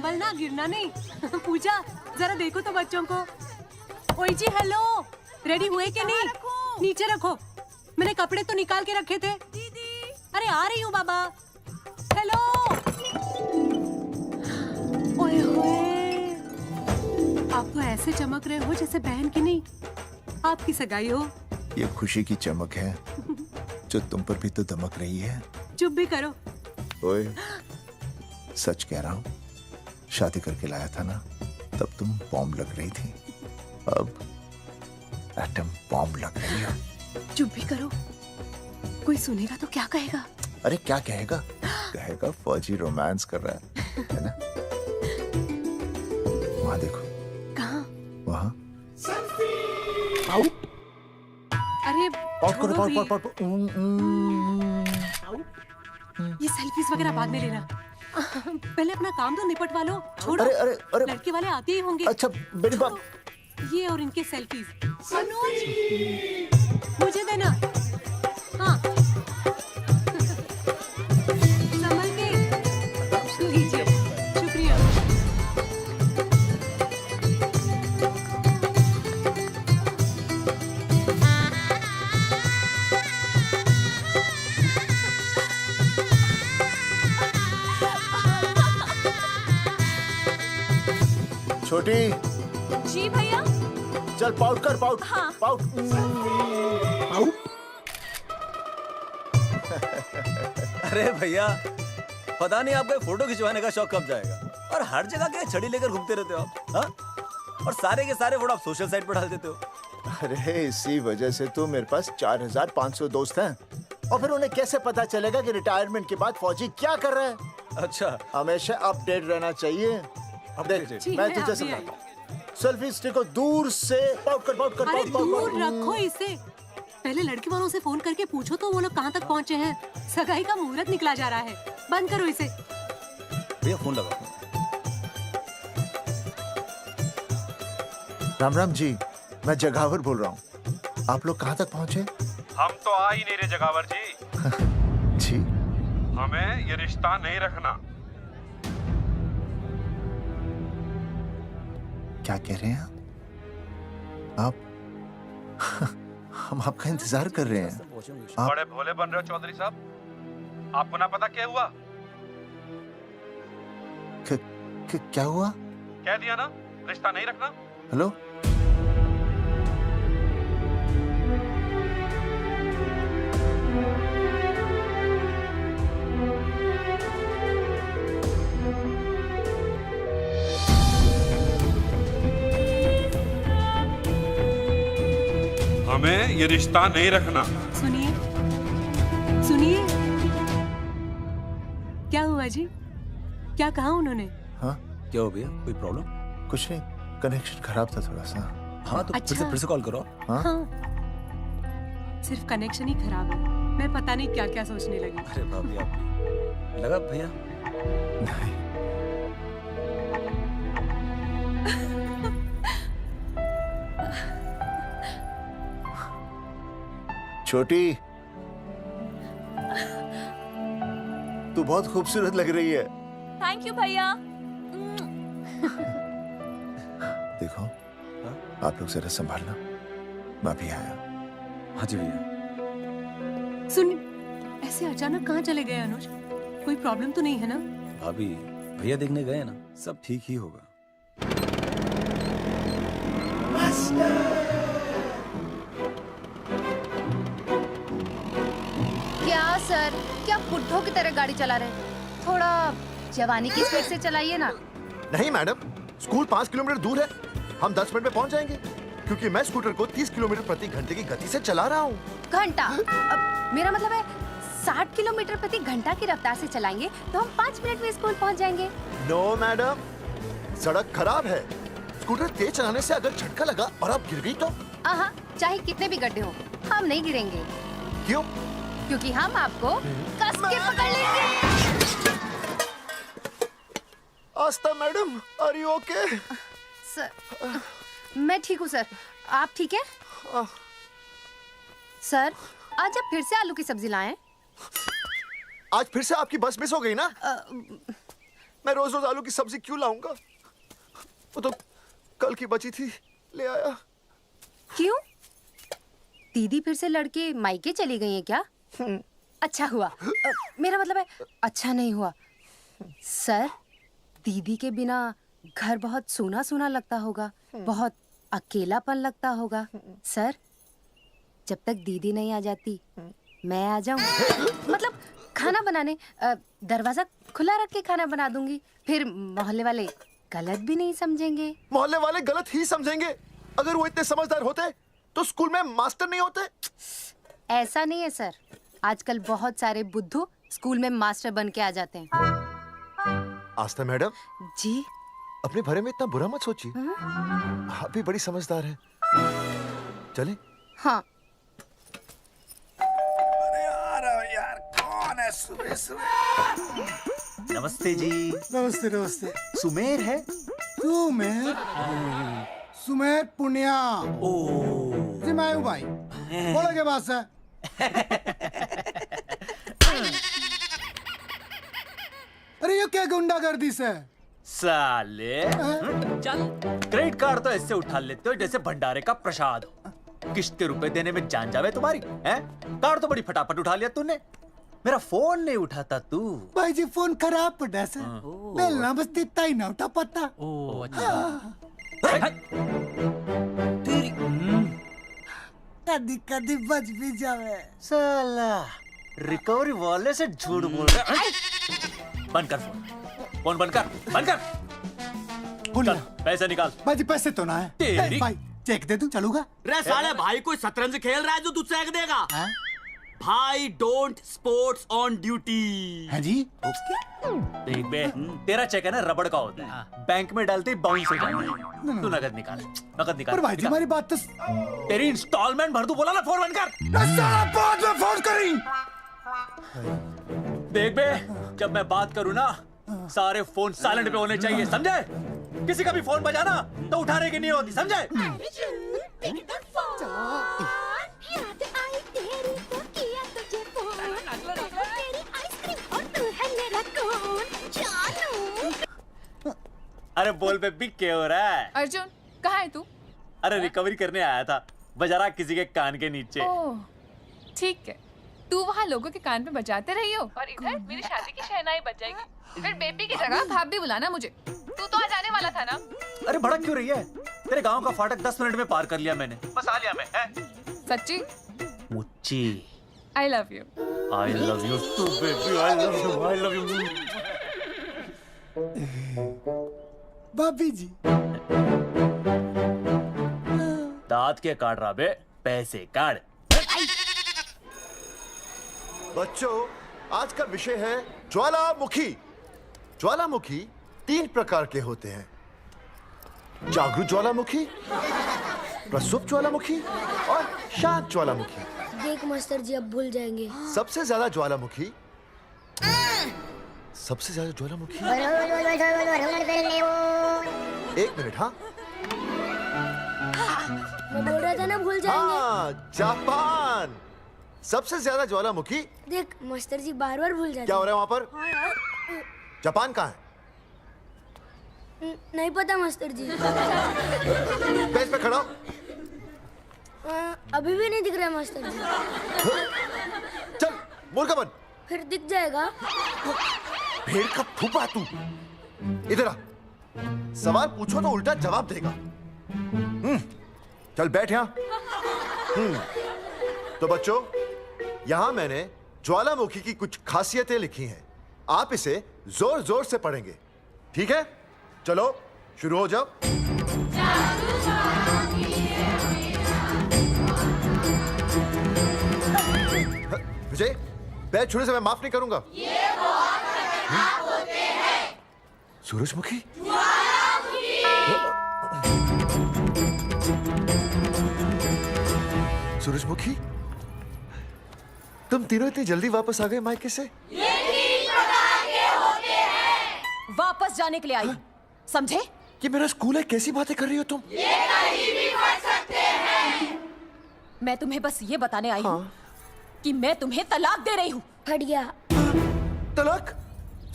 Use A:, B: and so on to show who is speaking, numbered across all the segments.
A: संभलना, गिरना नहीं। पूजा जरा देखो तो बच्चों को। ओई जी हेलो, रेडी हुए कि नहीं? नीचे रखो, मैंने कपड़े तो निकाल के रखे थे।
B: दीदी
A: अरे आ रही हूँ बाबा। हेलो। ओए होए, आप तो ऐसे चमक रहे हो जैसे बहन की नहीं आपकी सगाई हो।
C: ये खुशी की चमक है जो तुम पर भी तो दमक रही है।
A: चुप भी करो।
C: ओए, सच कह रहा हूँ, शादी करके लाया था ना, तब तुम बॉम्ब लग रही थी, अब एटम बॉम्ब लग रही हो।
A: चुप भी करो, कोई सुनेगा तो क्या कहेगा?
C: अरे क्या कहेगा? कहेगा फौजी रोमांस कर रहा है ना? वहाँ देखो।
A: कहाँ?
C: वहाँ।
A: अरे
C: पाउट करो,
A: छोड़ो भी।
C: पाउट।
A: ये सेल्फीज वगैरह बाद में लेना, पहले अपना काम तो निपटवा लो। छोड़ो,
C: अरे
A: लड़के वाले आते ही होंगे।
C: अच्छा मेरी बात।
A: ये और इनके सेल्फीज। अनुज, मुझे देना। हाँ, संभल के लीजिए। शुक्रिया।
C: छोटी,
B: जी भैया।
C: चल पाउट कर, पाउट।
B: हाँ।
C: पाउट।
D: अरे भैया, पता नहीं आपका फोटो खिंचवाने का शौक कब जाएगा, और हर जगह के छड़ी लेकर घूमते रहते हो आप, हाँ? और सारे के सारे फोटो आप सोशल साइट पर डाल देते हो।
C: अरे इसी वजह से तो मेरे पास 4500 दोस्त हैं, और फिर उन्हें कैसे पता चलेगा कि रिटायरमेंट के बाद फौजी क्या कर रहा है?
D: अच्छा,
C: हमेशा अपडेट रहना चाहिए। देख,
A: जी,
C: मैं
A: मैं
C: तुझे
A: अभी
C: समझाता हूँ। सेल्फी स्टिक को दूर से पाउट कर, पाउट कर,
A: अरे
C: पाउट, पाउट,
A: दूर
C: पाउट।
A: रखो इसे। पहले लड़के वालों से फोन करके पूछो तो वो लोग कहाँ तक पहुँचे हैं। सगाई का मुहूर्त निकला जा रहा है। बंद करो इसे।
D: भैया फोन लगाओ।
C: राम राम जी, मैं जगावर बोल रहा हूँ। आप लोग कहाँ तक पहुँचे?
E: हम तो आ ही नहीं रहे जगावर जी।
C: जी,
E: हमें ये रिश्ता नहीं रखना।
C: क्या कह रहे हैं आप? हम आपका इंतजार कर रहे हैं। आप
E: बड़े भोले बन रहे हो चौधरी साहब। आपको ना पता क्या हुआ?
C: क्या हुआ?
E: कह दिया ना, रिश्ता नहीं रखना।
C: हेलो,
E: हमें ये रिश्ता नहीं रखना।
A: सुनिए, सुनिए। क्या हुआ जी? क्या कहा उन्होंने?
C: हाँ
D: क्या हो भैया, कोई प्रॉब्लम?
C: कुछ नहीं, कनेक्शन खराब था थोड़ा सा।
D: हाँ तो
A: अच्छा।
D: फिर से कॉल करो।
C: हाँ?
A: हाँ, सिर्फ कनेक्शन ही खराब है। मैं पता नहीं क्या क्या सोचने लगी।
D: अरे भाभी, आप लगा भैया?
C: नहीं, छोटी, तू बहुत खूबसूरत लग रही है।
B: थैंक यू भैया।
C: देखो, आप लोग जरा संभालना, मैं भी आया।
D: हाँ जी भैया।
A: सुन, ऐसे अचानक कहाँ चले गए अनुज? कोई प्रॉब्लम तो नहीं है ना?
D: भाभी, भैया देखने गए ना, सब ठीक ही होगा।
F: क्या सर, क्या बुड्ढों की तरह गाड़ी चला रहे हैं? थोड़ा जवानी की स्पीड से चलाइए ना।
G: नहीं मैडम, स्कूल 5 किलोमीटर दूर है, हम 10 मिनट में पहुंच जाएंगे, क्योंकि मैं स्कूटर को 30 किलोमीटर प्रति घंटे की गति से चला रहा हूँ।
F: घंटा? मेरा मतलब है 60 किलोमीटर प्रति घंटा की रफ्तार से चलाएंगे तो हम 5 मिनट में स्कूल पहुंच जाएंगे।
G: नो मैडम, सड़क खराब है, स्कूटर तेज चलाने से अगर झटका लगा और आप गिर गई तो?
F: आहा, चाहे कितने भी गड्ढे हो, हम नहीं गिरेंगे,
G: क्यों?
F: क्योंकि हम आपको कस के पकड़ लेंगे।
G: Aastha madam, are you okay?
F: Sir, मैं ठीक हूँ सर, आप ठीक है? सर, आज आप फिर से आलू की सब्जी लाएं?
G: आज फिर से आपकी बस मिस हो गई ना? मैं रोज रोज आलू की सब्जी क्यों लाऊंगा? वो तो कल की बची थी, ले आया।
F: क्यों? दीदी फिर से लड़के मायके चली गई है क्या? अच्छा हुआ। मेरा मतलब है अच्छा नहीं हुआ। सर, दीदी के बिना घर बहुत सूना सूना लगता होगा, बहुत अकेलापन लगता होगा। सर, जब तक दीदी नहीं आ जाती मैं आ जाऊं। मतलब खाना बनाने दरवाजा खुला रख के खाना बना दूंगी, फिर मोहल्ले वाले गलत भी नहीं समझेंगे।
G: मोहल्ले वाले गलत ही समझेंगे। अगर वो इतने समझदार होते तो स्कूल में मास्टर नहीं होते।
F: ऐसा नहीं है सर, आजकल बहुत सारे बुद्धू स्कूल में मास्टर बन के आ जाते हैं।
G: आस्था मैडम
F: जी?
G: अपने बारे में इतना बुरा मत सोचिए। आप भी बड़ी समझदार है। चले?
F: हाँ।
C: यार कौन है सुबह सुबह?
D: नमस्ते जी।
H: नमस्ते नमस्ते।
D: सुमेर है?
H: सुमेर? सुमेर पुनिया। जी मैं हूँ भाई। बोलो के पास है। अरे ये क्या गुंडागर्दी से?
D: साले चल, क्रेडिट कार्ड तो ऐसे उठा लेते हो जैसे भंडारे का प्रसाद हो। किश्ते रुपए देने में जान जावे तुम्हारी हैं? कार्ड तो बड़ी फटाफट उठा लिया तूने। मेरा फोन नहीं उठाता तू।
H: भाई जी फोन खराब पड़ा सर। बेलना बस इतना ही ना उठा पाता। कदी कदी बच भी जावे।
D: साला रिकवरी वाले से झूठ बोल रहा है। बंद कर फोन, फोन बंद कर, बंद कर। चल पैसे निकाल।
H: भाई जी पैसे तो ना है।
D: तेरी-
H: भाई चेक दे दूं चलूगा?
I: रे साले भाई कोई शतरंज खेल रहा है जो तुझसे एक देगा? भाई डोंट स्पोर्ट्स ऑन ड्यूटी।
H: है जी?
D: देख बे, तेरा चेक है ना रबड़ का होता है, बैंक में डालते ही बाउंस हो जाता है। तू नकद निकाल, नकद निकाल।
H: पर भाई जी
D: निकाल।
H: हमारी बात तो
D: तेरी इंस्टॉलमेंट भर, तू बोला ना फोन बंद कर।
H: बाद में फोन करी।
D: देख बे, जब मैं बात करूँ ना सारे फोन साइलेंट पे होने चाहिए, समझे? किसी का भी फोन बजाना तो उठाने की नहीं होती, समझे? अरे बोल बेबी क्या हो रहा है?
B: अर्जुन कहाँ है तू?
D: अरे रिकवरी करने आया था, बजा रहा किसी के कान के नीचे।
B: ओह ठीक है, तू वहाँ लोगों के कान पे बजाते रही हो और इधर मेरी शादी की शहनाई बज जाएगी। फिर बेबी की जगह भाभी बुलाना मुझे। तू तो आ जाने वाला था ना?
D: अरे भड़क क्यों रही है? तेरे गांव का फाटक 10 मिनट में पार कर लिया मैंने, बस आ लिया मैं।
B: सच्ची?
D: मुच्ची
B: I love you.
D: I love you too baby, I love you, I love you.
H: भाभी जी
D: दांत के काट रहा बे, पैसे काट।
G: बच्चों, आज का विषय है ज्वालामुखी। ज्वालामुखी 3 प्रकार के होते हैं। जागरूक ज्वालामुखी, प्रसुप्त ज्वालामुखी और शांत ज्वालामुखी।
J: देख मास्टर जी अब भूल जाएंगे।
G: सबसे ज्यादा ज्वालामुखी एक मिनट। हाँ
J: मैं बोल रहा था ना भूल जाएंगे।
G: हाँ, जापान सबसे ज्यादा ज्वालामुखी।
J: देख मास्टर जी बार बार भूल जाते
G: क्या हो रहा है वहाँ पर?
J: हाँ यार।
G: जापान कहाँ है?
J: नहीं पता मास्टर जी।
G: बेंच पे खड़ा हो।
J: अभी भी नहीं दिख रहा है मास्टर जी।
G: चल मुर्गा बन।
J: फिर दिख जाएगा।
G: भेड़ का फूफा तू। इधर आ, सवाल पूछो तो उल्टा जवाब देगा। चल बैठ यहाँ। तो बच्चों, यहाँ मैंने ज्वालामुखी की कुछ खासियतें लिखी हैं। आप इसे जोर जोर से पढ़ेंगे, ठीक है? चलो शुरू हो जाओ। विजय, बैच छूने से मैं माफ नहीं करूंगा। ये बहुत खतरनाक होते हैं। सूरजमुखी? सूरजमुखी, तुम तीनों इतनी जल्दी वापस आ गए मायके से?
A: वापस जाने के लिए आई, समझे?
G: ये मेरा स्कूल है, कैसी बातें कर रही हो तुम?
A: ये कहीं भी पढ़ सकते हैं। मैं तुम्हें बस ये बताने आई हूँ कि मैं तुम्हें तलाक दे रही हूँ।
J: फट गया।
G: तलाक?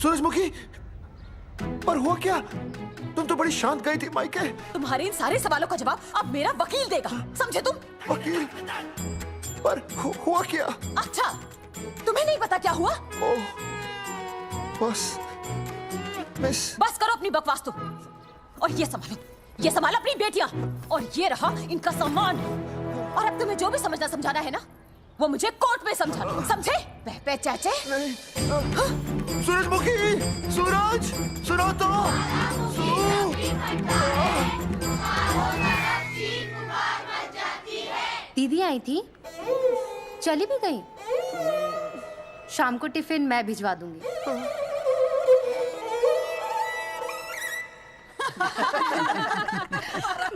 G: सूरजमुखी, पर हुआ क्या? तुम तो बड़ी शांत गई थी मायके।
K: तुम्हारे इन सारे सवालों का जवाब अब मेरा वकील देगा, समझे तुम?
G: वकील? पर हुआ क्या?
K: अच्छा, तुम्हें नहीं पता क्या हुआ?
G: ओह, बस मिस।
K: बस करो अपनी बकवास तुम, और ये संभालो अपनी बेटियां, और ये रहा इनका सामान। और अब तुम्हें जो भी समझना समझाना है ना, वो मुझे कोर्ट में समझा, समझे? पे चाचे।
G: सूरजमुखी, सूरज, सुनो तो।
F: दीदी आई थी, चली भी गई। शाम को टिफिन मैं भिजवा दूंगी।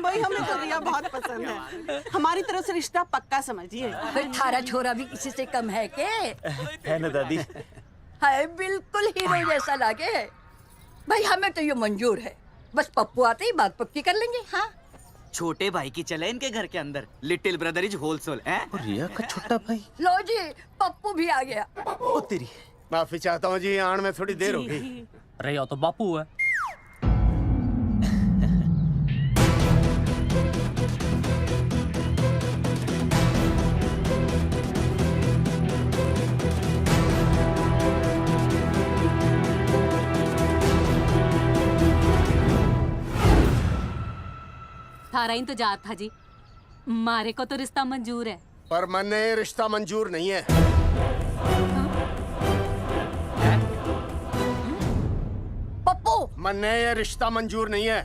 L: भाई हमें तो रिया बहुत पसंद है, हमारी तरफ से रिश्ता पक्का समझिए।
K: थारा छोरा भी किसी से कम है के?
D: है ना दादी?
K: है, बिल्कुल हीरो जैसा लागे है। भाई हमें तो ये मंजूर है, बस पप्पू आते ही बात पक्की कर लेंगे। हाँ,
I: छोटे भाई की चले इनके घर के अंदर, लिटिल ब्रदर इज होलसेल है।
D: रिया का छोटा भाई।
K: लो जी, पप्पू भी आ गया।
D: ओ तेरी।
H: माफी चाहता हूँ जी, आने में थोड़ी देर हो गई।
D: अरे या तो बापू है।
A: थारा इंतजार था जी, मारे को तो रिश्ता मंजूर है।
H: पर मैंने ये रिश्ता मंजूर नहीं है।
K: पप्पू,
H: मैंने ये रिश्ता मंजूर नहीं है।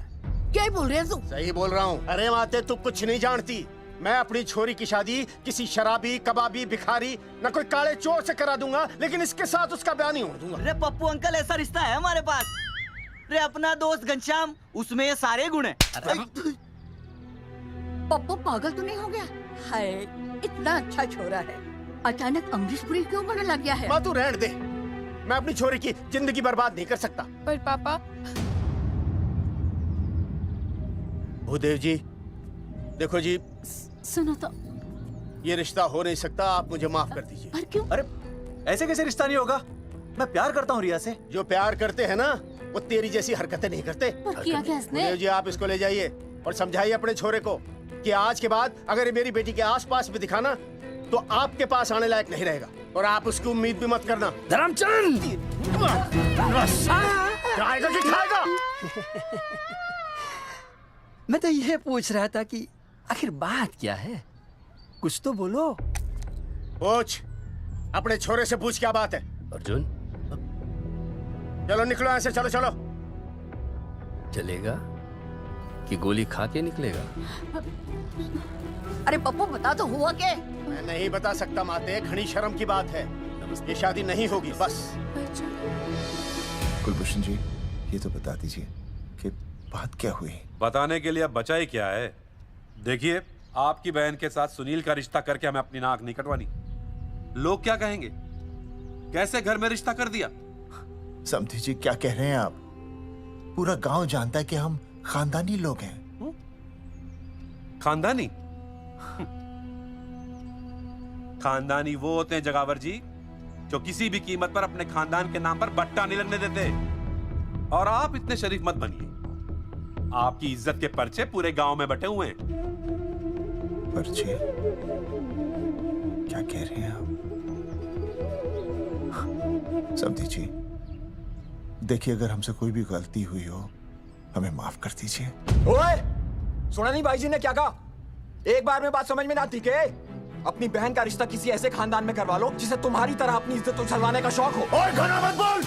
K: क्या बोल रहे हैं तू?
H: सही बोल रहा हूँ। अरे माते, तू कुछ नहीं जानती। मैं अपनी छोरी की शादी किसी शराबी, कबाबी, भिखारी, न कोई काले चोर से करा दूंगा, लेकिन इसके साथ उसका ब्याह नहीं होने दूंगा।
I: अरे पप्पू अंकल, ऐसा रिश्ता है हमारे पास। अरे अपना दोस्त घनश्याम, उसमें ये सारे गुण हैं।
K: पप्पू पागल तो नहीं हो गया? हाय, इतना अच्छा छोरा है, अचानक अमरीश पुरी क्यों बनने लग गया है?
H: माँ तू रहने दे, मैं अपनी छोरी की जिंदगी बर्बाद नहीं कर सकता।
B: पर पापा।
H: भूदेव जी, देखो जी,
A: सुनो तो।
H: ये रिश्ता हो नहीं सकता, आप मुझे माफ कर दीजिए।
A: पर क्यों?
D: अरे ऐसे कैसे रिश्ता नहीं होगा? मैं प्यार करता हूँ रिया से।
H: जो प्यार करते हैं ना, वो तेरी जैसी हरकतें नहीं करते।
A: पर किया क्या इसने?
H: भूदेव जी, आप इसको ले जाइए और समझाइए अपने छोरे को कि आज के बाद अगर ये मेरी बेटी के आसपास भी दिखाना, तो आपके पास आने लायक नहीं रहेगा, और आप उसकी उम्मीद भी मत करना।
I: धर्मचंद,
H: खाएगा कि खाएगा?
I: मैं तो ये पूछ रहा था कि आखिर बात क्या है, कुछ तो बोलो।
H: पूछ, अपने छोरे से पूछ क्या बात है।
I: अर्जुन,
H: चलो निकलो ऐसे, चलो चलो।
I: चलेगा कि गोली खा के निकलेगा?
K: अरे पप्पू, बता तो हुआ क्या?
H: मैं नहीं बता सकता माते, घनी शर्म की बात है। ये शादी नहीं होगी, बस।
C: कुलभूषण जी, ये तो बता दीजिए कि बात क्या हुई?
E: बताने के लिए अब बचा ही क्या है? देखिए, आपकी बहन के साथ सुनील का रिश्ता करके हमें अपनी नाक नहीं कटवानी। लोग क्या कहेंगे? कैसे घर में रिश्ता कर दिया?
C: समधी जी, क्या कह रहे हैं आप? पूरा गांव जानता है कि हम खानदानी लोग हैं।
E: खानदानी? खानदानी वो होते हैं जगावर जी, जो किसी भी कीमत पर अपने खानदान के नाम पर बट्टा नहीं लगने देते। और आप इतने शरीफ मत बनिए, आपकी इज्जत के पर्चे पूरे गांव में बटे हुए हैं।
C: पर्चे? क्या कह रहे हैं आप? समधी जी, देखिए, अगर हमसे कोई भी गलती हुई हो, हमें माफ कर दीजिए।
M: ओए, सुना नहीं भाई जी ने क्या कहा? एक बार में बात समझ में ना आती के? अपनी बहन का रिश्ता किसी ऐसे खानदान में करवा लो जिसे तुम्हारी तरह अपनी इज्जत उछलवाने का शौक हो।
H: ओए, घना मत बोल।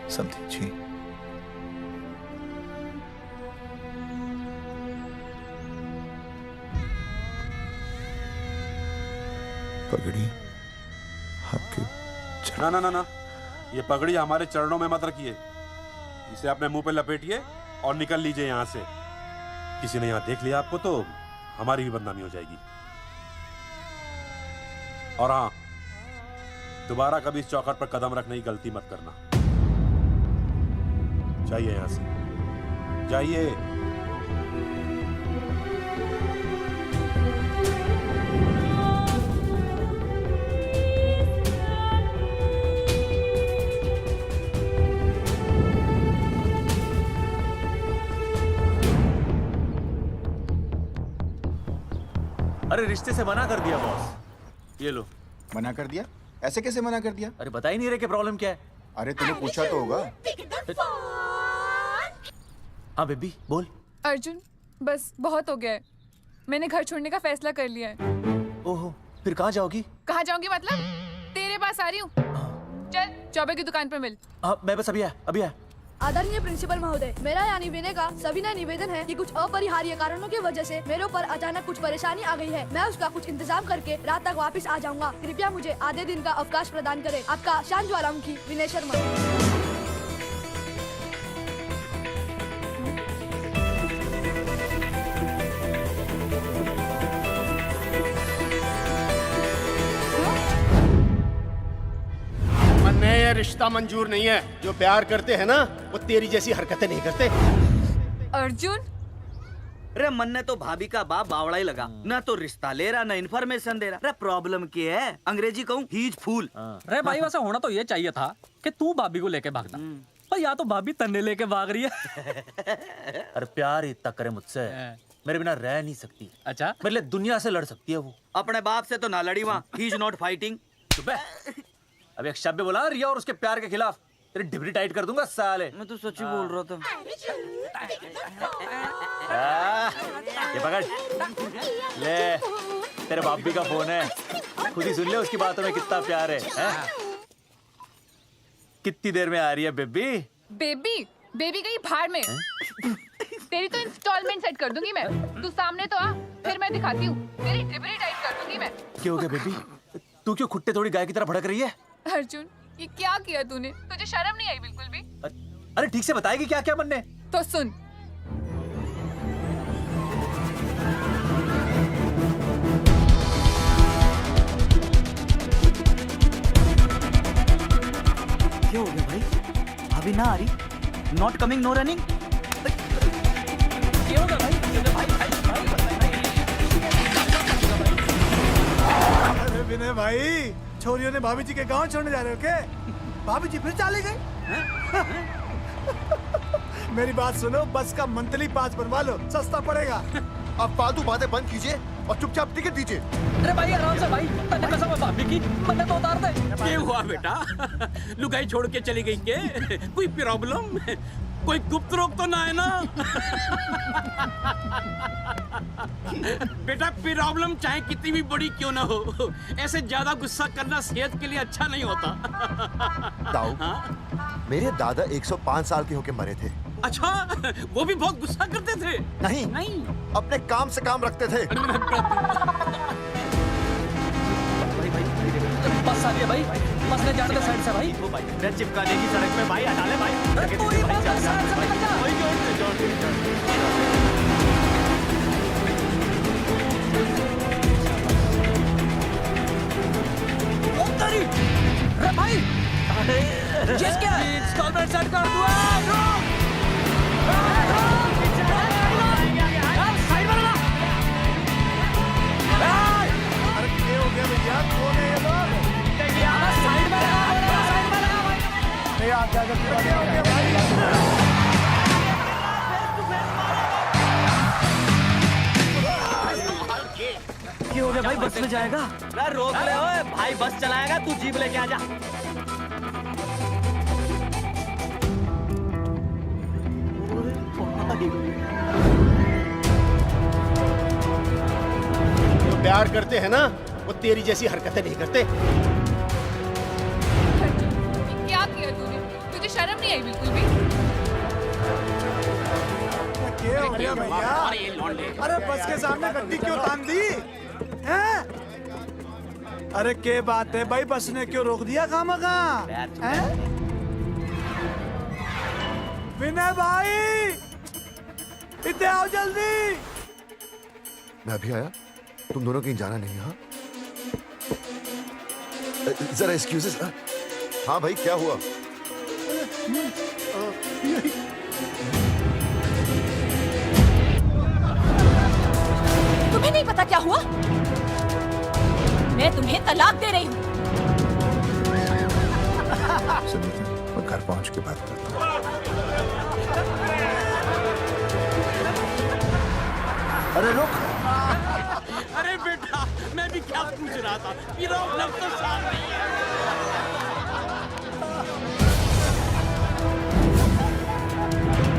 C: समधी जी, पगड़ी आपके
E: ना ना ना ना, ये पगड़ी हमारे चरणों में मत रखिए। इसे अपने मुंह पे लपेटिए और निकल लीजिए यहाँ से। किसी ने यहाँ देख लिया आपको तो हमारी भी बदनामी हो जाएगी। और हाँ, दोबारा कभी इस चौखट पर कदम रखने की गलती मत करना। जाइए यहां से, जाइए।
D: अरे रिश्ते से मना कर दिया बॉस। ये लो।
N: मना कर दिया? ऐसे कैसे मना कर दिया?
D: अरे बता ही नहीं रहे कि प्रॉब्लम क्या है।
N: अरे तूने पूछा तो होगा।
D: हाँ बेबी बोल।
B: अर्जुन बस बहुत हो गया है, मैंने घर छोड़ने का फैसला कर लिया है।
D: ओहो, फिर कहाँ जाओगी?
B: कहाँ जाऊंगी मतलब? तेरे पास आ रही हूँ। चल चौबे की दुकान पर मिल।
D: हाँ मैं बस अभी आया।
J: आदरणीय प्रिंसिपल महोदय, मेरा यानी विनय का सविनय निवेदन है कि कुछ अपरिहार्य कारणों की वजह से मेरे ऊपर अचानक कुछ परेशानी आ गई है। मैं उसका कुछ इंतजाम करके रात तक वापस आ जाऊंगा। कृपया मुझे आधे दिन का अवकाश प्रदान करें। आपका शांत ज्वालामुखी विनय शर्मा।
H: ये रिश्ता मंजूर नहीं है। जो प्यार करते हैं ना वो तेरी जैसी हरकतें नहीं करते।
B: अर्जुन
I: अरे मन ने तो भाभी का बाप बावड़ा ही लगा, ना तो रिश्ता ले रहा ना इन्फॉर्मेशन दे रहा। अरे प्रॉब्लम क्या है? अंग्रेजी कहूँ ही इज फूल।
O: अरे भाई वैसा होना तो ये चाहिए था कि तू भाभी को लेके भागना, पर या तो भाभी तन्ने लेके भाग रही है।
D: अरे प्यार इतना करे मुझसे, मेरे बिना रह नहीं सकती।
O: अच्छा
D: मेरे लिए दुनिया से लड़ सकती है वो।
I: अपने बाप से तो ना लड़ी वहाँ, ही इज नॉट फाइटिंग।
D: अब एक शब्द बोला रिया और उसके प्यार के खिलाफ, तेरी डिबरी टाइट कर दूंगा साले।
I: मैं तो सच ही बोल रहा था।
D: ये पकड़ ले, तेरे भाभी का फोन है, खुद ही सुन ले उसकी बातों में कितना प्यार है, कितनी देर में आ रही है बेबी?
B: बेबी गई भाड़ में। तेरी तो इंस्टॉलमेंट सेट कर दूंगी मैं। तू सामने तो आ, फिर मैं दिखाती हूँ। तेरी डिबरी टाइट कर दूंगी मैं।
D: क्या हो गया बेबी? तू क्यों खुट्टे थोड़ी गाय की तरह भड़क रही है?
B: अर्जुन ये क्या किया तूने? तुझे शर्म नहीं आई बिल्कुल भी?
D: अरे ठीक से बताएगी क्या क्या मन ने?
B: तो सुन,
I: क्या हो गया भाई? अभी ना आ रही? Not coming no running?
O: क्या होगा भाई?
P: अरे विनय भाई, छोरियों ने भाभी जी के गांव छोड़ने जा रहे हो क्या? भाभी जी फिर चले गए? मेरी बात सुनो, बस का मंथली पास बनवा लो, सस्ता पड़ेगा।
G: अब फालतू बातें बंद कीजिए और चुपचाप टिकट दीजिए।
O: अरे भाई आराम से भाई, तन्ने कसम है भाभी की, मन्ने तो उतार दे।
Q: क्या हुआ बेटा? लुगाई छोड़ के चली गई के? कोई प्रॉब्लम? कोई गुप्त रोग तो ना है ना? बेटा प्रॉब्लम चाहे कितनी भी बड़ी क्यों ना हो, ऐसे ज्यादा गुस्सा करना सेहत के लिए अच्छा नहीं होता।
G: दाऊ, मेरे दादा 105 साल के होके मरे थे।
Q: अच्छा, वो भी बहुत गुस्सा करते थे?
G: नहीं, अपने काम से काम रखते थे।
O: बस आ गया भाई, बस ले जाने दे साइड से भाई।
D: वो भाई चिपका देगी सड़क में भाई, हटा ले भाई।
O: तू ही बस साइड से निकल जा। भाई जिस क्या इंस्टॉलमेंट सेट कर दूँ।
P: अरे क्या हो गया भैया? कौन है ये लोग?
O: साइड में लगा भाई।
P: नहीं आता है, क्या हो गया भाई?
I: क्या हो गया भाई? बस में जाएगा? अरे रोक ले ओए भाई, बस चलाएगा, तू जीप लेके आ जा।
H: जो प्यार करते हैं ना वो तेरी जैसी हरकतें नहीं करते।
B: क्या किया तूने? तुझे शर्म नहीं आई बिल्कुल भी?
P: क्या हो गया भैया? अरे बस के सामने गड्डी क्यों तान दी हैं? अरे क्या बात है भाई, बस ने क्यों रोक दिया खामखा? विनय भाई इतने आओ जल्दी।
G: मैं अभी आया, तुम दोनों कहीं जाना नहीं। हाँ जरा एक्सक्यूजेस। हाँ भाई, क्या हुआ?
K: तुम्हें नहीं पता क्या हुआ? मैं तुम्हें तलाक दे रही हूँ।
C: सुनीता, मैं घर पहुंच के बात करता हूँ। अरे रुक।
Q: अरे बेटा, मैं भी क्या पूछ रहा था, लग तो साफ नहीं है।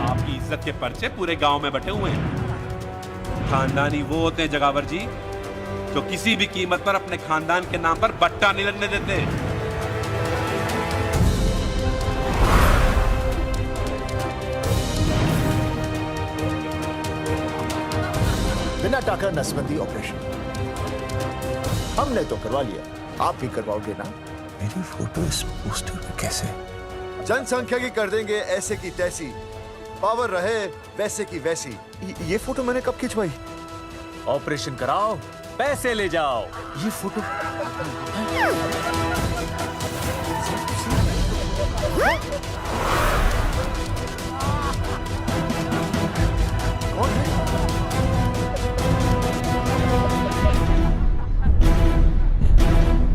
E: आपकी इज्जत के पर्चे पूरे गांव में बटे हुए हैं। खानदानी वो होते हैं जगावर जी जो किसी भी कीमत पर अपने खानदान के नाम पर बट्टा नहीं लगने देते।
C: बिना टाका नसबंदी ऑपरेशन हमने तो करवा लिया, आप भी करवाओगे ना? मेरी फोटो इस पोस्टर पे कैसे?
G: जनसंख्या की कर देंगे ऐसे की तैसी, पावर रहे वैसे की वैसी। ये फोटो मैंने कब खिंचवाई?
D: ऑपरेशन कराओ, पैसे ले जाओ। ये फोटो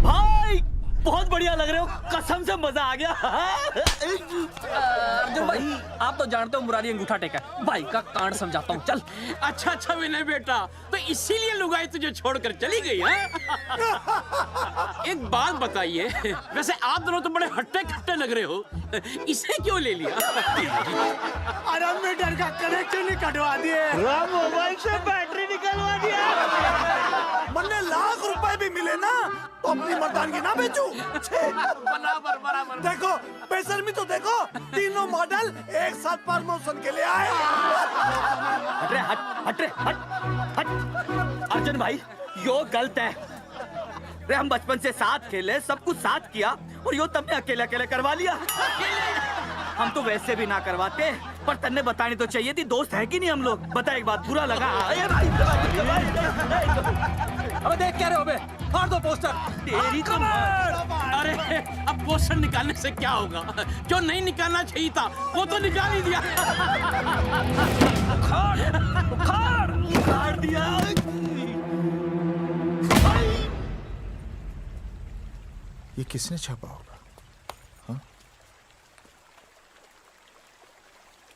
I: भाई बहुत बढ़िया लग रहे हो, कसम से मजा आ गया।
O: अर्जुन भाई, आप तो जानते हो मुरारी अंगूठा टेका, भाई का कांड समझाता हूँ, चल।
Q: अच्छा विनय बेटा, तो इसीलिए लुगाई तुझे छोड़कर चली गई है? एक बात बताइए, वैसे आप दोनों तो बड़े हट्टे कट्टे लग रहे हो, इसे क्यों ले लिया?
P: अरे मीटर का कनेक्शन ही कटवा दिए,
I: मोबाइल से बैटरी निकलवा दिया।
P: मन्ने लाख रुपए भी मिले ना तो अपनी मर्दानगी ना बेचूं।
Q: बराबर बराबर।
P: देखो बेशर्मी तो देखो, तीनों मॉडल एक साथ प्रमोशन के लिए आए।
I: हट रे, हट रे, हट। अर्जुन भाई, यो गलत है। रे हम बचपन से साथ खेले, सब कुछ साथ किया, और यो तुमने अकेले अकेले करवा लिया। हम तो वैसे भी ना करवाते, पर तन्ने बतानी तो चाहिए थी, दोस्त है कि नहीं हम लोग। बता एक बात, बुरा लगा?
D: अबे देख क्या रहे हो बे? फाड़ दो पोस्टर।
I: तेरी तो
Q: अरे अब पोस्टर निकालने से क्या होगा? जो नहीं निकालना चाहिए था वो तो निकाल ही दिया।
I: उखाड़ दिया।
C: ये किसने छापा होगा?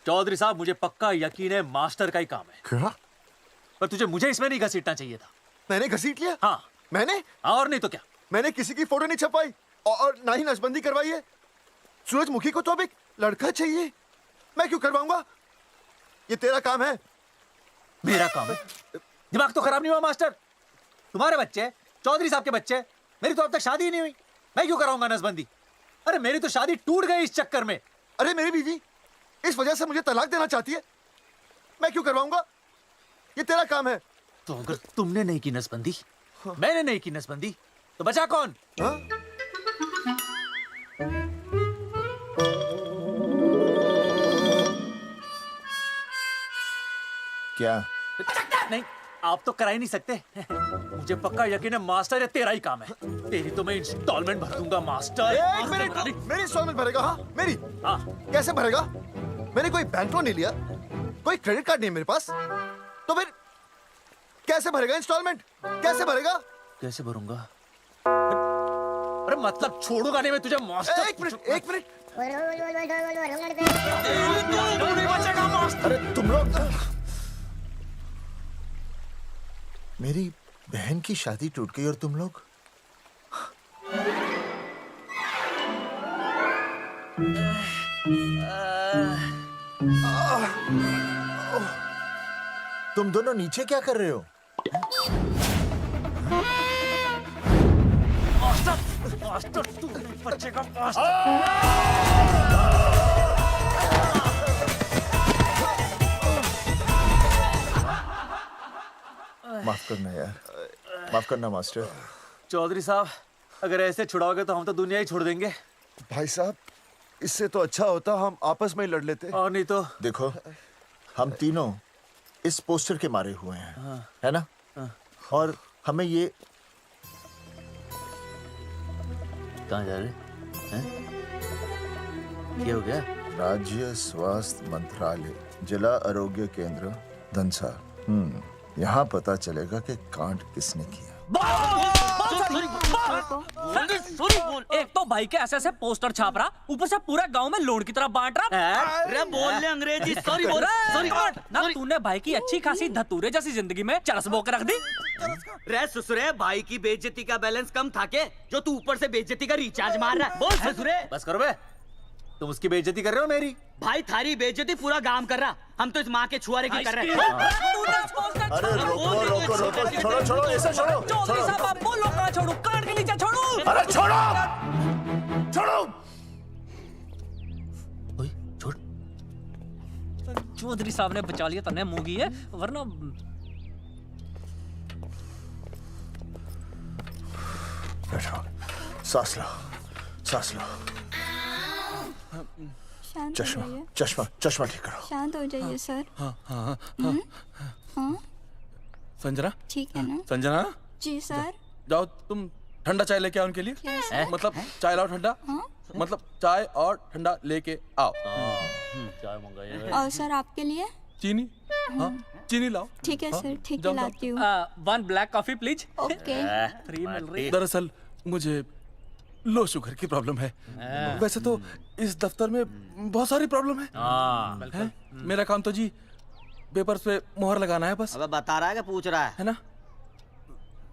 D: चौधरी साहब, मुझे पक्का यकीन है मास्टर का ही काम है।
G: क्या?
D: पर तुझे मुझे इसमें नहीं घसीटना चाहिए था।
G: मैंने घसीट लिया?
D: हाँ।
G: मैंने?
D: और नहीं तो क्या?
G: मैंने किसी की फोटो नहीं छपाई और ना ही नसबंदी करवाई है। सूरजमुखी को तो अब एक लड़का चाहिए, मैं क्यों करवाऊंगा? ये तेरा काम है।
D: मेरा काम है? दिमाग तो खराब नहीं हुआ मास्टर? तुम्हारे बच्चे, चौधरी साहब के बच्चे, मेरी तो अब तक शादी ही नहीं हुई, मैं क्यों कराऊंगा नसबंदी? अरे मेरी तो शादी टूट गई इस चक्कर में।
G: अरे मेरी बीवी इस वजह से मुझे तलाक देना चाहती है, मैं क्यों करवाऊंगा? ये तेरा काम है।
D: तो अगर तुमने नहीं की नसबंदी, मैंने नहीं की नसबंदी, तो बचा कौन?
G: हाँ?
C: क्या?
D: नहीं, आप तो करा ही नहीं सकते। मुझे पक्का यकीन है मास्टर, ये तेरा ही काम है। तेरी तो मैं इंस्टॉलमेंट भर दूंगा मास्टर।
G: एक मिनट, मेरी इंस्टॉलमेंट भरेगा? हाँ मेरी?
D: हाँ।
G: कैसे भरेगा? मैंने कोई बैंक लोन नहीं लिया, कोई क्रेडिट कार्ड नहीं मेरे पास, तो फिर कैसे भरेगा इंस्टॉलमेंट? कैसे भरेगा?
D: कैसे भरूंगा? अरे मतलब छोड़ूंगा नहीं मैं तुझे मास्टर।
G: एक मिनट, एक मिनट।
D: नहीं बचेगा मास्टर।
C: अरे तुम लोग, मेरी बहन की शादी टूट गई और तुम लोग? तुम दोनों नीचे क्या कर रहे हो?
D: मास्टर, मास्टर तू नहीं बचेगा मास्टर।
C: माफ करना यार, माफ करना मास्टर।
D: चौधरी साहब, अगर ऐसे छुड़ाओगे तो हम तो दुनिया ही छोड़ देंगे।
G: भाई साहब, इससे तो अच्छा होता हम आपस में ही लड़ लेते।
D: और नहीं तो।
C: देखो, हम तीनों इस पोस्टर के मारे हुए हैं,
D: हाँ।
C: है ना? हाँ। और हमें ये
D: कहाँ जा रहे हैं? क्या हो गया?
C: राज्य स्वास्थ्य मंत्रालय, जिला आरोग्य केंद्र धनसा। यहाँ पता चलेगा कि कांड किसने किया।
O: एक तो भाई के ऐसे पोस्टर छाप रहा, ऊपर से पूरे गांव में लोन की तरह बांट रहा।
I: अरे बोल ले अंग्रेजी, सॉरी बोल सॉरी
O: ना तूने भाई की अच्छी खासी धतूरे जैसी जिंदगी में चरस बो के रख दी।
I: रे ससुरे, भाई की बेइज्जती का बैलेंस कम था के जो तू ऊपर से बेइज्जती का रिचार्ज मार रहा है? बोल ससुरे।
D: बस करो बे, तुम उसकी बेइज्जती कर रहे हो मेरी।
I: भाई थारी बेइज्जती पूरा गांव कर रहा, हम तो इस माँ के छुआरे की कर रहे हैं।
C: अरे रोको रोको रोको, छोड़ो छोड़ो, ऐसे छोड़ो
O: छोड़ो, कान के नीचे छोड़ो।
C: अरे छोड़ो छोड़ो।
O: चौधरी साहब ने बचा लिया, तन्ने मूंगी है, वरना
C: बैठो, सांस लो, सांस लो।
J: शांत
C: चश्मा
J: हो जाइए।
C: चश्मा चश्मा ठीक करो।
J: शांत हो जाइए सर।
R: हाँ हाँ
J: हम्म?
R: हाँ
J: हाँ
R: संजना,
J: ठीक है ना?
R: संजना
J: जी सर।
R: जाओ तुम ठंडा चाय लेके आओ उनके लिए।
J: Yes, sir.
R: मतलब चाय लाओ ठंडा। मतलब चाय और ठंडा लेके आओ।
D: चाय मंगाइए।
J: और सर आपके लिए?
R: चीनी, हाँ चीनी लाओ।
J: ठीक है
R: हाँ,
J: सर, ठीक है
R: जाओ, जाओ।
J: लाती हूँ।
O: 1 black coffee please.
J: Okay.
O: Free मिल रही।
R: दरअसल मुझे लो शुगर की प्रॉब्लम है। वैसे तो इस दफ्तर में बहुत सारी प्रॉब्लम है। मेरा काम तो जी पेपर्स पे मोहर लगाना है बस।
I: अब बता रहा है कि पूछ रहा
R: है ना?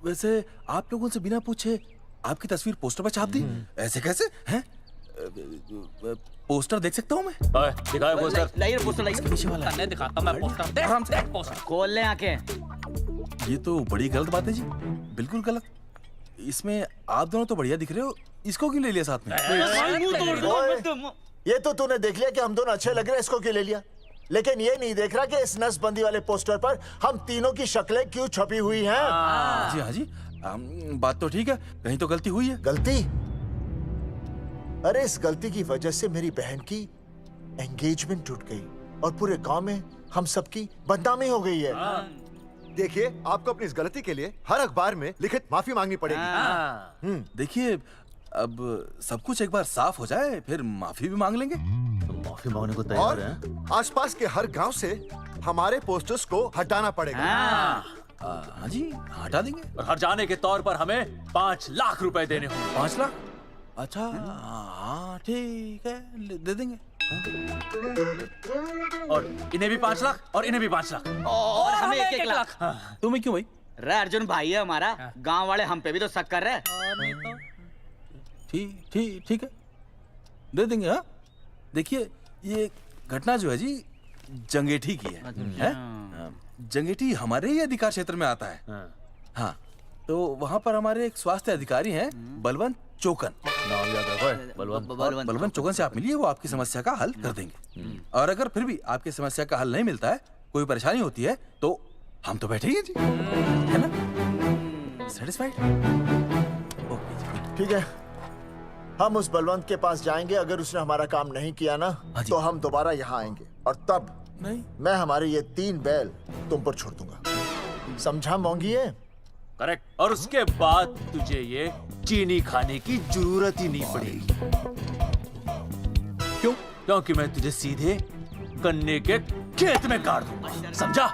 R: वैसे आप लोगों से बिना पूछे आपकी तस्वीर पोस्टर पर छाप दी, ऐसे कैसे हैं? पोस्टर देख सकता हूँ मैं?
D: दिखाओ पोस्टर।
I: लाइए पोस्टर लाइए।
R: पीछे वाला है।
O: दिखाता मैं पोस्टर। देख,
R: आराम से।
O: पोस्टर
I: खोल ले आंखें।
R: ये तो बड़ी गलत बात है जी, बिल्कुल गलत। इसमें आप दोनों तो बढ़िया दिख रहे हो, इसको क्यों ले लिया साथ में?
G: ये तो तूने देख लिया कि हम दोनों अच्छे लग रहे हैं, इसको क्यों ले लिया? लेकिन ये नहीं देख रहा कि इस नसबंदी वाले पोस्टर पर हम तीनों की शक्लें क्यों छपी हुई हैं?
R: जी हाँ जी, बात तो ठीक है, कहीं तो गलती हुई है।
G: गलती? अरे इस गलती की वजह से मेरी बहन की एंगेजमेंट टूट गई और पूरे गांव में हम सबकी बदनामी हो गई है। देखिए, आपको अपनी इस गलती के लिए हर अखबार में लिखित माफी मांगनी पड़ेगी।
R: देखिए, अब सब कुछ एक बार साफ हो जाए, फिर माफी भी मांग लेंगे।
D: तो माफी मांगने को तैयार है?
G: और आसपास के हर गांव से हमारे पोस्टर्स को हटाना पड़ेगा।
R: हाँ जी, हटा देंगे।
D: और हर जाने के तौर पर हमें 5 लाख रुपए देने होंगे।
R: 5 लाख? अच्छा, हाँ ठीक है, दे देंगे।
D: और इन्हें भी 5 लाख और इन्हें भी 5 लाख
I: और हमें 1-1 लाख।
R: तुम्हें क्यों भाई?
I: रे अर्जुन भाई है हमारा, गांव वाले हम पे भी तो शक कर रहे हैं।
R: ठीक है, दे देंगे। हाँ देखिए, ये घटना जो है जी जंगेठी की है? जंगेठी हमारे ही अधिकार क्षेत्र में आता है। हाँ, तो वहाँ पर हमारे एक स्वास्थ्य अधिकारी हैं, बलवंत चौकन।
D: नाम याद रखो,
R: बलवंत चौकन से आप मिलिए, वो आपकी समस्या का हल कर देंगे। और अगर फिर भी आपकी समस्या का हल नहीं मिलता है, कोई परेशानी होती है, तो हम तो बैठे ही हैं जी, है ना? सेटिस्फाइड?
G: ठीक है, हम उस बलवंत के पास जाएंगे। अगर उसने हमारा काम नहीं किया ना, तो हम दोबारा यहाँ आएंगे और तब
R: नहीं,
G: मैं हमारे ये 3 बैल तुम पर छोड़ दूंगा। समझा मोंगिए?
D: करेक्ट। और उसके बाद तुझे ये चीनी खाने की जरूरत ही नहीं पड़ेगी। क्यों? क्योंकि मैं तुझे सीधे गन्ने के खेत में गाड़ दूंगा, समझा?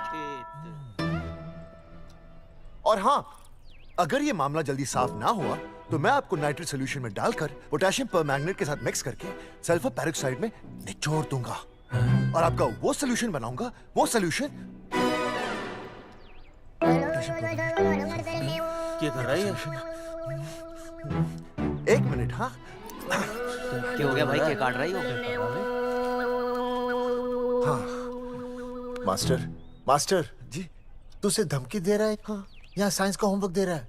G: और हाँ, अगर ये मामला जल्दी साफ ना हुआ तो मैं आपको नाइट्रेट सोल्यूशन में डालकर पोटेशियम परमैंगनेट के साथ मिक्स करके सल्फर पेरोक्साइड में निचोड़ दूंगा और आपका वो सोल्यूशन बनाऊंगा। वो सोल्यूशन
D: क्या कर रही है?
G: 1 मिनट। हाँ,
I: क्या हो गया भाई, क्या काट रही हो?
G: हाँ मास्टर जी, तू उसे धमकी दे रहा है? हाँ, यहाँ साइंस का होमवर्क दे रहा है।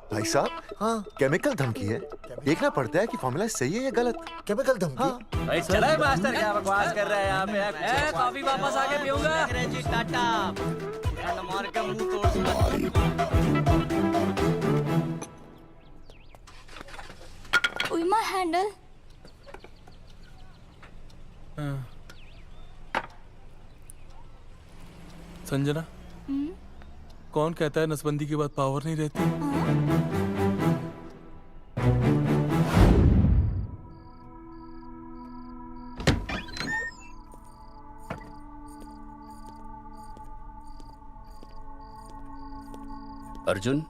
G: भाई साहब, हाँ केमिकल धमकी है, देखना पड़ता है कि फॉर्मूला सही है या गलत। केमिकल धमकी? हाँ।
D: भाई चला है मास्टर, क्या बकवास कर रहा है यहाँ पे?
O: कॉफी वापस आके पीऊंगा।
I: अंग्रेजी टाटा, मार के मुंह तोड़ दूंगा।
J: उइमा हैंडल।
R: संजना, कौन कहता है नसबंदी के बाद पावर नहीं रहती?
Q: अर्जुन,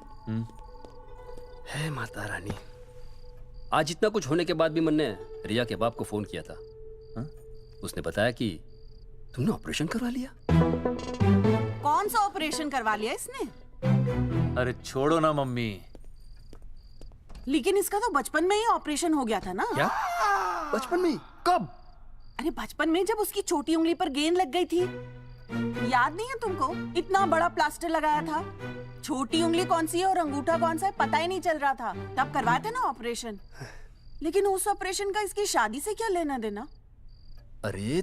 Q: है माता रानी, आज इतना कुछ होने के बाद भी मैंने रिया के बाप को फोन किया था। उसने बताया कि तुमने ऑपरेशन करवा लिया।
L: कौन सा ऑपरेशन करवा लिया इसने?
D: अरे छोड़ो ना मम्मी।
L: लेकिन इसका तो बचपन में ही ऑपरेशन हो गया था ना।
Q: क्या?
L: बचपन में? कब? अरे बचपन में, जब उसकी छोटी उंगली पर गेंद लग गई थी। याद नहीं है तुमको? इतना बड़ा प्लास्टर लगाया था। छोटी उंगली कौन सी है और अंगूठा कौन सा है पता ही नहीं चल रहा था। तब करवाए थे ना ऑपरेशन। लेकिन उस ऑपरेशन का इसकी शादी से क्या लेना देना?
Q: अरे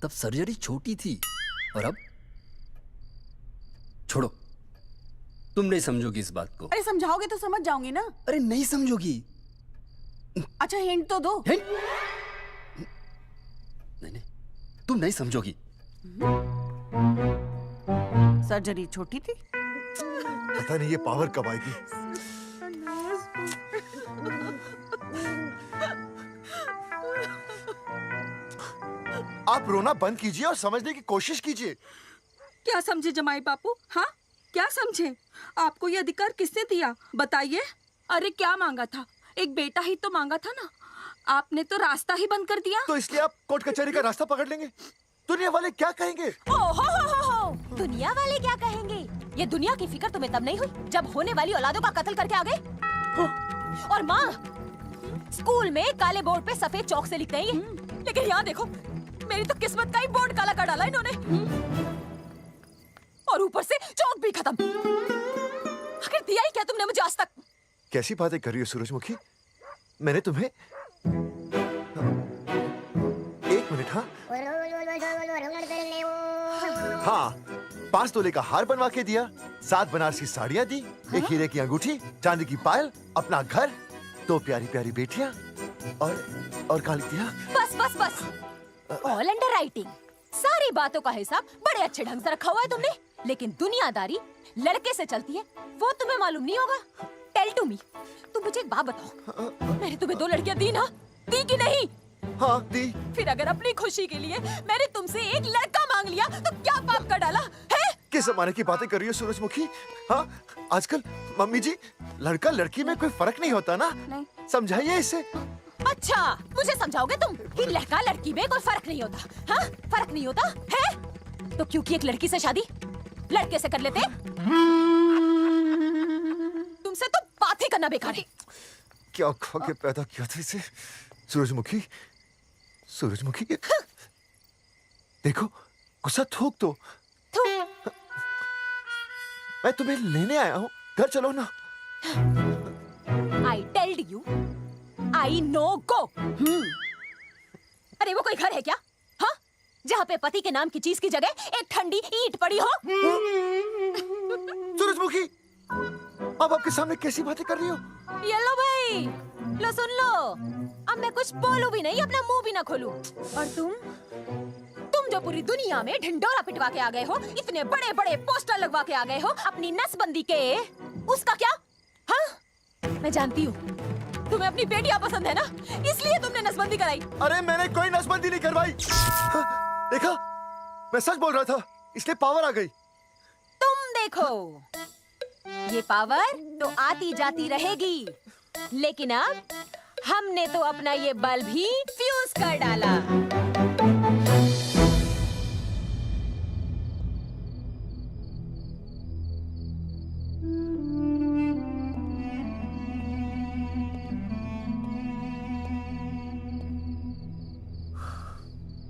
Q: तब सर्जरी छोटी थी और अब छोड़ो, तुम नहीं समझोगी इस बात को।
L: अरे समझाओगे तो समझ जाऊंगी ना।
Q: अरे नहीं समझोगी।
L: अच्छा हिंट तो दो।
Q: हिंट? नहीं, तुम नहीं समझोगी।
L: सर्जरी छोटी थी।
G: पता नहीं ये पावर कब आएगी। आप रोना बंद कीजिए और समझने की कोशिश कीजिए।
S: क्या समझे जमाई बापू? हाँ, क्या समझे? आपको ये अधिकार किसने दिया बताइए? अरे क्या मांगा था? एक बेटा ही तो मांगा था ना। आपने तो रास्ता ही बंद कर दिया।
G: तो इसलिए आप कोर्ट कचहरी का रास्ता पकड़ लेंगे? दुनिया वाले क्या कहेंगे?
K: हो। दुनिया वाले क्या कहेंगे? ये दुनिया की फिक्र तुम्हें तब नहीं हुई जब होने वाली औलादों का कत्ल करके आ गए। और माँ स्कूल में काले बोर्ड पे सफेद चौक से लिख रही है, लेकिन यहाँ देखो मेरी तो किस्मत का ही बोर्ड काला कर डाला इन्होंने। और ऊपर से चौक भी खत्म। आखिर दिया ही क्या तुमने मुझे आज तक?
G: कैसी बातें कर रही हो सूरजमुखी? मैंने तुम्हें एक मिनट। हाँ, 5 तोले का हार बनवा के दिया, 7 बनारसी साड़ियाँ दी, एक हीरे की अंगूठी, चांदी की पायल, अपना घर, 2 प्यारी प्यारी बेटियाँ और काली दिया।
K: बस ऑल अंडर राइटिंग। सारी बातों का हिसाब बड़े अच्छे ढंग से रखा हुआ है तुमने, लेकिन दुनियादारी लड़के से चलती है वो तुम्हें मालूम नहीं होगा। टेल टू मी, तुम मुझे एक बात बताओ, मैंने तुम्हें 2 लड़कियां दी ना? दी कि नहीं?
G: हाँ दी।
K: फिर अगर अपनी खुशी के लिए मैंने तुमसे एक लड़का मांग लिया तो क्या पाप कर डाला है?
G: किस जमाने की बातें कर रही हो सूरजमुखी? हाँ, आजकल मम्मी जी लड़का लड़की में कोई फर्क नहीं होता ना।
K: नहीं।
G: समझाइए इसे।
K: अच्छा, मुझे समझाओगे तुम कि लड़का लड़की में कोई फर्क नहीं होता? हाँ, फर्क नहीं होता है? तो क्योंकि एक लड़की से शादी लड़के से कर लेते? तुमसे तो बात ही करना बेकार है।
G: क्या खा के पैदा किया था इसे? सूरजमुखी, सूरजमुखी, देखो गुस्सा थूक दो। मैं तुम्हें लेने आया हूँ, घर चलो ना।
K: I told you, I know go। अरे वो कोई घर है क्या? हाँ, जहाँ पे पति के नाम की चीज की जगह एक ठंडी ईंट पड़ी हो।
G: सूरजमुखी, अब आपके सामने कैसी बातें कर रही हो?
K: ये लो भाई, लो सुन लो। अब मैं कुछ बोलूं भी नहीं, अपना मुंह भी ना खोलूं। और तुम जो पूरी दुनिया में ढिंडोरा पिटवा के आ गए हो, इतने बड़े बड़े पोस्टर लगवा के आ गए हो अपनी नसबंदी के, उसका क्या? हाँ, मैं जानती हूँ तुम्हें अपनी बेटियां पसंद है ना, इसलिए तुमने नसबंदी कराई।
G: अरे मैंने कोई नसबंदी नहीं करवाई। देखा, मैं सच बोल रहा था, इसलिए पावर आ गई।
K: तुम देखो, ये पावर तो आती जाती रहेगी, लेकिन अब हमने तो अपना ये बल्ब ही फ्यूज कर डाला।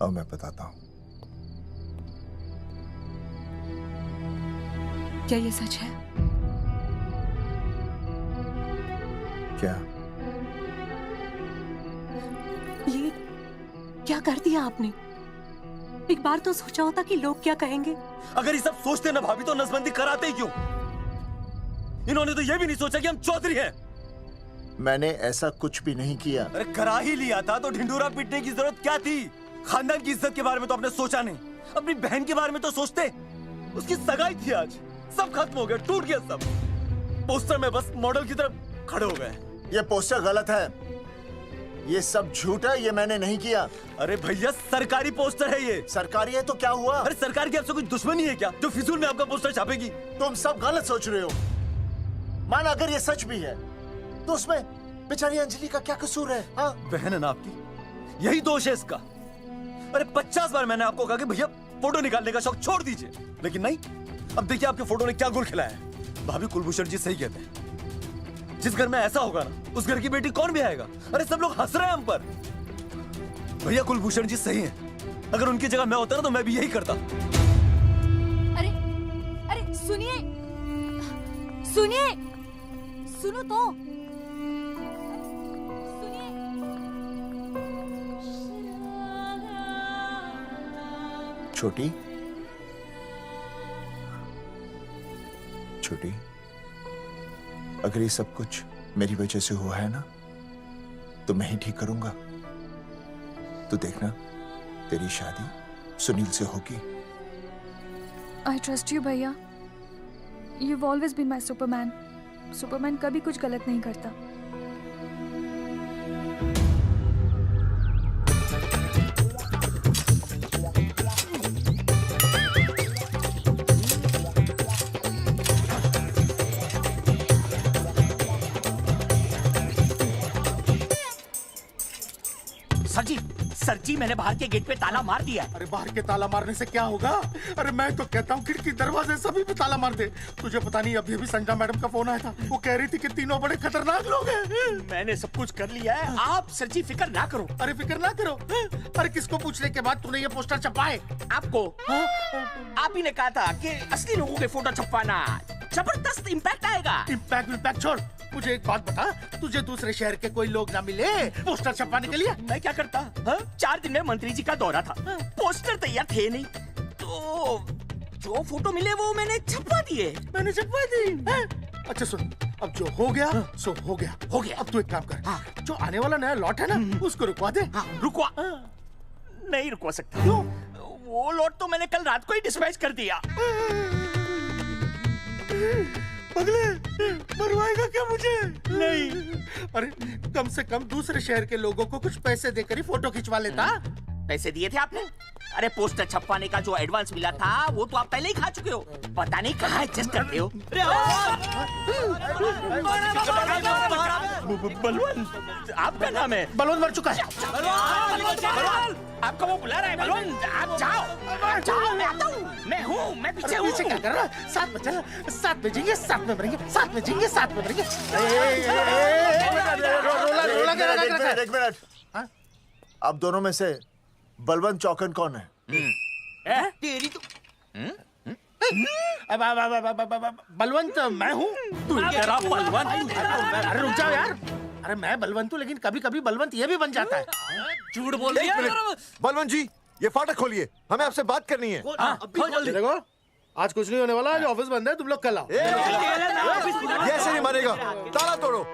C: अब मैं बताता हूँ।
A: क्या ये सच है?
C: क्या?
A: ये क्या कर दिया आपने? एक बार तो सोचा होता कि लोग क्या कहेंगे।
D: अगर ये सब सोचते ना भाभी तो नसबंदी कराते ही क्यों? इन्होंने तो ये भी नहीं सोचा कि हम चौधरी हैं।
N: मैंने ऐसा कुछ भी नहीं किया।
D: अरे करा ही लिया था तो ढिंडोरा पीटने की जरूरत क्या थी? खानदान की इज्जत के बारे में तो आपने सोचा नहीं, अपनी बहन के बारे में तो सोचते। उसकी सगाई थी आज, सब खत्म हो गया, टूट गया सब। पोस्टर में बस मॉडल की तरफ खड़े हो गए।
N: ये पोस्टर गलत है, ये सब झूठ है, ये मैंने नहीं किया।
D: अरे भैया सरकारी पोस्टर है ये।
N: सरकारी है तो क्या हुआ?
D: अरे सरकार की आपसे कोई दुश्मनी है क्या जो फिजूल में आपका पोस्टर छापेगी?
N: तुम सब गलत सोच रहे हो। माना अगर ये सच भी है तो उसमें बेचारी अंजलि का क्या कसूर है? हाँ?
R: बहन है ना आपकी, यही दोष है इसका। अरे 50 बार मैंने आपको कहा कि भैया फोटो निकालने का शौक छोड़ दीजिए, लेकिन नहीं। अब देखिए आपके फोटो ने क्या गुल खिलाया है। भाभी कुलभूषण जी सही कहते हैं, जिस घर में ऐसा होगा ना उस घर की बेटी कौन भी आएगा। अरे सब लोग हंस रहे हैं हम पर। भैया कुलभूषण जी सही हैं, अगर उनकी जगह मैं होता ना तो मैं भी यही करता।
K: अरे अरे सुनिए सुनिए, सुनो तो।
C: छोटी छोटी, अगर ये सब कुछ मेरी वजह से हुआ है ना तो मैं ही ठीक करूंगा। तो देखना तेरी शादी सुनील से होगी।
J: आई ट्रस्ट यू भैया। You've always been my Superman. Superman कभी कुछ गलत नहीं करता।
I: सर जी मैंने बाहर के गेट पे ताला मार दिया है।
H: अरे बाहर के ताला मारने से क्या होगा? अरे मैं तो कहता हूँ खिड़की दरवाजे सभी पे ताला मार दे। तुझे पता नहीं अभी अभी संजना मैडम का फोन आया था, वो कह रही थी कि तीनों बड़े खतरनाक लोग हैं।
I: मैंने सब कुछ कर लिया है, आप सर जी फिक्र ना करो।
H: अरे फिक्र ना करो। अरे किसको पूछने के बाद तूने ये पोस्टर छपाए?
I: आपको आप ही ने कहा था कि असली लोगों के फोटो छपवाना जबरदस्त इम्पैक्ट आएगा।
H: इम्पैक्ट छोड़, मुझे एक बात बता, तुझे दूसरे शहर के कोई लोग ना मिले पोस्टर छपवाने के लिए?
I: मैं क्या करता? 4 दिन में मंत्री जी का दौरा था, पोस्टर तैयार थे नहीं, तो जो फोटो मिले वो मैंने छपवा दिए।
H: मैंने छपवा दी? अच्छा सुन, अब जो हो गया सो हो गया।
I: हो गया।
H: अब तू एक काम कर, जो आने वाला नया लॉट है ना उसको रुकवा दे।
I: रुकवा? नहीं रुकवा सकता। क्यों? वो लॉट तो मैंने कल रात को ही डिस्पैच कर दिया।
H: पगले, मरवाएगा क्या मुझे?
I: नहीं।
H: अरे कम से कम दूसरे शहर के लोगों को कुछ पैसे देकर ही फोटो खिंचवा लेता।
I: पैसे दिए थे आपने? अरे पोस्टर छपवाने का जो एडवांस मिला था वो तो आप पहले ही खा चुके हो, पता नहीं कहाँ एडजस्ट करते हो। बलवंत, आपका नाम है?
H: बलवंत मर चुका है।
I: आपको वो बुला रहा है बलवंत, आप जाओ जाओ, मैं आता हूँ, मैं हूँ, मैं पीछे हूँ।
H: पीछे क्या कर रहा है? साथ में चल, साथ में जिएंगे, साथ में मरेंगे, साथ में जिएंगे, साथ में मरेंगे।
N: एक मिनट। अब दोनों में से बलवंत चौकन कौन है?
I: तेरी तो
H: बलवंत मैं हूँ।
I: बलवंत?
H: अरे रुक जाओ यार। अरे मैं बलवंत हूँ, लेकिन कभी कभी बलवंत ये भी बन जाता है।
I: झूठ बोल रही है।
G: बलवंत जी, ये फाटक खोलिए, हमें आपसे बात करनी है।
H: देखो, आज कुछ नहीं होने वाला, आज ऑफिस बंद है, तुम लोग कल आओ।
G: ये ऐसे नहीं मानेगा, ताला तोड़ो।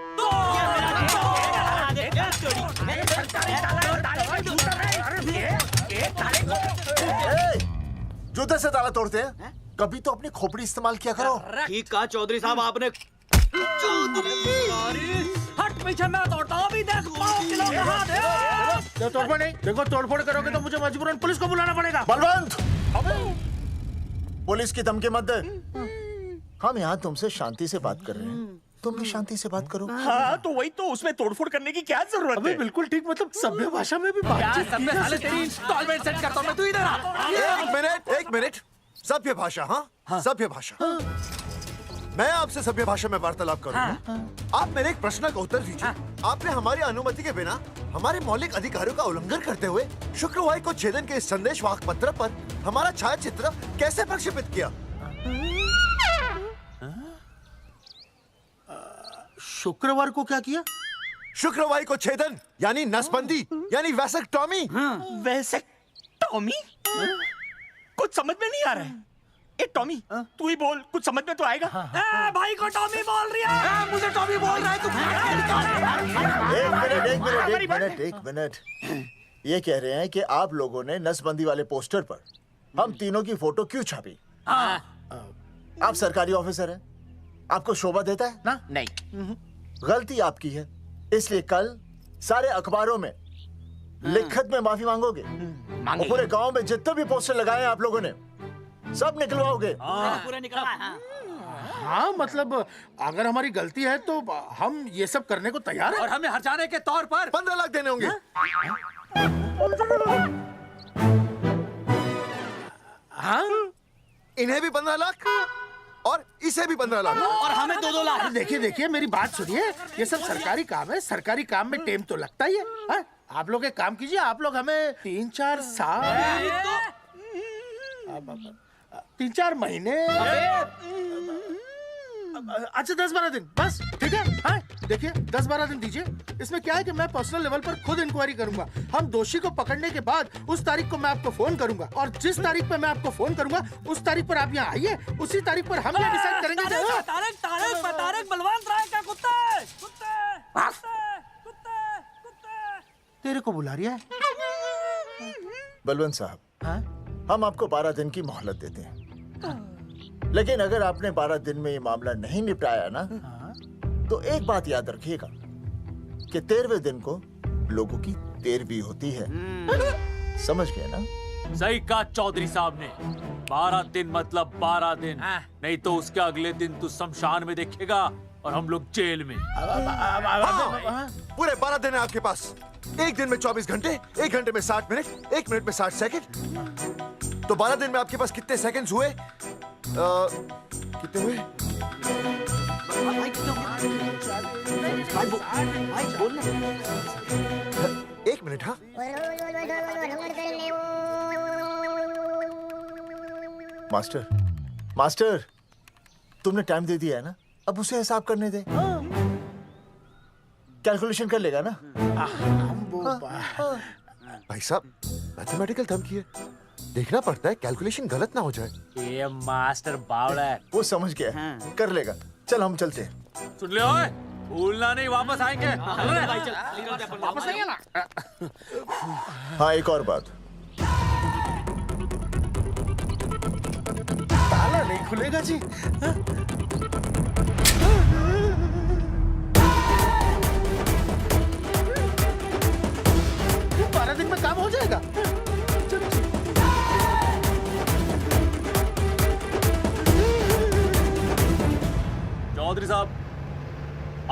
N: जूते से ताला तोड़ते हैं? कभी तो अपनी खोपड़ी इस्तेमाल किया करो।
I: ठीक कहा चौधरी साहब आपने।
O: हट पीछे, मैं तोड़ता हूँ। अभी देख किलो कहाँ दे।
H: तोड़फोड़ नहीं, देखो तोड़फोड़ करोगे तो मुझे मजबूरन पुलिस को बुलाना पड़ेगा।
N: बलवंत, पुलिस की धमकी मत दे। हम यहाँ तुमसे शांति से बात कर रहे हैं, तुम भी शांति से बात करो।
I: हाँ तो वही तो, उसमें तोड़फोड़ करने की क्या जरूरत है?
H: बिल्कुल ठीक, मतलब सभ्य भाषा में भी बातचीत की जा सकती है।
O: इंस्टॉलमेंट सेट करता हूँ मैं, तू इधर आ।
G: एक मिनट। सभ्य भाषा? हाँ, सभ्य भाषा। मैं आपसे सभ्य भाषा में वार्तालाप करूंगा। आप मेरे एक प्रश्न का उत्तर दीजिए। आपने हमारी अनुमति के बिना हमारे मौलिक अधिकारों का उल्लंघन करते हुए शुक्रवार को छेदन के संदेशवाहक पत्र पर हमारा छायाचित्र कैसे प्रक्षेपित किया?
H: शुक्रवार को क्या किया?
G: शुक्रवार को छेदन यानी नसबंदी यानी वैसेक्टॉमी।
I: वैसेक्टॉमी? कुछ समझ में नहीं आ रहा है। ए टॉमी, तू ही बोल, कुछ समझ में तो आएगा।
O: भाई को टॉमी बोल रही है। मुझे टॉमी बोल रहा है तू।
N: एक मिनट। ये कह रहे हैं कि आप लोगों ने नसबंदी वाले पोस्टर पर हम तीनों की फोटो क्यों छापी? आप सरकारी ऑफिसर हैं, आपको शोभा देता है ना?
I: नहीं।
N: गलती आपकी है, इसलिए कल सारे अखबारों में लिखत में माफी मांगोगे। पूरे गांव में जितने भी पोस्टर लगाए हैं आप लोगों ने, सब निकलवाओगे?
I: पूरा निकलवा।
T: हाँ मतलब अगर हमारी गलती है तो हम ये सब करने को तैयार हैं।
D: और हमें हर्जाने के तौर पर
G: 15 लाख देने होंगे।
T: हाँ?
G: इन्हें भी 15 लाख और इसे भी 15 लाख
I: और हमें 2-2 लाख।
T: देखिए देखिए मेरी बात सुनिए, ये सब सरकारी काम है, सरकारी काम में टाइम तो लगता ही है। हाँ? आप लोग एक काम कीजिए, आप लोग हमें 3-4 साल 3-4 महीने, अच्छा 10-12 दिन बस, ठीक है? हाँ? देखिए 10-12 दिन दीजिए। इसमें क्या है कि मैं पर्सनल लेवल पर खुद इंक्वायरी करूंगा। हम दोषी को पकड़ने के बाद उस तारीख को मैं आपको फोन करूंगा, और जिस तारीख पर मैं आपको फोन करूंगा उस तारीख पर आप यहाँ आइए। उसी तारीख पर हम ये डिसाइड करेंगे।
Q: तारक बलवंत राय का कुत्ता है।
T: तेरे को बुला रही है।
N: बलवंत साहब, हम आपको 12 दिन की मोहलत देते हैं, लेकिन अगर आपने 12 दिन में ये मामला नहीं निपटाया ना, तो एक बात याद रखिएगा कि 13वें दिन को लोगों की 13वीं होती है। समझ गए ना?
D: सही कहा चौधरी साहब ने। 12 दिन मतलब 12 दिन, नहीं तो उसके अगले दिन तू शमशान में देखेगा और हम लोग जेल में।
G: पूरे 12 दिन है आपके पास। एक दिन में 24 घंटे, 1 घंटे में 60 मिनट, 1 मिनट में 60 सेकंड। तो 12 दिन में आपके पास कितने सेकंड्स हुए? कितने हुए? एक मिनट। हाँ,
N: मास्टर तुमने टाइम दे दिया है ना, अब उसे हिसाब करने दे। कैलकुलेशन कर लेगा ना?
G: भाई साहब मैथमेटिकल थंब की है, देखना पड़ता है कैलकुलेशन गलत ना हो जाए।
D: ये मास्टर बावड़ा है।
N: वो समझ गया है, कर लेगा। चल हम चलते हैं।
D: सुन ले ओए, भूलना नहीं, वापस आएंगे।
Q: वापस आएंगे ना।
N: हाँ, एक और बात,
T: ताला नहीं खुलेगा जी। हाँ? 12 दिन में काम हो जाएगा।
D: चौधरी साहब,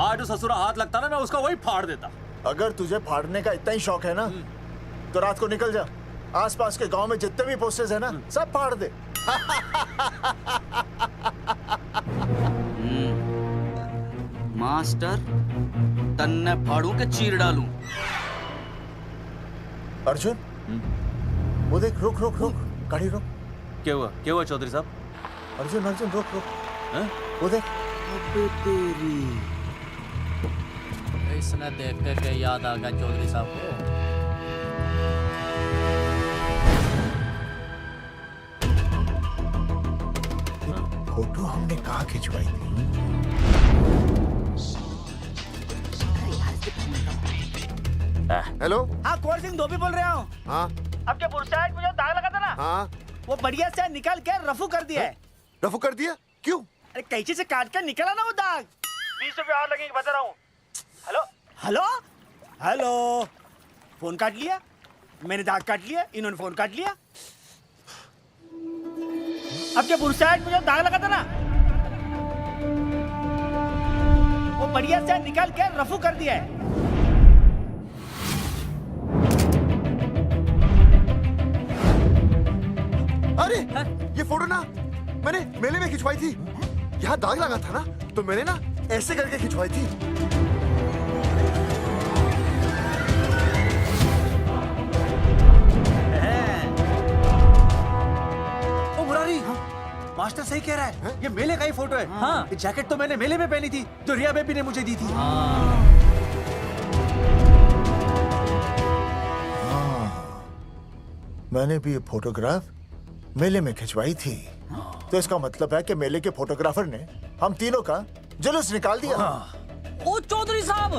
D: आज जो ससुरा हाथ लगता ना, मैं उसका वही फाड़ देता।
N: अगर तुझे फाड़ने का इतना ही शौक है ना, तो रात को निकल जा, आसपास के गांव में जितने भी पोस्टर्स है ना, सब फाड़ दे।
I: मास्टर, तन्ने फाड़ू के चीर डालूं।
N: अर्जुन, वो देख, रुक रुक रुक, गाड़ी रोक।
D: क्या हुआ चौधरी साहब?
N: अर्जुन अर्जुन रुक रुक, वो देख।
O: तेरी इसने देख के याद आ गया चौधरी साहब को।
N: फोटो हमने कहाँ खिंचवाई थी?
G: हेलो।
I: हाँ, कुंवर सिंह धोबी बोल रहा हूँ।
G: हाँ।
I: आपके बुरसाइड में जो दाग लगा था ना,
G: हाँ,
I: वो बढ़िया से निकाल के रफू कर दिया है।
G: रफू कर दिया? क्यों?
I: अरे कैंची से काट कर निकला ना वो दाग। 20 रुपए और लगेंगे, बता रहा हूँ। हेलो हेलो हेलो, फोन काट लिया, मैंने दाग काट लिया, इन्होंने फोन काट लिया। आपके बुरसाइड में जो दाग लगा था ना, वो बढ़िया से निकाल के रफू कर दिया है।
G: अरे ये फोटो ना मैंने मेले में खिंचवाई थी। यहाँ दाग लगा था ना, तो मैंने ना ऐसे करके खिंचवाई थी।
D: ओ मुरारी, मास्टर सही कह रहा है, ये मेले का ही फोटो है। हाँ, ये जैकेट तो मैंने मेले में पहनी थी, जो रिया बेबी ने मुझे दी थी।
N: मैंने भी ये फोटोग्राफ मेले में खिंचवाई थी, तो इसका मतलब है कि मेले के फोटोग्राफर ने हम तीनों का जुलूस निकाल दिया।
O: ओ चौधरी साहब,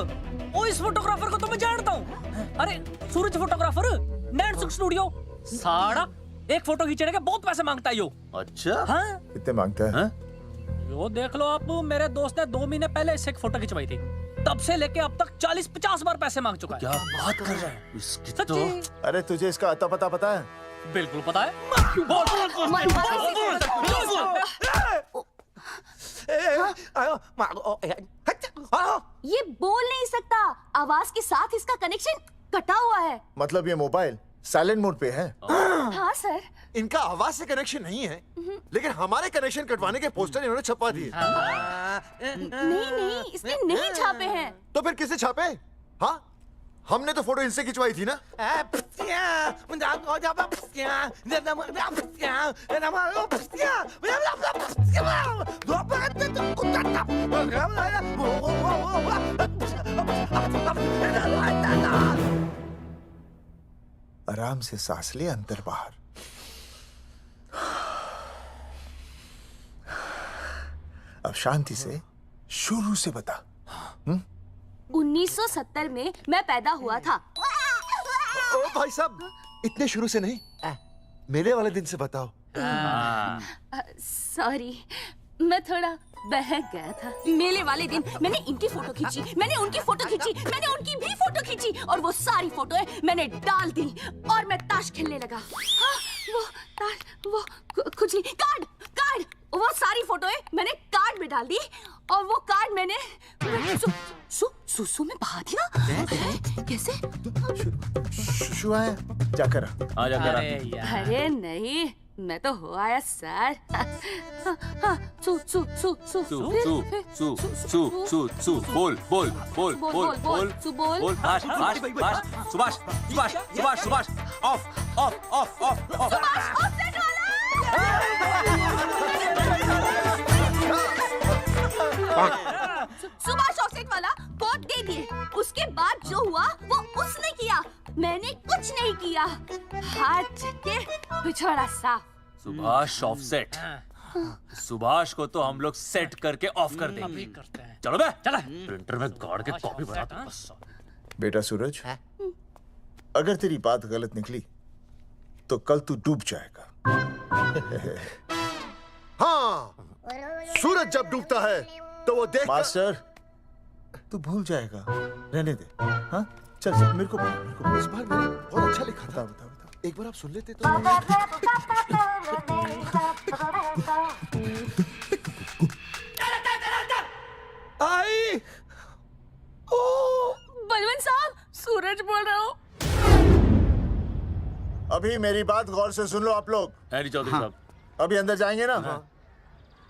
O: ओ इस फोटोग्राफर को तो मैं जानता हूँ। अरे सूरज फोटोग्राफर, नैनसुख स्टूडियो। साड़ा एक फोटो खींचने के बहुत पैसे मांगता है यो।
D: अच्छा?
O: हाँ?
N: कितने मांगता है?
O: यो देख लो आप, मेरे दोस्त ने 2 महीने पहले इससे एक फोटो खिंचवाई थी, तब से लेके अब तक 40-50 बार पैसे मांग चुका है।
D: क्या बात कर रहे हैं?
N: अरे तुझे इसका अता पता है?
O: बिल्कुल पता है।
K: ये बोल नहीं सकता, आवाज के साथ इसका कनेक्शन कटा हुआ है।
N: मतलब ये मोबाइल साइलेंट मोड पे है।
K: हाँ सर।
G: इनका आवाज से कनेक्शन नहीं है, लेकिन हमारे कनेक्शन कटवाने के पोस्टर इन्होंने छपवा दिए।
K: नहीं, इसने नहीं छापे हैं।
G: तो फिर किसे छापे? हाँ, हमने तो फोटो इनसे खिंचवाई थी ना।
C: आराम से सांस ले, अंदर बाहर। अब शांति से शुरू से बता।
K: 1970 में मैं पैदा हुआ था।
G: ओ भाई साहब, इतने शुरू से नहीं, मेले वाले दिन से बताओ।
K: सॉरी, मैं थोड़ा बहक गया था। मेले वाले दिन मैंने इनकी फोटो खींची, मैंने उनकी फोटो खींची, मैंने उनकी भी फोटो खींची, और वो सारी फोटोएं मैंने डाल दी और मैं ताश खेलने लगा। हाँ, वो ताश, वो कुछ नहीं, कार्ड, वो सारी फोटोएं मैंने कार्ड में डाल दी, और वो कार्ड मैंने सुसु में बहा दिया। कैसे?
N: शू आया? जाकर
D: आ जाकर।
K: अरे नहीं, मैं तो हो आया सर।
D: बोल सुभाष ऑफ
K: सुभाष ऑफसेट वाला कोट दे दिए। उसके बाद जो हुआ वो उसने किया, मैंने कुछ नहीं किया। हाथ के पिछड़ा सा।
D: सुभाष ऑफसेट। सुभाष को तो हम लोग सेट करके ऑफ कर देंगे। चलो बे, चला प्रिंटर में गाड़ के कॉपी बना दो।
N: बेटा सूरज, अगर तेरी बात गलत निकली तो कल तू डूब जाएगा।
G: हाँ, सूरज जब डूबता है तो वो देख।
N: मास्टर, तू भूल जाएगा, रहने दे। हाँ, चल मेरे को
G: इस बार मैंने बहुत अच्छा लिखा था। बता एक बार आप सुन लेते तो।
N: आई,
K: बलवंत साहब, सूरज बोल रहा हूँ।
N: अभी मेरी बात गौर से सुन लो आप लोग।
D: चौधरी साहब,
N: अभी अंदर जाएंगे ना,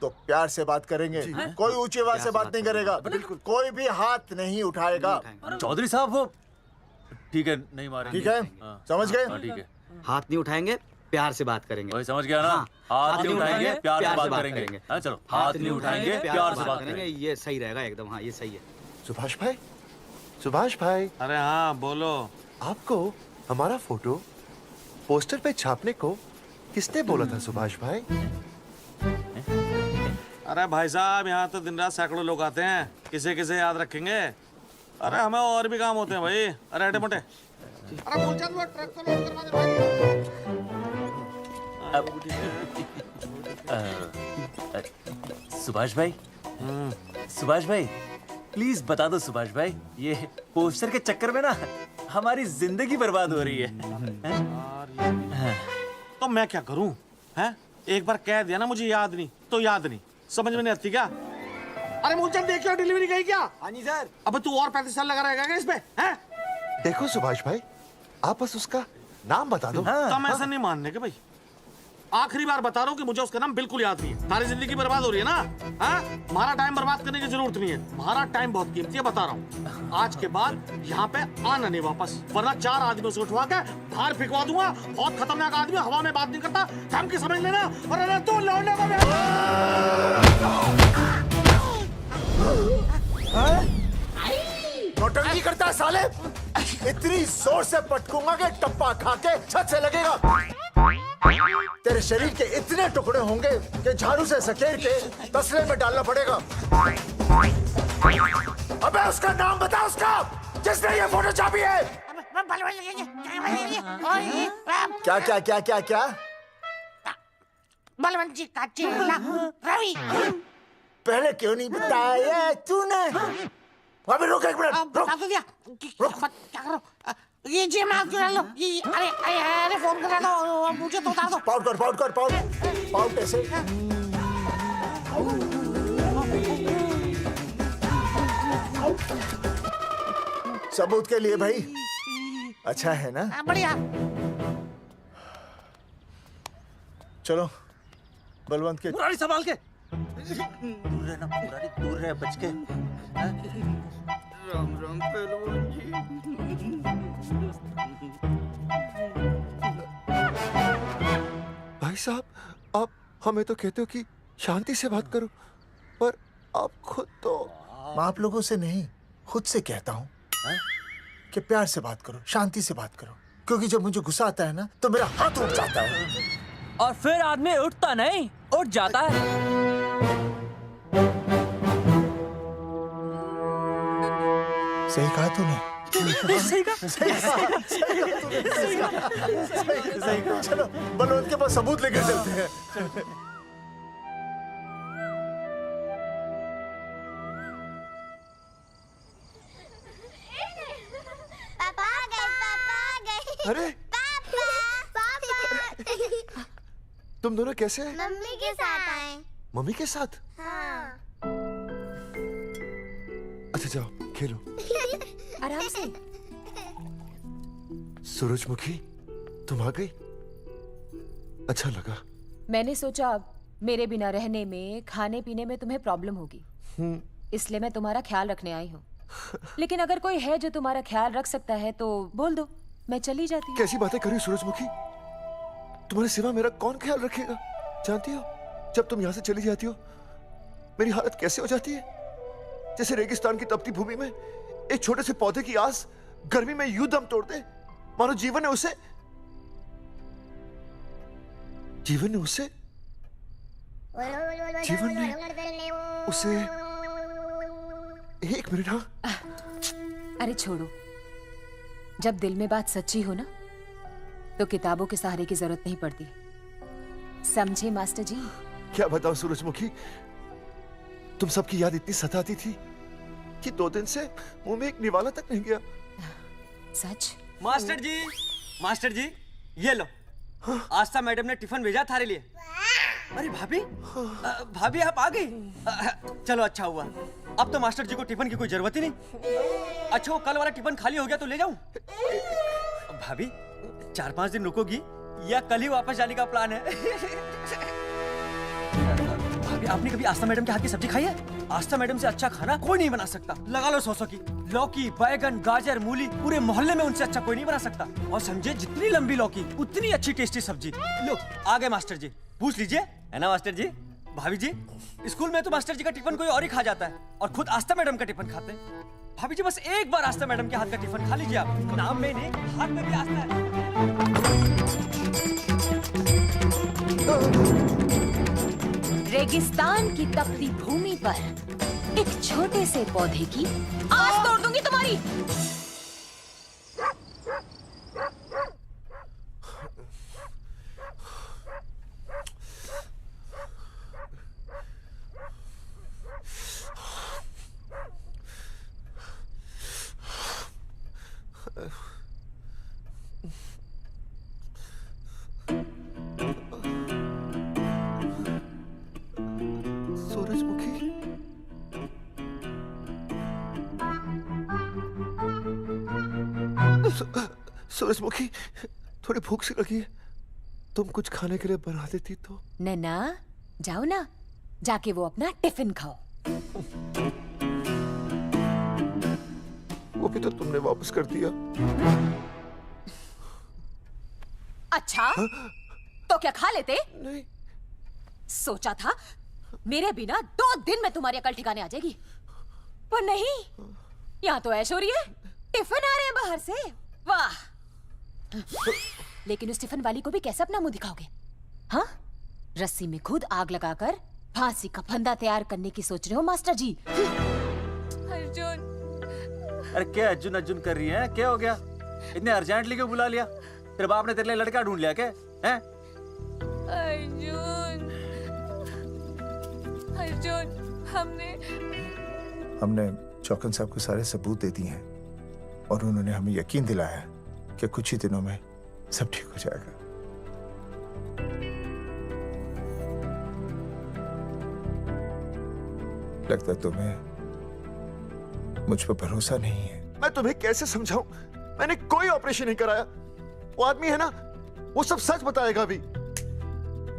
N: तो प्यार से बात करेंगे। कोई ऊंची आवाज से बात नहीं करेगा, कोई भी हाथ नहीं उठाएगा।
D: चौधरी साहब वो ठीक है, नहीं मारेंगे।
N: ठीक है, समझ गए?
D: ठीक है।
I: हाथ नहीं उठाएंगे, प्यार से बात करेंगे।
D: वही समझ गया ना? हाथ नहीं उठाएंगे, प्यार से बात करेंगे। हाँ, चलो, हाथ नहीं उठाएंगे, प्यार से बात करेंगे।
I: ये सही रहेगा एकदम। हाँ, ये सही है।
G: सुभाष भाई।
T: अरे हाँ, बोलो।
G: आपको हमारा फोटो पोस्टर पे छापने को किसने बोला था सुभाष भाई?
T: अरे भाई साहब, यहाँ तो दिन रात सैकड़ों लोग आते हैं, किसे किसे याद रखेंगे। अरे हमें और भी काम होते हैं भाई। अरे हटे मोटे। अरे बोल चल, वो ट्रक को लोड करवा दे भाई।
D: सुभाष भाई प्लीज बता दो सुभाष भाई, ये पोस्टर के चक्कर में ना हमारी जिंदगी बर्बाद हो रही है।
T: तो मैं क्या करूं? हैं? एक बार कह दिया ना मुझे याद नहीं तो याद नहीं, समझ में नहीं आती क्या? अरे मूलचंद, देखियो डिलीवरी गई क्या? हाँ जी सर। अब तू और 35 साल लगा रहेगा क्या इसमें? हैं?
G: देखो सुभाष भाई, आप बस उसका नाम बता दो।
T: तो हम ऐसा नहीं मानने के भाई। आखिरी बार बता रहा हूँ कि मुझे उसका नाम बिल्कुल याद नहीं है। सारी जिंदगी बर्बाद हो रही है ना? हाँ? हमारा टाइम बर्बाद करने की जरूरत नहीं है। हमारा टाइम बहुत कीमती है, बता रहा हूँ। आज के बाद यहाँ पे आना नहीं वापस, वरना 4 आदमियों से उठवा के बाहर फेंकवा दूंगा। बहुत खतरनाक आदमी, हवा में बात नहीं करता, थम के समझ लेना। और अरे तू लौंडे को
N: नौटंकी करता है साले। इतनी जोर से पटकूंगा कि टप्पा खा के छत से लगेगा। तेरे शरीर के इतने टुकड़े होंगे कि झाड़ू से सकेर के तसले में डालना पड़ेगा। अबे उसका नाम बता, उसका जिसने ये फोटो छापी है। क्या क्या क्या क्या क्या?
U: बलवंत जी का चेला रवि।
N: पहले क्यों नहीं बताया तूने? अबे रुक एक मिनट, रुक।
U: क्या करो? ये जी माफ करा लो ये अरे अरे अरे फोन करा दो मुझे तो उतार दो
N: पाउट कर पाउट ऐसे सबूत के लिए भाई अच्छा है ना?
U: बढ़िया।
N: चलो बलवंत के
I: मुरारी संभाल के दूर रहना मुरारी दूर रह बच के राम राम पहलवान जी।
G: भाई साहब आप हमें तो कहते हो कि शांति से बात करो पर आप खुद तो
N: मैं आप लोगों से नहीं खुद से कहता हूँ कि प्यार से बात करो शांति से बात करो क्योंकि जब मुझे गुस्सा आता है ना तो मेरा हाथ उठ जाता है
O: और फिर आदमी उठता नहीं उठ जाता है।
N: सही कहा तूने
O: सही
N: कहा चलो बलवंत के पास सबूत लेकर चलते हैं।
G: अरे तुम दोनों कैसे हैं?
F: मम्मी के साथ आए।
G: मम्मी के साथ?
F: हाँ।
G: अच्छा जाओ खेलो।
K: आराम से।
G: सूरजमुखी तुम आ गई अच्छा लगा।
K: मैंने सोचा मेरे बिना रहने में खाने पीने में तुम्हें प्रॉब्लम होगी इसलिए मैं तुम्हारा ख्याल रखने आई हूँ लेकिन अगर कोई है जो तुम्हारा ख्याल रख सकता है तो बोल दो मैं चली जाती हूँ।
G: कैसी बातें कर रही हो सूरजमुखी तुम्हारे सिवा मेरा कौन ख्याल रखेगा? जानती हो जब तुम यहाँ से चली जाती हो मेरी हालत कैसे हो जाती है जैसे रेगिस्तान की तपती भूमि में एक छोटे से पौधे की आस गर्मी में यूं दम तोड़ दे मानो जीवन ने उसे एक मिनट। हाँ
K: अरे छोड़ो जब दिल में बात सच्ची हो ना तो किताबों के सहारे की जरूरत नहीं पड़ती समझे मास्टर जी?
G: क्या बताऊं सूरजमुखी तुम सबकी याद इतनी सताती थी कि 2 दिन से मुंह में एक निवाला तक नहीं गया।
K: सच?
I: मास्टर जी ये लो आस्था मैडम ने टिफिन भेजा थारे लिए। अरे भाभी भाभी आप आ गई चलो अच्छा हुआ अब तो मास्टर जी को टिफिन की कोई जरूरत ही नहीं। अच्छा वो कल वाला टिफिन खाली हो गया तो ले जाऊं? भाभी 4-5 दिन रुकोगी या कल ही वापस जाने का प्लान है? भाभी आपने कभी आस्था मैडम के हाथ की सब्जी खाई है? आस्था मैडम से अच्छा खाना कोई नहीं बना सकता। लगा लो 100 की लौकी बैगन गाजर मूली पूरे मोहल्ले में उनसे अच्छा कोई नहीं बना सकता। और समझे जितनी लंबी लौकी उतनी अच्छी टेस्टी सब्जी। लो आ गए मास्टर जी पूछ लीजिए है ना मास्टर जी? भाभी जी स्कूल में तो मास्टर जी का टिफिन कोई और ही खा जाता है और खुद आस्था मैडम का टिफिन खाते हैं। भाभी जी बस एक बार आस्था मैडम के हाथ का टिफिन खा लीजिए आप। नाम में नहीं हाथ में भी आस्था है।
K: रेगिस्तान की तपती भूमि पर एक छोटे से पौधे की आस तोड़ दूंगी तुम्हारी।
G: सूरजमुखी थोड़ी भूख सी लगी है तुम कुछ खाने के लिए बना देती तो।
K: नैना जाओ ना जाके वो अपना टिफिन खाओ।
G: वो भी तो तुमने वापस कर दिया।
K: अच्छा तो क्या खा लेते?
G: नहीं
K: सोचा था मेरे बिना 2 दिन में तुम्हारी अकल ठिकाने आ जाएगी पर नहीं यहाँ तो ऐश हो रही है। टिफिन आ रहे हैं बाहर से वाह। लेकिन उस टिफिन वाली को भी कैसे अपना मुंह दिखाओगे? हाँ रस्सी में खुद आग लगाकर फांसी का फंदा तैयार करने की सोच रहे हो मास्टर जी?
B: अर्जुन
D: अरे क्या अर्जुन अर्जुन कर रही है? क्या हो गया? इतने अर्जेंटली क्यों बुला लिया? तेरे बाप ने तेरे लिए लड़का ढूंढ लिया क्या? हैं?
B: अर्जुन अर्जुन
C: हमने चौकन साहब को सारे सबूत दे दिए हैं और उन्होंने हमें यकीन दिलाया कि कुछ ही दिनों में सब ठीक हो जाएगा। लगता है तुम्हें मुझ पर भरोसा नहीं है।
G: मैं तुम्हें कैसे समझाऊं? मैंने कोई ऑपरेशन नहीं कराया। वो आदमी है ना, वो सब सच बताएगा अभी।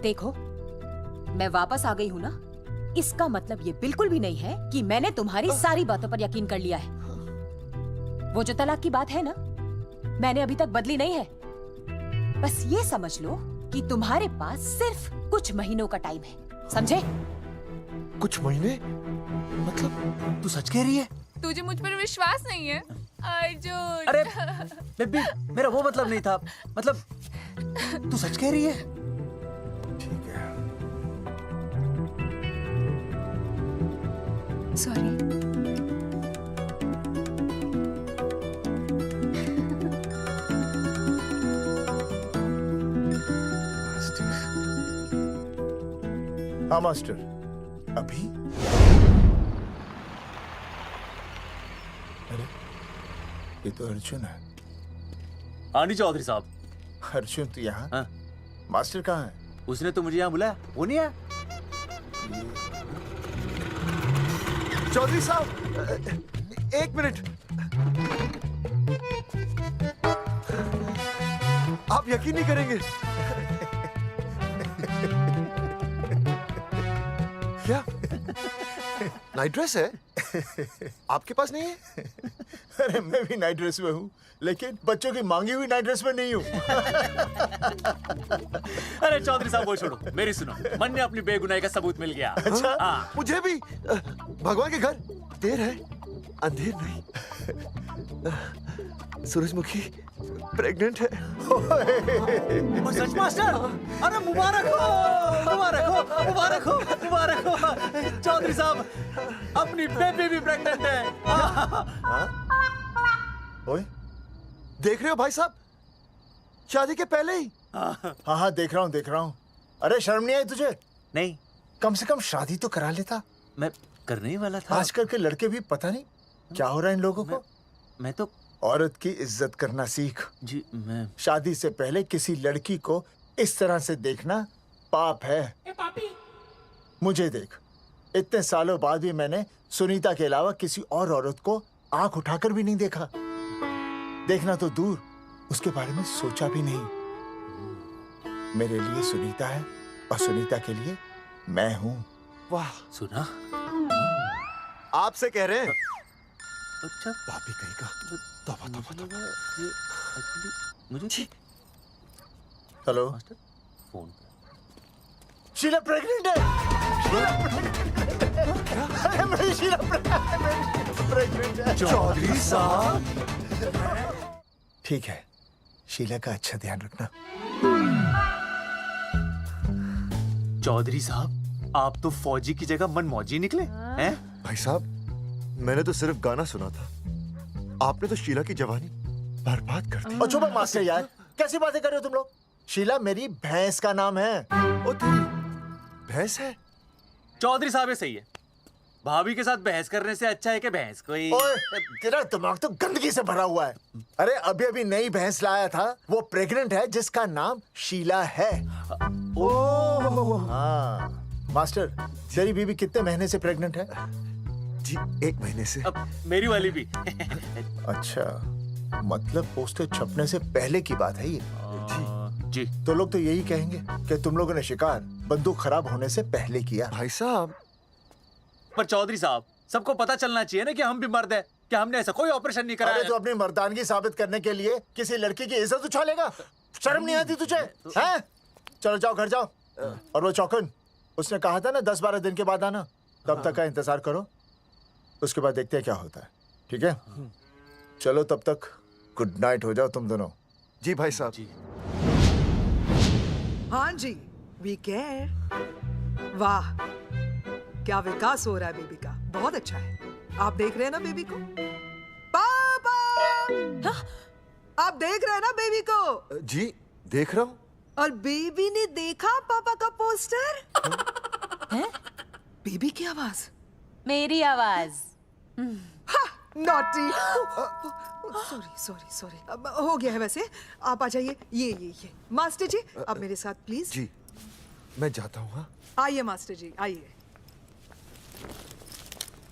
K: देखो, मैं वापस आ गई हूँ ना, इसका मतलब ये बिल्कुल भी नहीं है कि मैंने तुम्हारी सारी बातों पर यकीन कर लिया है। वो जो तलाक की बात है ना, मैंने अभी तक बदली नहीं है। बस ये समझ लो कि तुम्हारे पास सिर्फ कुछ महीनों का टाइम है, समझे?
G: कुछ महीने?
D: मतलब तू सच कह रही है?
B: तुझे मुझ पर विश्वास नहीं है अर्जुन?
D: अरे बेबी, मेरा वो मतलब नहीं था। मतलब तू सच कह रही है?
C: ठीक है।
B: सॉरी।
C: हाँ मास्टर, अभी? अरे ये तो अर्जुन है।
D: हाँ नहीं चौधरी साहब।
C: अर्जुन तू यहाँ?
D: हाँ।
C: मास्टर कहाँ है?
D: उसने तो मुझे यहाँ बुलाया, वो नहीं आया।
G: चौधरी साहब, एक मिनट। आप यकीन नहीं करेंगे। क्या नाइट ड्रेस है? आपके पास नहीं है?
N: अरे मैं भी नाइट ड्रेस में हूँ, लेकिन बच्चों की मांगी हुई नाइट ड्रेस में नहीं हूँ।
D: अरे चौधरी साहब वो छोड़ो, मेरी सुनो। मन ने अपनी बेगुनाही का सबूत मिल गया।
G: अच्छा?
D: हाँ।
G: मुझे भी। भगवान के घर देर है, अंधेर नहीं। सूरजमुखी प्रेग्नेंट है।
D: सच मास्टर? अरे मुबारक हो, मुबारक हो, मुबारक हो, मुबारक हो। चौधरी साहब, अपनी बेबी भी प्रेग्नेंट है।
G: ओए, देख रहे हो भाई साहब, शादी के पहले ही।
N: हाँ देख रहा हूँ। अरे शर्म नहीं आई तुझे?
D: नहीं।
N: कम से कम शादी तो करा लेता।
D: मैं करने ही वाला था।
N: आजकल के लड़के भी पता नहीं क्या हो रहा है इन लोगों को।
D: मैं तो
N: औरत की इज्जत करना सीख।
D: जी मैं
N: शादी से पहले किसी लड़की को इस तरह से देखना पाप है। मुझे देख, इतने सालों बाद भी मैंने सुनीता के अलावा किसी और औरत को आंख उठाकर भी नहीं देखा। देखना तो दूर, उसके बारे में सोचा भी नहीं। मेरे लिए सुनीता है और सुनीता के लिए मैं हूँ।
G: वाह,
D: सुना?
G: आपसे कह रहे हैं।
D: अच्छा
G: पापी कहेगा। तौबा तौबा तौबा।
D: मुझे
N: हेलो
D: फोन।
N: शीला प्रेग्नेंट है। अरे मेरी शीला प्रेग्नेंट है।
G: चौधरी साहब,
C: ठीक है, शीला का अच्छा ध्यान रखना।
D: चौधरी साहब, आप तो फौजी की जगह मनमौजी निकले हैं?
G: भाई साहब, मैंने तो सिर्फ गाना सुना था। आपने तो शीला की जवानी बर्बाद कर दी।
N: और चुप मास्टर यार, कैसी बातें कर रहे हो तुम लोग? शीला मेरी भैंस का नाम है।
G: ओ तेरी भैंस है?
D: चौधरी साहब सही है। भाभी के साथ बहस करने से अच्छा है कि भैंस कोई।
N: ओए, तेरा दिमाग तो गंदगी से भरा हुआ है। अरे अभी अभी नई भैंस लाया था, वो प्रेग्नेंट है, जिसका नाम शीला है। हाँ मास्टर, तेरी बीवी कितने महीने से प्रेग्नेंट है?
G: जी 1 महीने से।
D: अब मेरी वाली भी।
N: अच्छा, मतलब पोस्टर छपने से पहले की बात है ये।
D: जी
N: तो लोग तो यही कहेंगे कि तुम लोगों ने शिकार बंदूक खराब होने से पहले किया।
G: भाई साहब,
D: पर चौधरी साहब, सबको पता चलना चाहिए ना कि हम भी मर्द हैं, कि हमने ऐसा कोई ऑपरेशन नहीं कराया।
N: अरे तो अपनी मर्दानगी साबित करने के लिए किसी लड़की की इज्जत उछालेगा? शर्म नहीं आती तुझे? हैं? चलो जाओ, घर जाओ। और वो चौकन, उसने कहा था ना 10-12 दिन के बाद आना, तब तक का इंतजार करो। उसके बाद देखते हैं क्या होता है। ठीक है? चलो तब तक गुड नाइट हो जाओ तुम दोनों।
G: जी भाई साहब।
D: जी।
F: हाँ जी, वी केयर। वाह, क्या विकास हो रहा है बेबी का। बहुत अच्छा है। आप देख रहे हैं ना बेबी को? पापा, आप देख रहे हैं ना बेबी को?
G: जी देख रहा हूँ।
F: और बेबी ने देखा पापा का पोस्टर? बेबी की आवाज?
K: मेरी आवाज।
F: नॉटी। सॉरी सॉरी सॉरी, अब हो गया है वैसे। आप आ जाइए। ये मास्टर जी अब मेरे साथ प्लीज।
G: जी मैं जाता हूँ। हाँ
F: आइए मास्टर जी आइए।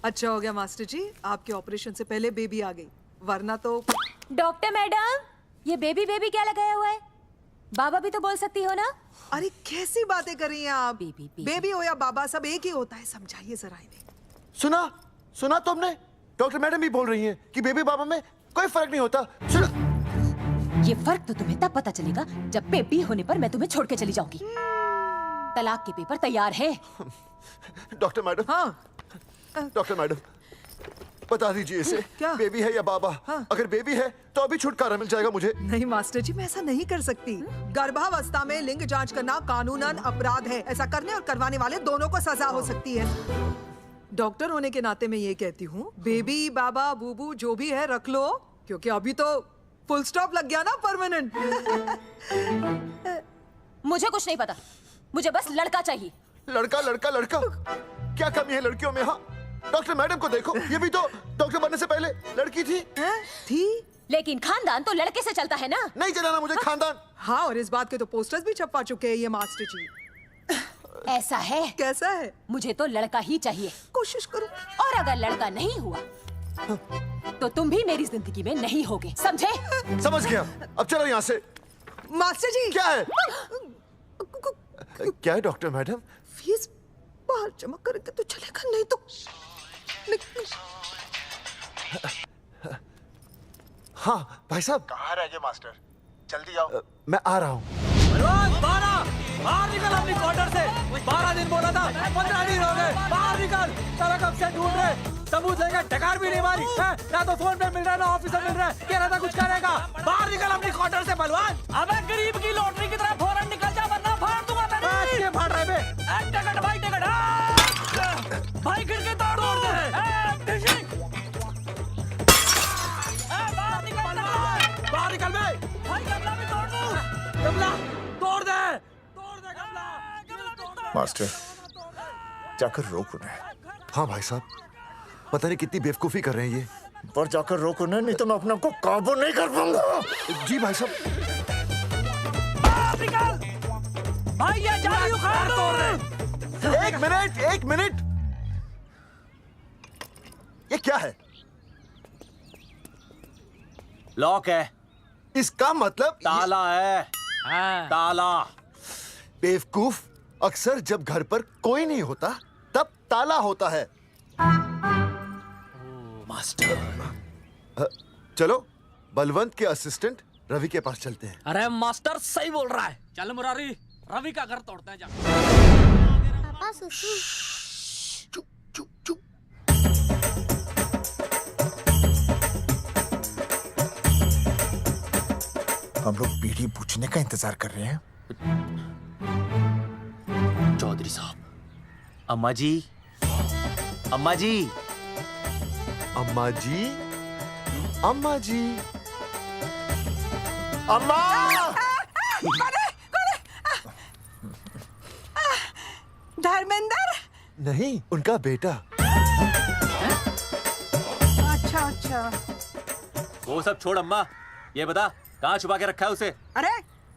F: अच्छा हो गया मास्टर जी, आपके ऑपरेशन से पहले बेबी आ गई, वरना तो।
K: डॉक्टर मैडम, ये बेबी बेबी क्या लगाया हुआ है? बाबा भी तो बोल सकती हो ना।
F: अरे कैसी बातें कर रही हैं आप? बेबी हो या बाबा सब एक ही होता है, समझाइए जरा इन्हें।
G: सुना तुमने? डॉक्टर मैडम भी बोल रही हैं कि बेबी बाबा में कोई फर्क नहीं होता। सुना?
K: ये फर्क तो तुम्हें तब पता चलेगा जब बेबी होने पर मैं तुम्हें छोड़ के चली जाऊंगी। तलाक के पेपर तैयार है।
G: Doctor madam.
F: हाँ
G: डॉक्टर मैडम बता दीजिए इसे, क्या बेबी है या बाबा? हाँ। अगर बेबी है तो अभी छुटकारा मिल जाएगा मुझे।
F: नहीं मास्टर जी, मैं ऐसा नहीं कर सकती। गर्भावस्था में लिंग जांच करना कानूनन अपराध है। ऐसा करने और करवाने वाले दोनों को सजा हो सकती है। डॉक्टर होने के नाते मैं ये कहती हूँ, बेबी बाबा बूबू जो भी है रख लो, क्योंकि अभी तो फुल स्टॉप लग गया ना परमानेंट।
K: मुझे कुछ नहीं पता, मुझे बस लड़का चाहिए।
G: लड़का लड़का लड़का, क्या कमी है लड़कियों में? हाँ डॉक्टर मैडम को देखो, ये भी तो डॉक्टर बनने से पहले लड़की थी।
K: लेकिन खानदान तो लड़के से चलता है ना।
G: नहीं चलाना मुझे खानदान।
F: हाँ और इस बात के तो पोस्टर्स भी छपवा चुके हैं ये मास्टर जी।
K: ऐसा है?
F: कैसा है?
K: मुझे तो लड़का ही चाहिए।
F: कोशिश करो।
K: और अगर लड़का नहीं हुआ तो तुम भी मेरी जिंदगी में नहीं होगे, समझे?
G: समझ गया, अब चलो यहाँ से।
F: मास्टर जी
G: क्या है? क्या है डॉक्टर मैडम?
F: फीस बाहर जमा करके तो चलेगा, नहीं तो
G: हाँ भाई साहब।
N: कहाँ रह गए मास्टर? जल्दी आओ।
G: मैं आ रहा हूँ।
D: बाहर निकल अपनी क्वार्टर से। 12 दिन बोला था, 15 दिन हो गए। बाहर निकल, सारा कब से ढूंढ रहे, सबूत लेकर डकार भी नहीं मारी है? ना तो फोन पे मिल रहा है ना ऑफिसर मिल रहा है। कह रहा था कुछ करेगा। बाहर निकल अपनी क्वार्टर से बलवान।
O: अबे गरीब की लॉटरी की तरह फौरन निकल जा वरना फाड़ दूंगा तेरी।
D: क्या फाड़ रहा है बे?
O: टिकट भाई टिकट। भाई खिड़की तोड़ दे।
D: बाहर निकल बे।
O: भाई गमला भी तोड़ दूं।
D: गमला तोड़ दे।
N: मास्टर जाकर रोक उन्हें।
G: हाँ भाई साहब, पता नहीं कितनी बेवकूफी कर रहे हैं ये।
N: पर जाकर रोक उन्हें, नहीं तो मैं अपने आप को काबू नहीं कर पाऊंगा।
G: जी भाई साहब।
O: भाई ये जाली उखाड़ दो।
G: एक मिनट। ये क्या है?
D: लॉक है।
G: इसका मतलब
D: ताला है। ताला।
G: बेवकूफ, अक्सर जब घर पर कोई नहीं होता तब ताला होता है।
D: मास्टर
G: चलो बलवंत के असिस्टेंट रवि के पास चलते हैं।
O: अरे मास्टर सही बोल रहा है। चल मुरारी, रवि का घर तोड़ते हैं।
U: पापा सुसु।
N: हम लोग बीड़ी पूछने का इंतजार कर रहे हैं।
D: चौधरी साहब। अम्मा जी, अम्मा जी,
G: अम्मा जी, अम्मा जी,
N: अम्मा।
L: धर्मेंद्र?
G: नहीं, उनका बेटा।
L: अच्छा।
D: वो सब छोड़ अम्मा, ये बता कहाँ छुपा के रखा है उसे?
L: अरे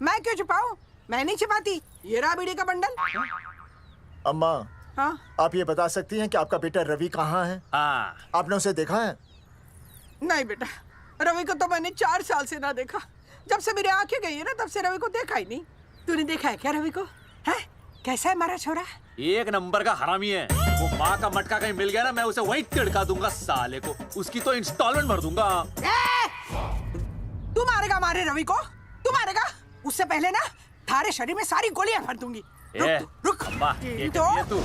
L: मैं क्यों छुपाऊं? मैं नहीं छुपाती। ये रहा बीड़ी का बंडल।
N: अम्मा,
L: हाँ?
N: आप ये बता सकती हैं कि आपका बेटा रवि कहाँ है?
D: हाँ।
N: आपने उसे देखा है?
L: नहीं बेटा, रवि को तो मैंने 4 साल से ना देखा। जब से मेरी आंखें गई है ना तब से रवि को देखा ही नहीं। तूने देखा है क्या रवि को? है? कैसा है हमारा छोरा?
D: एक नंबर का हरामी है। वो माँ का मटका कहीं मिल गया ना, मैं उसे वहीं तिड़का दूंगा साले को। उसकी तो इंस्टॉलमेंट भर दूंगा।
L: तू मारेगा मारे रवि को? तू मारेगा? उससे पहले ना थारे शरीर में सारी गोलियां भर दूंगी। रुक
D: अम्मा, ये
L: तो
D: तू।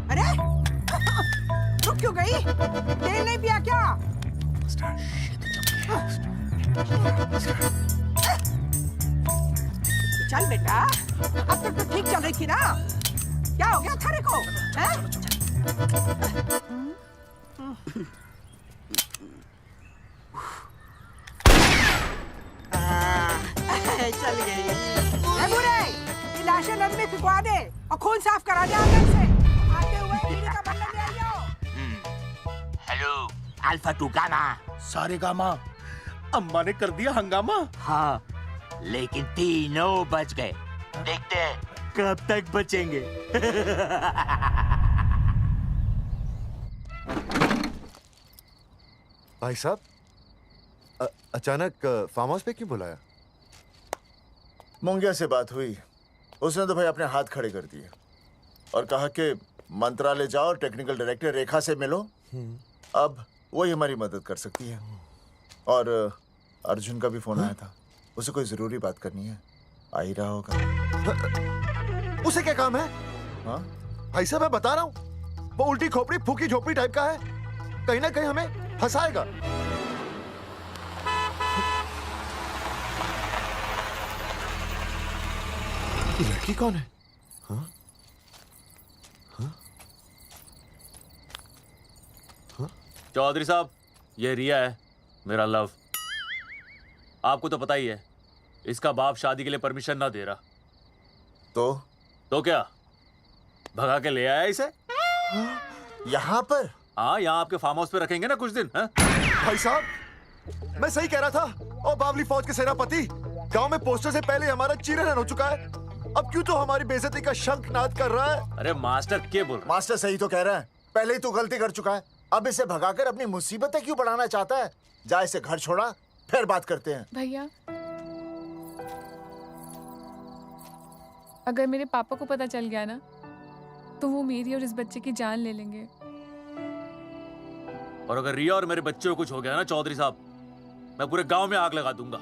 L: अरे रुक क्यों गई? तेल नहीं पिया क्या? चल बेटा, अब तक तो ठीक चल रही थी ना। क्या हो गया थारे को? हैं? नदी में फिकवा दे और खून साफ करा दे अंदर से। आते हुए बीवी का बदला ले आइयो।
U: Hello alpha two gamma.
H: सारे गामा अम्मा ने कर दिया हंगामा।
U: हाँ लेकिन तीनों बच गए। देखते हैं कब तक बचेंगे।
G: भाई साहब, अचानक फार्म हाउस पे क्यों बुलाया?
N: मुंगिया से बात हुई, उसने तो भाई अपने हाथ खड़े कर दिए और कहा कि मंत्रालय जाओ और टेक्निकल डायरेक्टर रेखा से मिलो, अब वही हमारी मदद कर सकती है। और अर्जुन का भी फोन आया था, उसे कोई जरूरी बात करनी है, आ ही रहा होगा।
G: उसे क्या काम है?
N: हाँ
G: भाई साहब मैं बता रहा हूँ, वो उल्टी खोपड़ी फूकी झोपड़ी टाइप का है, कहीं ना कहीं हमें फंसाएगा। ये लड़की कौन है? हाँ?
D: चौधरी साहब, ये रिया है, मेरा लव। आपको तो पता ही है, इसका बाप शादी के लिए परमिशन ना दे रहा। तो क्या भगा के ले आया इसे?
N: यहाँ पर?
D: हाँ, यहाँ आपके फार्म हाउस पे रखेंगे ना कुछ दिन।
G: भाई साहब, मैं सही कह रहा था। और बावली फौज के सेनापति, गांव में पोस्टर से पहले हमारा चीरहरण हो चुका है, अब क्यों तो हमारी बेइज्जती का शंखनाद कर रहा है?
D: अरे मास्टर क्या बोल?
N: मास्टर सही तो कह रहा है, पहले ही तो गलती कर चुका है, अब इसे भगाकर अपनी मुसीबतें क्यों बढ़ाना चाहता है? जा इसे घर छोड़ा, फिर बात करते हैं।
B: भैया, अगर मेरे पापा को पता चल गया ना, तो वो मेरी और इस बच्चे की जान ले लेंगे।
D: और अगर रिया और मेरे बच्चे को कुछ हो गया ना चौधरी साहब, मैं पूरे गांव में आग लगा दूंगा।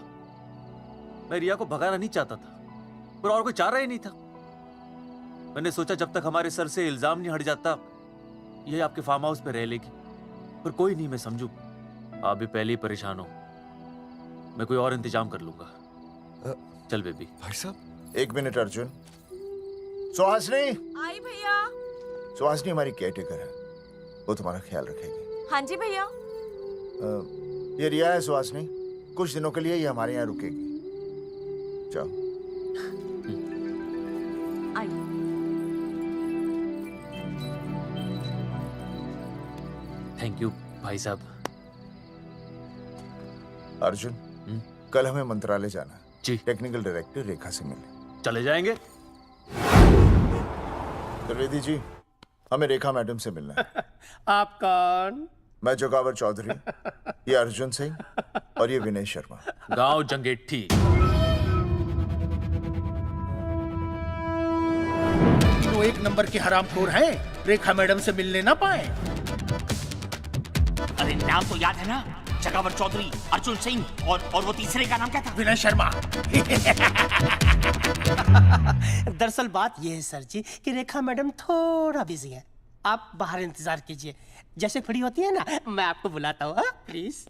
D: मैं रिया को भगाना नहीं चाहता था, पर और कोई चाह रहा ही नहीं था। मैंने सोचा जब तक हमारे सर से इल्जाम नहीं हट जाता, ये आपके फार्म हाउस पे रह लेगी। पर कोई नहीं, मैं समझू आप भी पहले ही परेशान हो, मैं कोई और इंतजाम कर लूंगा। चल बेबी।
G: भाई साहब,
N: एक मिनट अर्जुन। सुहासनी।
K: आई भैया।
N: सुहासनी हमारी केयरटेकर है, वो तुम्हारा ख्याल रखेगी।
K: हाँ जी भैया।
N: ये रिया है सुहासनी, कुछ दिनों के लिए ये हमारे यहाँ रुकेगी। जाओ।
D: थैंक यू भाई साहब।
N: अर्जुन, कल हमें मंत्रालय जाना है
D: जी।
N: टेक्निकल डायरेक्टर रेखा से मिलने
D: चले जाएंगे।
N: त्रिवेदी जी, हमें रेखा मैडम से मिलना है।
H: आप कौन?
N: मैं जोगावर चौधरी, ये अर्जुन सिंह और ये विनय शर्मा।
D: गांव जंगेठी।
H: तो एक नंबर के हरामखोर हैं, रेखा मैडम से मिलने ना पाए।
U: अरे नाम तो याद है ना, जगावर चौधरी, अर्जुन सिंह और वो तीसरे का नाम क्या था?
H: विनय शर्मा।
U: दरअसल बात ये है सर जी कि रेखा मैडम थोड़ा बिजी है, आप बाहर इंतजार कीजिए, जैसे फ्री होती है ना मैं आपको बुलाता हूँ, प्लीज।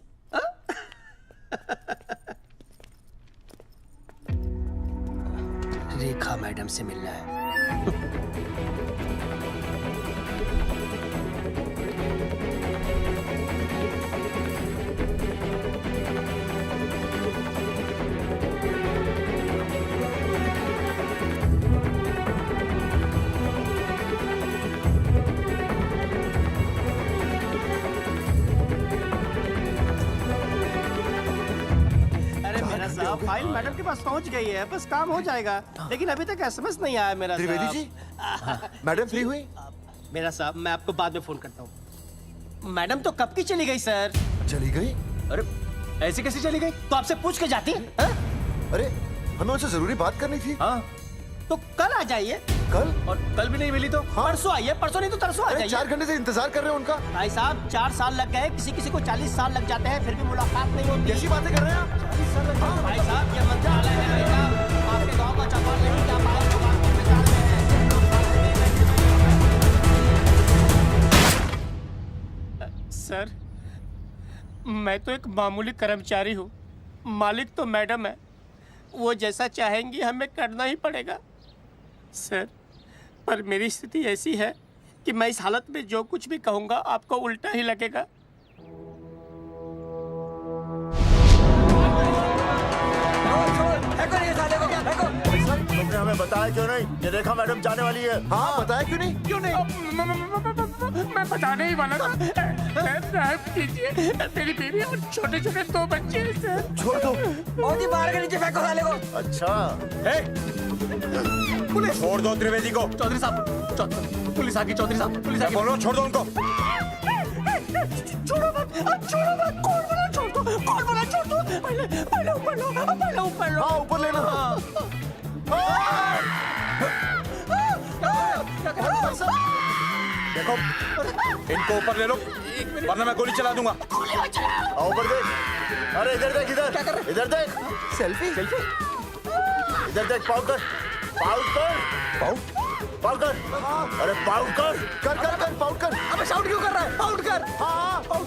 U: रेखा मैडम से मिलना है।
T: फाइल मैडम के पास पहुंच गई है, बस काम हो जाएगा, लेकिन अभी तक एसएमएस नहीं आया मेरा।
G: त्रिवेदी जी, मैडम फ्री हुई?
U: मेरा साहब, मैं आपको बाद में फोन करता हूँ। मैडम तो कब की चली गई सर।
G: चली गई?
D: अरे ऐसे कैसे चली गई?
U: तो आपसे पूछ के जाती।
G: अरे हमें उनसे जरूरी बात करनी थी।
D: हाँ
U: तो कल आ जाइए।
G: कल?
D: और कल भी नहीं मिली तो?
U: हाँ? परसों आइए, परसों नहीं तो तरसों आ जाइए।
G: 4 घंटे से इंतजार कर रहे हैं उनका।
U: भाई साहब 4 साल लग गए, किसी किसी को 40 साल लग जाते हैं, फिर भी मुलाकात नहीं होती।
G: कैसी बातें कर रहे हैं आप? 40 साल लग गए।
U: भाई साहब ये मंत्रालय है भाई साहब, आपके गांव का चौपाल नहीं क्या पाए सर, मैं तो एक मामूली कर्मचारी हूँ, मालिक तो मैडम है, वो जैसा चाहेंगी हमें करना ही पड़ेगा सर। पर मेरी स्थिति ऐसी है कि मैं इस हालत में जो कुछ भी कहूँगा आपको उल्टा ही लगेगा।
I: फेंको नहीं साले को, फेंको।
N: तुमने हमें बताया क्यों नहीं कि रेखा मैडम जाने वाली है? हाँ, बताया क्यों नहीं? क्यों नहीं?
U: मैं बताने ही वाला था। माफ कीजिए, मेरी बीवी और छोटे छोटे 2 बच्चे हैं सर।
N: छोड़ दो।
O: मोदी बाहर के नीचे फेंको साले को।
N: अच्छा।
D: पुलिस छोड़ दो त्रिवेदी को। चौधरी साहब, पुलिस आ गई। चौधरी साहब, पुलिस आ गई। बोलो, छोड़ दो उनको।
U: छोड़ो मत, छोड़ो मत। कौन बोला छोड़ दो? कौन बोला छोड़ दो? पहले पहले ऊपर लो, पहले ऊपर लो।
N: हाँ, ऊपर लेना।
D: देखो, इनको ऊपर ले लो, वरना मैं गोली चला दूंगा।
N: आओ ऊपर देख। अरे इधर देख, इधर। इधर देख। सेल्फी? इधर देख, पाउड कर। पाउड कर। पाउड कर। अरे पाउड कर। कर कर कर, पाउड कर।
O: अबे शाउट क्यों कर रहा है? पाउड कर।
N: हाँ, पाउड।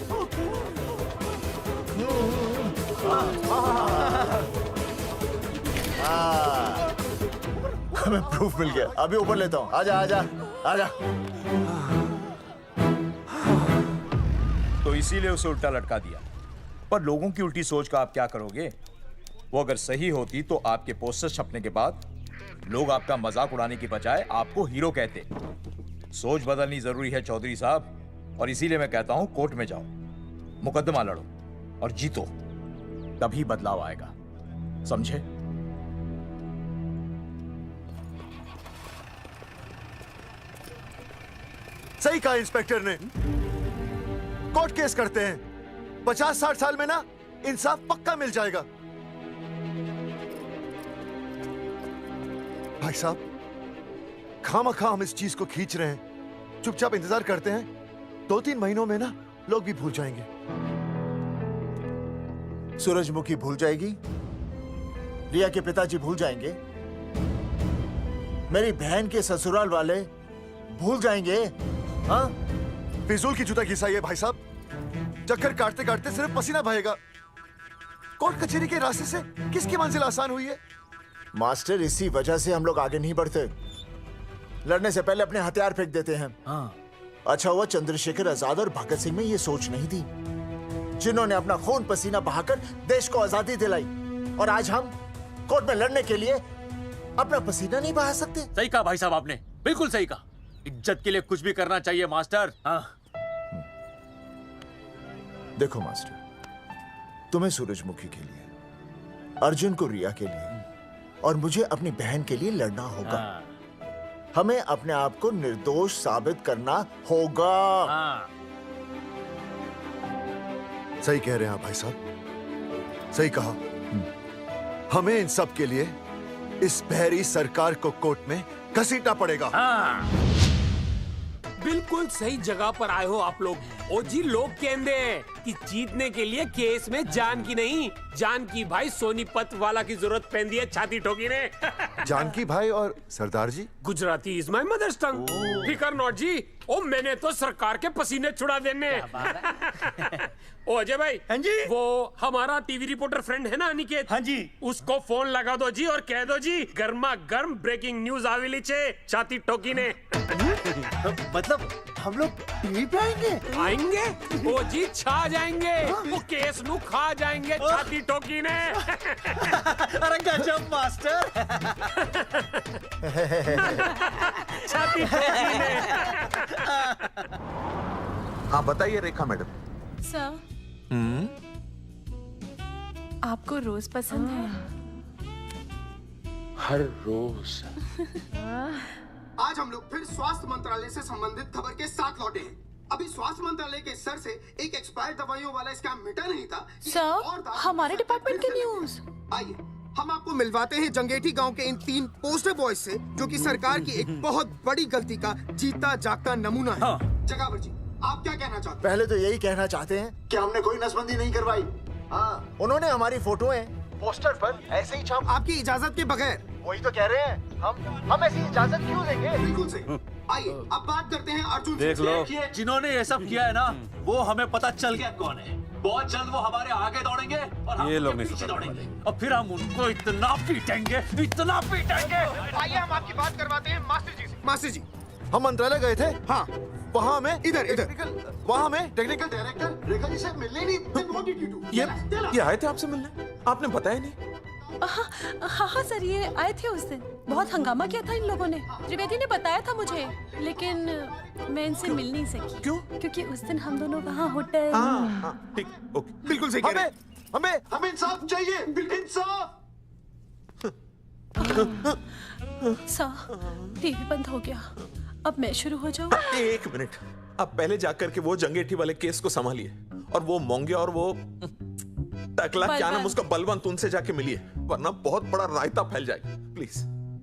N: हमें प्रूफ मिल गया। अभी ऊपर लेता हूँ। आजा आजा आजा।
D: तो इसीलिए उसे उल्टा लटका दिया। पर लोगों की उल्टी सोच का आप क्या करोगे? वो अगर सही होती तो आपके पोस्टर छपने के बाद लोग आपका मजाक उड़ाने की बजाय आपको हीरो कहते। सोच बदलनी जरूरी है चौधरी साहब, और इसीलिए मैं कहता हूं कोर्ट में जाओ, मुकदमा लड़ो और जीतो, तभी बदलाव आएगा। समझे?
G: सही कहा इंस्पेक्टर ने। कोर्ट केस करते हैं, 50-60 साल में ना इंसाफ पक्का मिल जाएगा। भाई साहब, खामखा हम इस चीज को खींच रहे हैं। चुपचाप इंतजार करते हैं, 2-3 महीनों में ना लोग भी भूल जाएंगे।
N: सूरजमुखी भूल जाएगी, रिया के पिताजी भूल जाएंगे, मेरी बहन के ससुराल वाले भूल जाएंगे। हाँ,
G: फिजूल की जूता घिसाइए भाई साहब। चक्कर काटते काटते सिर्फ पसीना बहेगा। कोर्ट कचहरी के रास्ते से किसकी मंजिल आसान हुई है?
N: मास्टर, इसी वजह से हम लोग आगे नहीं बढ़ते। लड़ने से पहले अपने हथियार फेंक देते हैं।
D: हाँ।
N: अच्छा हुआ चंद्रशेखर आजाद और भगत सिंह में ये सोच नहीं थी, जिन्होंने अपना खून पसीना बहाकर देश को आजादी दिलाई। और आज हम कोर्ट में लड़ने के लिए अपना पसीना नहीं बहा सकते।
D: सही कहा भाई साहब आपने, बिल्कुल सही कहा। इज्जत के लिए कुछ भी करना चाहिए मास्टर। हाँ।
N: देखो मास्टर, तुम्हें सूरजमुखी के लिए, अर्जुन को रिया के लिए और मुझे अपनी बहन के लिए लड़ना होगा।
D: हाँ।
N: हमें अपने आप को निर्दोष साबित करना होगा।
D: हाँ।
G: सही कह रहे हैं आप भाई साहब, सही कहा। हमें इन सब के लिए इस बहरी सरकार को कोर्ट में घसीटना पड़ेगा।
Q: हाँ। बिल्कुल सही जगह पर आए हो आप लोग। ओ जी, लोग कहते हैं कि जीतने के लिए केस में जान की नहीं, जान की भाई सोनीपत वाला की जरूरत पैंदी है छाती ठोकी ने।
G: जानकी भाई और सरदार जी,
Q: गुजराती इज माय मदर्स टंग। फिकर नॉट जी। ओ मैंने तो सरकार के पसीने छुड़ा देने। ओ अजय भाई, हाँ जी, वो हमारा टीवी रिपोर्टर फ्रेंड है ना अनिकेत, हाँ जी, उसको फोन लगा दो जी और कह दो जी गर्मा गर्म ब्रेकिंग न्यूज आवेली छे छाती ठोकी ने।
N: मतलब हम लोग टीवी पे
Q: आएंगे? ओ जी, छा जाएंगे। वो केस नु खा जाएंगे छाती ठोकी ने।
D: अरे गजब मास्टर।
Q: छाती ठोकी ने।
C: हाँ बताइए रेखा मैडम।
B: सर, आपको रोज पसंद है?
C: हर रोज।
T: आज हम लोग फिर स्वास्थ्य मंत्रालय से संबंधित खबर के साथ लौटे हैं। अभी स्वास्थ्य मंत्रालय के सर से एक एक्सपायर्ड दवाइयों वाला स्कैम मिटा नहीं था।
B: सर, हमारे डिपार्टमेंट की न्यूज।
T: आइए हम आपको मिलवाते हैं जंगेठी गांव के इन 3 पोस्टर बॉयज से, जो कि सरकार की एक बहुत बड़ी गलती का जीता जागता नमूना है। हाँ। जगावर जी, आप क्या कहना चाहते हैं?
N: पहले तो यही कहना चाहते हैं कि हमने कोई नसबंदी नहीं करवाई। हाँ, उन्होंने हमारी फोटोएं पोस्टर पर ऐसे ही छाप,
T: आपकी इजाजत के बगैर।
N: वही तो कह रहे हैं, हम ऐसी इजाजत क्यों देंगे?
T: बिल्कुल सही। आइए अब बात करते हैं अर्जुन
D: देख लो, जिन्होंने ये सब किया है ना, वो हमें पता चल गया कौन है। बहुत जल्द वो हमारे आगे दौड़ेंगे और हम उनके पीछे दौड़ेंगे, और फिर हम उनको इतना पीटेंगे, इतना पीटेंगे।
T: आइए हम आपकी बात करवाते हैं मास्टर जी से। मास्टर जी,
G: हम मंत्रालय गए थे।
T: हाँ,
G: वहाँ में
T: इधर
G: वहाँ में
T: टेक्निकल डायरेक्टर रेखा जी से मिलने नहीं।
R: ये आए थे आपसे मिलने, आपने बताया नहीं।
A: हाँ सर, ये आए थे उस दिन। बहुत हंगामा किया था इन लोगों ने। त्रिवेदी ने बताया था मुझे, लेकिन मैं इनसे मिल नहीं सकी। क्यों? क्योंकि उस दिन हम दोनों वहाँ होटल।
E: ठीक, ओके, बिल्कुल सही कह रहे हैं।
G: हमें इंसाफ चाहिए, इंसाफ।
A: टीवी बंद हो गया, अब मैं शुरू हो जाऊँ?
E: एक मिनट, अब पहले जाकर के वो जंगेठी वाले केस को संभालिए और वो मोंगे और वो टकला क्या नाम उसका बलवंत, उनसे जाके मिलिए, वरना बहुत बड़ा रायता फैल जाएगा। प्लीज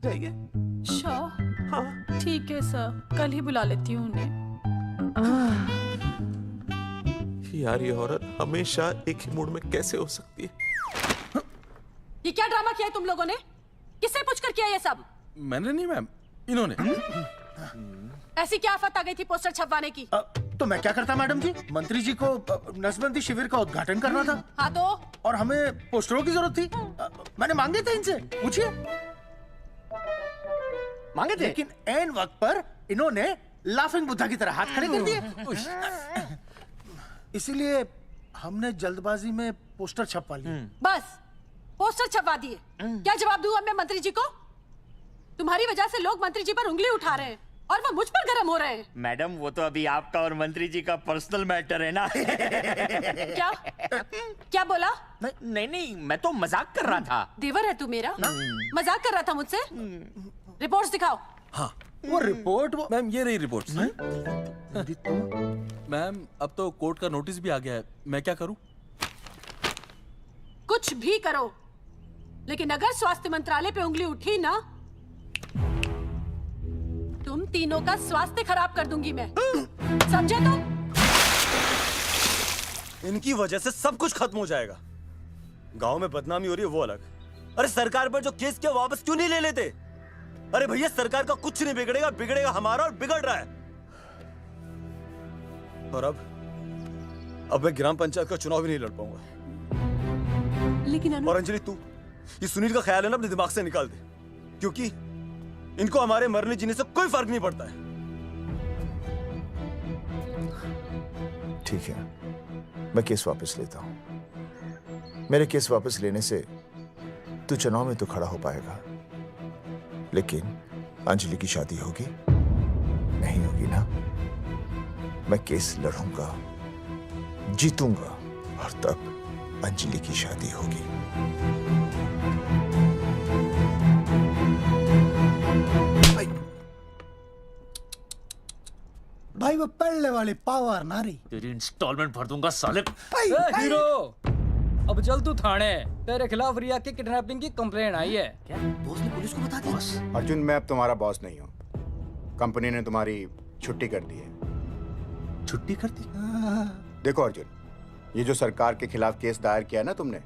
E: जाइए।
A: हाँ ठीक है सर, कल ही बुला लेती हूँ उन्हें।
E: यार ये औरत हमेशा एक ही मूड में कैसे हो सकती है?
A: ये क्या ड्रामा किया है तुम लोगों ने? किससे पूछकर किया ये सब?
R: मैंने नहीं मैम, इन्होंने।
A: ऐसी क्या आफत आ गई थी पोस्टर छपवाने की?
T: तो मैं क्या करता मैडम जी? मंत्री जी को नसबंदी शिविर का उद्घाटन करना था।
A: हाँ तो?
T: और हमें पोस्टरों की जरूरत थी। मैंने मांगे थे इनसे, पूछिए। मांगे थे, लेकिन ऐन वक्त पर इन्होंने लाफिंग बुद्धा की तरह हाथ खड़े कर दिए। इसीलिए हमने जल्दबाजी में पोस्टर छपवा लिए।
A: बस पोस्टर छपवा दिए। क्या जवाब दूं अब मैं मंत्री जी को? तुम्हारी वजह से लोग मंत्री जी पर उंगली उठा रहे हैं और वो मुझ पर गर्म हो रहे हैं।
I: मैडम वो तो अभी आपका और मंत्री जी का पर्सनल मैटर है ना।
A: क्या? क्या बोला?
I: नहीं, मैं तो मजाक कर रहा था।
A: देवर है तू मेरा? मजाक कर रहा था मुझसे? रिपोर्ट्स दिखाओ।
R: हाँ
T: वो रिपोर्ट
R: मैम, ये रही रिपोर्ट्स। मैम अब तो कोर्ट का नोटिस भी आ गया है, मैं क्या करूं?
A: कुछ भी करो, लेकिन अगर स्वास्थ्य मंत्रालय पे उंगली उठी ना, तुम तीनों का स्वास्थ्य खराब कर दूंगी मैं। समझे तुम?
M: इनकी वजह से सब कुछ खत्म हो जाएगा। गांव में बदनामी हो रही है वो अलग, अरे सरकार पर जो केस किया वापस क्यों नहीं ले लेते? अरे भैया सरकार का कुछ नहीं बिगड़ेगा, बिगड़ेगा हमारा, और बिगड़ रहा है। और अब मैं ग्राम पंचायत का चुनाव भी नहीं लड़ पाऊंगा।
A: लेकिन
M: और अंजलि तू ये सुनील का ख्याल है ना अपने दिमाग से निकाल दे, क्योंकि इनको हमारे मरने जीने से कोई फर्क नहीं पड़ता है।
C: ठीक है, मैं केस वापस लेता हूं। मेरे केस वापस लेने से तू चुनाव में तो खड़ा हो पाएगा, लेकिन अंजलि की शादी होगी? नहीं होगी ना। मैं केस लड़ूंगा, जीतूंगा, और तब अंजलि की शादी होगी।
T: भाई वो पहले वाली पावर नारी।
D: तेरी इंस्टॉलमेंट भर दूंगा साले।
O: हीरो अब चल तू थाने, तेरे खिलाफ रिया की किडनैपिंग की कंप्लेंट आई है।
I: क्या बॉस ने पुलिस को बता दिया?
V: अर्जुन मैं अब तुम्हारा बॉस नहीं हूँ, कंपनी ने तुम्हारी छुट्टी कर दी है।
D: छुट्टी कर दी?
V: देखो अर्जुन, ये जो सरकार के खिलाफ केस दायर किया ना तुमने,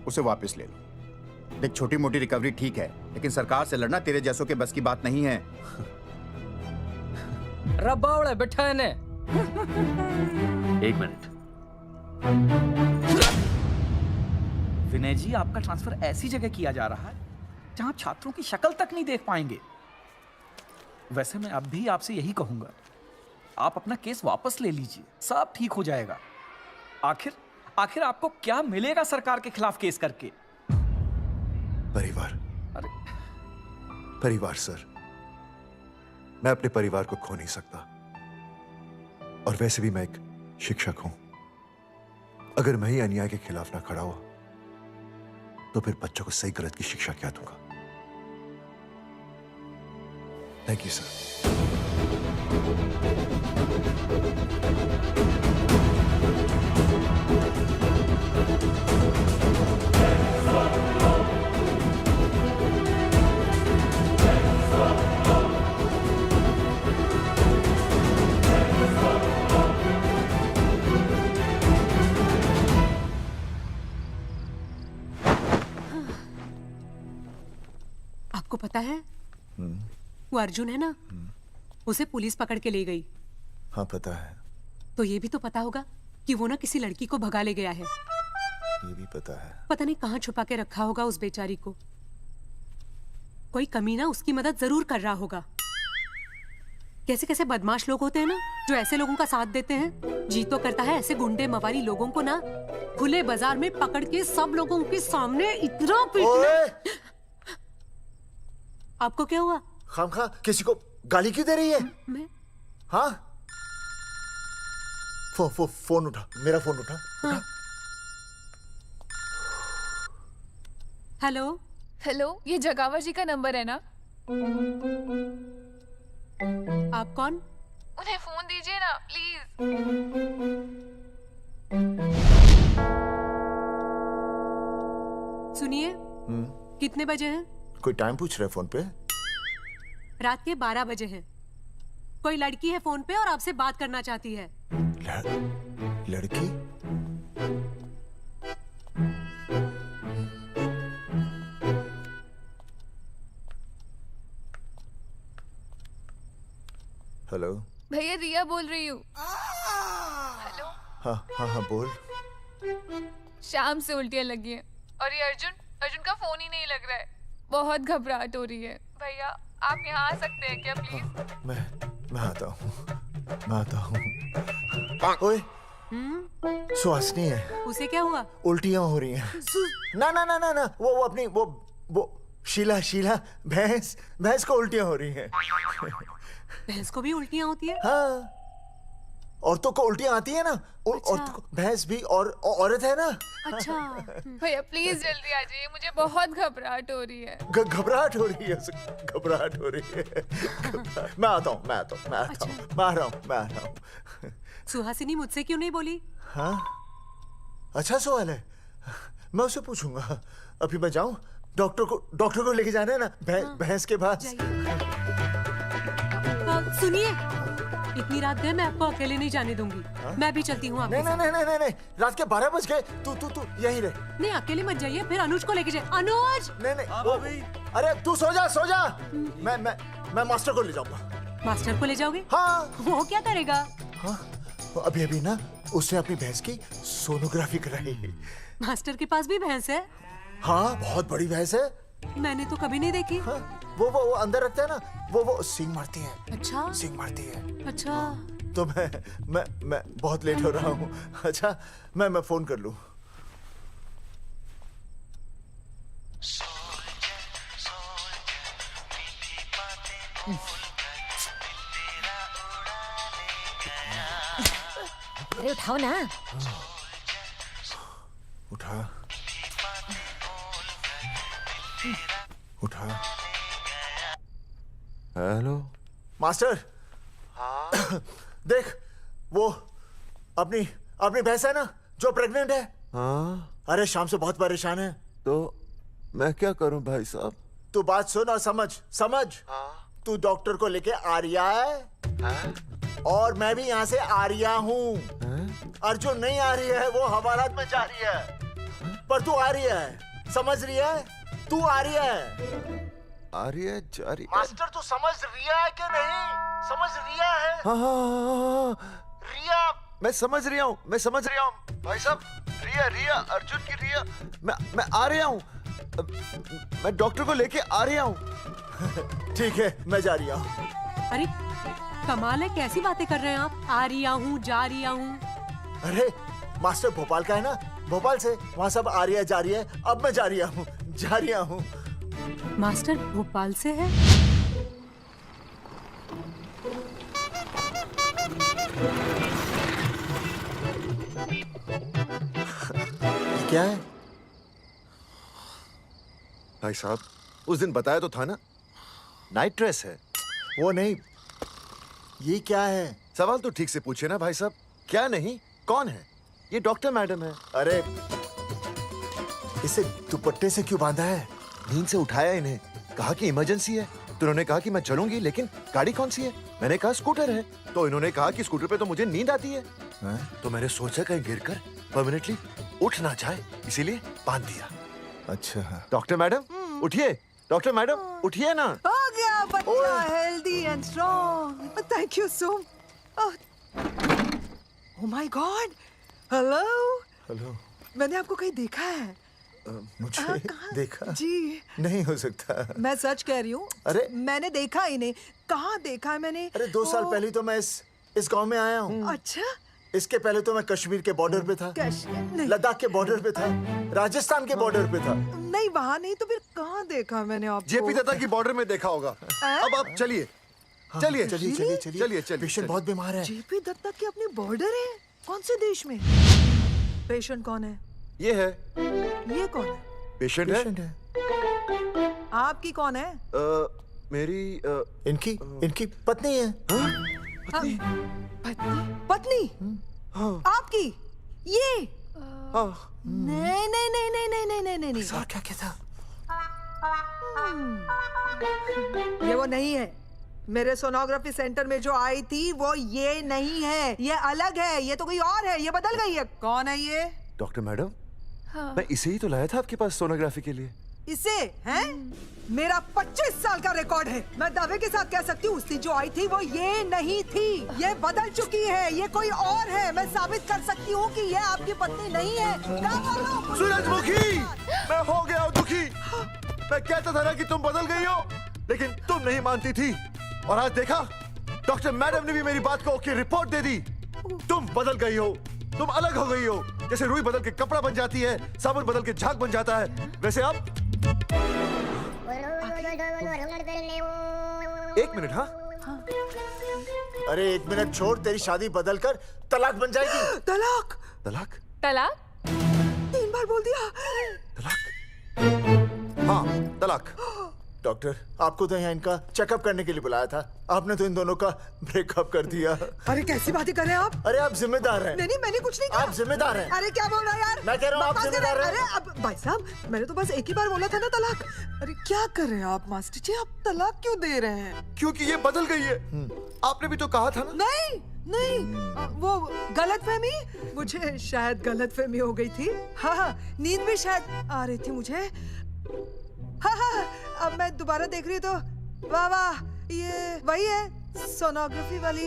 V: उसे वापस ले लो। देख छोटी मोटी रिकवरी ठीक है, लेकिन सरकार से लड़ना तेरे जैसों के बस की बात नहीं है।
O: रब्बावड़े बैठा है ने।
D: एक मिनट।
I: विनय जी आपका ट्रांसफर ऐसी जगह किया जा रहा है जहां छात्रों की शक्ल तक नहीं देख पाएंगे। वैसे मैं अब भी आपसे यही कहूंगा, आप अपना केस वापस ले लीजिए, सब ठीक हो जाएगा। आखिर आपको क्या मिलेगा सरकार के खिलाफ केस करके?
G: परिवार। परिवार सर, मैं अपने परिवार को खो नहीं सकता, और वैसे भी मैं एक शिक्षक हूं। अगर मैं ही अन्याय के खिलाफ ना खड़ा हुआ तो फिर बच्चों को सही गलत की शिक्षा क्या दूंगा? Thank you sir.
A: आपको पता है वो अर्जुन है ना, उसे पुलिस पकड़ के ले गई।
C: हाँ पता है।
A: तो ये भी तो पता होगा कि वो ना किसी लड़की को भगा ले गया है।
C: ये भी पता है।
A: पता नहीं कहाँ छुपा के रखा होगा उस बेचारी को। कोई कमीना उसकी मदद जरूर कर रहा होगा। कैसे कैसे बदमाश लोग होते हैं ना जो ऐसे लोगों का साथ देते हैं। जी तो करता है ऐसे गुंडे मवाली लोगों को ना खुले बाजार में पकड़ के सब लोगों के सामने इतना पीटना। आपको क्या हुआ?
N: खामखा किसी को गाली क्यों दे रही है?
A: मैं?
N: हाँ? फोन उठा, मेरा फोन उठा।
A: हाँ। हेलो?
B: हेलो, ये जगावर जी का नंबर है ना?
A: आप कौन?
B: उन्हें फोन दीजिए ना प्लीज।
A: सुनिए, कितने बजे हैं?
N: कोई टाइम पूछ रहे फोन पे?
A: रात के 12 बजे हैं। कोई लड़की है फोन पे और आपसे बात करना चाहती है।
N: लड़की? हेलो।
B: भैया रिया बोल रही हूँ। हेलो।
N: हाँ हाँ हाँ बोल।
B: शाम से उल्टियाँ लगी हैं और ये अर्जुन का फोन ही नहीं लग रहा है। बहुत घबराहट हो रही है। भैया आप यहाँ आ सकते हैं क्या प्लीज?
N: मैं आता हूँ। ओए, सुहासिनी है।
A: उसे क्या हुआ?
N: उल्टियाँ हो रही हैं। ना वो अपनी वो शीला भैंस को उल्टियाँ हो रही हैं।
A: भैंस को भी उल्टियाँ होती है?
N: हाँ, औरतों को उल्टियाँ आती है ना।
A: अच्छा।
N: औरतों को, भैंस भी और औरत है ना।
B: अच्छा। भैया प्लीज जल्दी आ जाइए, मुझे बहुत घबराहट हो रही है।
N: घबराहट हो रही है। मैं आता हूँ। मैं आ रहा हूँ।
A: सुहासिनी मुझसे क्यों नहीं बोली?
N: हाँ, अच्छा सवाल है। मैं उसे पूछूंगा। अभी मैं जाऊँ? डॉक्टर को लेके जाना है ना भैंस के पास।
A: सुनिए, इतनी रात गए मैं आपको अकेले नहीं जाने दूंगी। मैं भी चलती हूँ आपके साथ।
N: नहीं, रात के 12 बज गए। तू यहीं रह।
A: नहीं, अकेले मत जाइए, फिर अनुज को लेके जाइए। अनुज!
N: नहीं। अरे तू सो जा। मैं मास्टर को ले जाऊंगा।
A: मास्टर को ले जाओगे?
N: हाँ।
A: वो क्या करेगा?
N: हाँ, अभी ना उसने अपनी भैंस की सोनोग्राफी कराई।
A: मास्टर के पास भी भैंस है?
N: हाँ, बहुत बड़ी भैंस है।
A: मैंने तो कभी नहीं देखी।
N: हाँ, वो अंदर रखता है ना, वो सींग मारती है।
A: अच्छा।
N: सींग मारती है।
A: अच्छा।
N: तो मैं बहुत लेट हो रहा हूँ। अच्छा, मैं फोन कर लूँ।
K: अरे उठाओ ना।
N: उठा। Hello master. देख, वो अपनी भैंस है ना जो प्रेग्नेंट है।
G: हाँ।
N: अरे शाम से बहुत परेशान है।
G: तो मैं क्या करूं भाई साहब?
N: तू बात सुन और समझ। तू डॉक्टर को लेके आ रिया है और मैं भी यहाँ से आ रिया हूँ। अर्जुन नहीं आ रही है, वो हवालात में जा रही है, पर तू आ रही है। समझ रही है? तू आ रही है।
G: आ रही है, जा रही है।
N: मास्टर तू समझ रिया है कि नहीं? समझ रिया है?
G: हाँ।
N: रिया।
G: मैं समझ रहा हूँ भाई साहब। रिया अर्जुन की रिया। मैं आ रहा हूँ। मैं डॉक्टर को लेके आ रहा हूँ।
N: ठीक है, मैं जा रहा हूँ।
A: अरे कमाल है, कैसी बातें कर रहे हैं आप? आ रिया हूँ, जा रिया हूँ।
N: अरे मास्टर भोपाल का है ना, भोपाल से वहाँ सब आ रही है, जा रही है। अब मैं जा रहा हूँ।
A: मास्टर भोपाल से है?
N: क्या है
G: भाई साहब? उस दिन बताया तो था ना, नाइट ड्रेस है।
N: वो नहीं, ये क्या है?
G: सवाल तो ठीक से पूछे ना भाई साहब। क्या नहीं, कौन है? ये डॉक्टर मैडम है।
N: अरे इसे दुपट्टे से क्यों बांधा है?
G: नींद से उठाया इन्हें, कहा कि इमरजेंसी है। तो उन्होंने कहा कि मैं चलूंगी, लेकिन गाड़ी कौन सी है? मैंने कहा स्कूटर है। तो इन्होंने कहा कि स्कूटर पे तो मुझे नींद आती है। तो मैंने सोचा कहीं गिरकर परमानेंटली उठ ना जाए, इसीलिए बांध दिया।
N: अच्छा।
G: डॉक्टर मैडम उठिए, डॉक्टर मैडम उठिए ना।
F: हो गया बच्चा healthy and strong. Thank you so. Oh my God. Hello. मैंने आपको कहीं देखा है?
N: मुझे देखा?
F: जी
N: नहीं हो सकता।
F: मैं सच कह रही हूँ।
N: अरे
F: मैंने देखा ही नहीं। कहाँ देखा है मैंने?
N: अरे 2 साल पहले तो मैं इस गांव में आया हूँ।
F: अच्छा,
N: इसके पहले तो मैं कश्मीर के बॉर्डर पे था, लद्दाख के बॉर्डर पे था, राजस्थान के बॉर्डर पे था।
F: नहीं वहाँ नहीं तो फिर कहाँ देखा मैंने आपको?
G: जेपी दत्ता की बॉर्डर में देखा होगा। अब आप चलिए चलिए
N: चलिए चलिए चलिए चलिए। पेशेंट बहुत बीमार है।
F: जेपी दत्ता की अपनी बॉर्डर है? कौन से देश में? पेशेंट कौन है?
G: ये है।
F: ये कौन है?
G: पेशेंट है।
F: आपकी कौन है?
G: मेरी
N: इनकी पत्नी है।
F: पत्नी? आपकी? ये? नहीं नहीं नहीं नहीं नहीं नहीं नहीं नहीं।
N: सर क्या था?
F: ये वो नहीं है। मेरे सोनोग्राफी सेंटर में जो आई थी वो ये नहीं है, ये अलग है, ये तो कोई और है, ये बदल गई है। कौन है ये?
G: डॉक्टर मैडम,
F: हाँ।
G: मैं इसे ही तो लाया था आपके पास सोनोग्राफी के लिए।
F: इसे हैं? मेरा 25 साल का रिकॉर्ड है। मैं दावे के साथ कह सकती हूँ उसकी जो आई थी वो ये नहीं थी, ये बदल चुकी है, ये कोई और है। मैं साबित कर सकती हूँ कि ये आपकी पत्नी नहीं है।
G: सूरजमुखी, मैं हो गया हूँ दुखी। मैं कहता था ना कि तुम बदल गई हो, लेकिन तुम नहीं मानती थी। और आज देखा, डॉक्टर मैडम ने भी मेरी बात को ओके रिपोर्ट दे दी। तुम बदल गई हो, तुम अलग हो गई हो। जैसे रुई बदल के कपड़ा बन जाती है, साबुन बदल के झाग बन जाता है, वैसे अब। एक मिनट। हाँ
N: अरे 1 मिनट छोड़, तेरी शादी बदल कर तलाक बन जाएगी।
F: तलाक?
G: तलाक?
B: तलाक?
F: 3 बार बोल दिया।
G: हाँ, तलाक।
N: डॉक्टर, आपको तो यहाँ इनका चेकअप करने के लिए बुलाया था, आपने तो इन दोनों का ब्रेकअप कर दिया।
F: अरे कैसी बातें कर रहे हैं आप?
N: अरे आप जिम्मेदार हैं।
F: नहीं मैंने कुछ नहीं कहा।
N: आप जिम्मेदार हैं।
F: अरे क्या बोल रहा है यार?
N: मैं कह रहा हूँ आप जिम्मेदार हैं।
F: अरे अब भाई साहब, मैंने तो बस एक ही बार बोला था ना तलाक। अरे क्या कर रहे हैं आप मास्टर जी? आप तलाक क्यों दे रहे हैं?
G: क्योंकि ये बदल गई है। आपने भी तो कहा था ना।
F: नहीं, वो गलतफहमी, मुझे शायद गलतफहमी हो गई थी। हाँ, नींद भी शायद आ रही थी मुझे। हाँ, अब मैं दोबारा देख रही तो वाह वाह, ये वही है सोनोग्राफी वाली।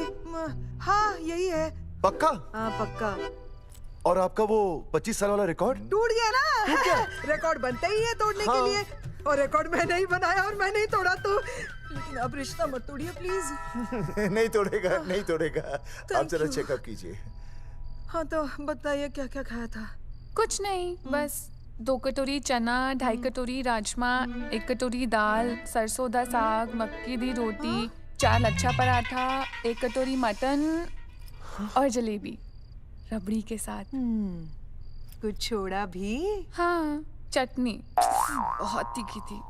F: हाँ यही है।
G: पक्का?
F: हाँ पक्का।
G: और आपका वो 25 साल वाला रिकॉर्ड
F: टूट गया ना? रिकॉर्ड बनते ही है तोड़ने के लिए, और रिकॉर्ड मैंने ही बनाया और मैंने ही तोड़ा। तो लेकिन अब रिश्ता मत तोड़िए प्लीज।
N: नहीं तोड़ेगा, नहीं तोड़ेगा। आप जरा चेकअप कीजिए।
F: हाँ तो बताइए क्या क्या खाया था?
B: कुछ नहीं, बस 2 कटोरी चना, 2.5 कटोरी राजमा, 1 कटोरी दाल, सरसों दा साग, मक्की दी रोटी, 4 लच्छा पराठा, 1 कटोरी मटन और जलेबी रबड़ी के साथ।
F: कुछ छोड़ा भी?
B: हाँ, चटनी बहुत तीखी थी।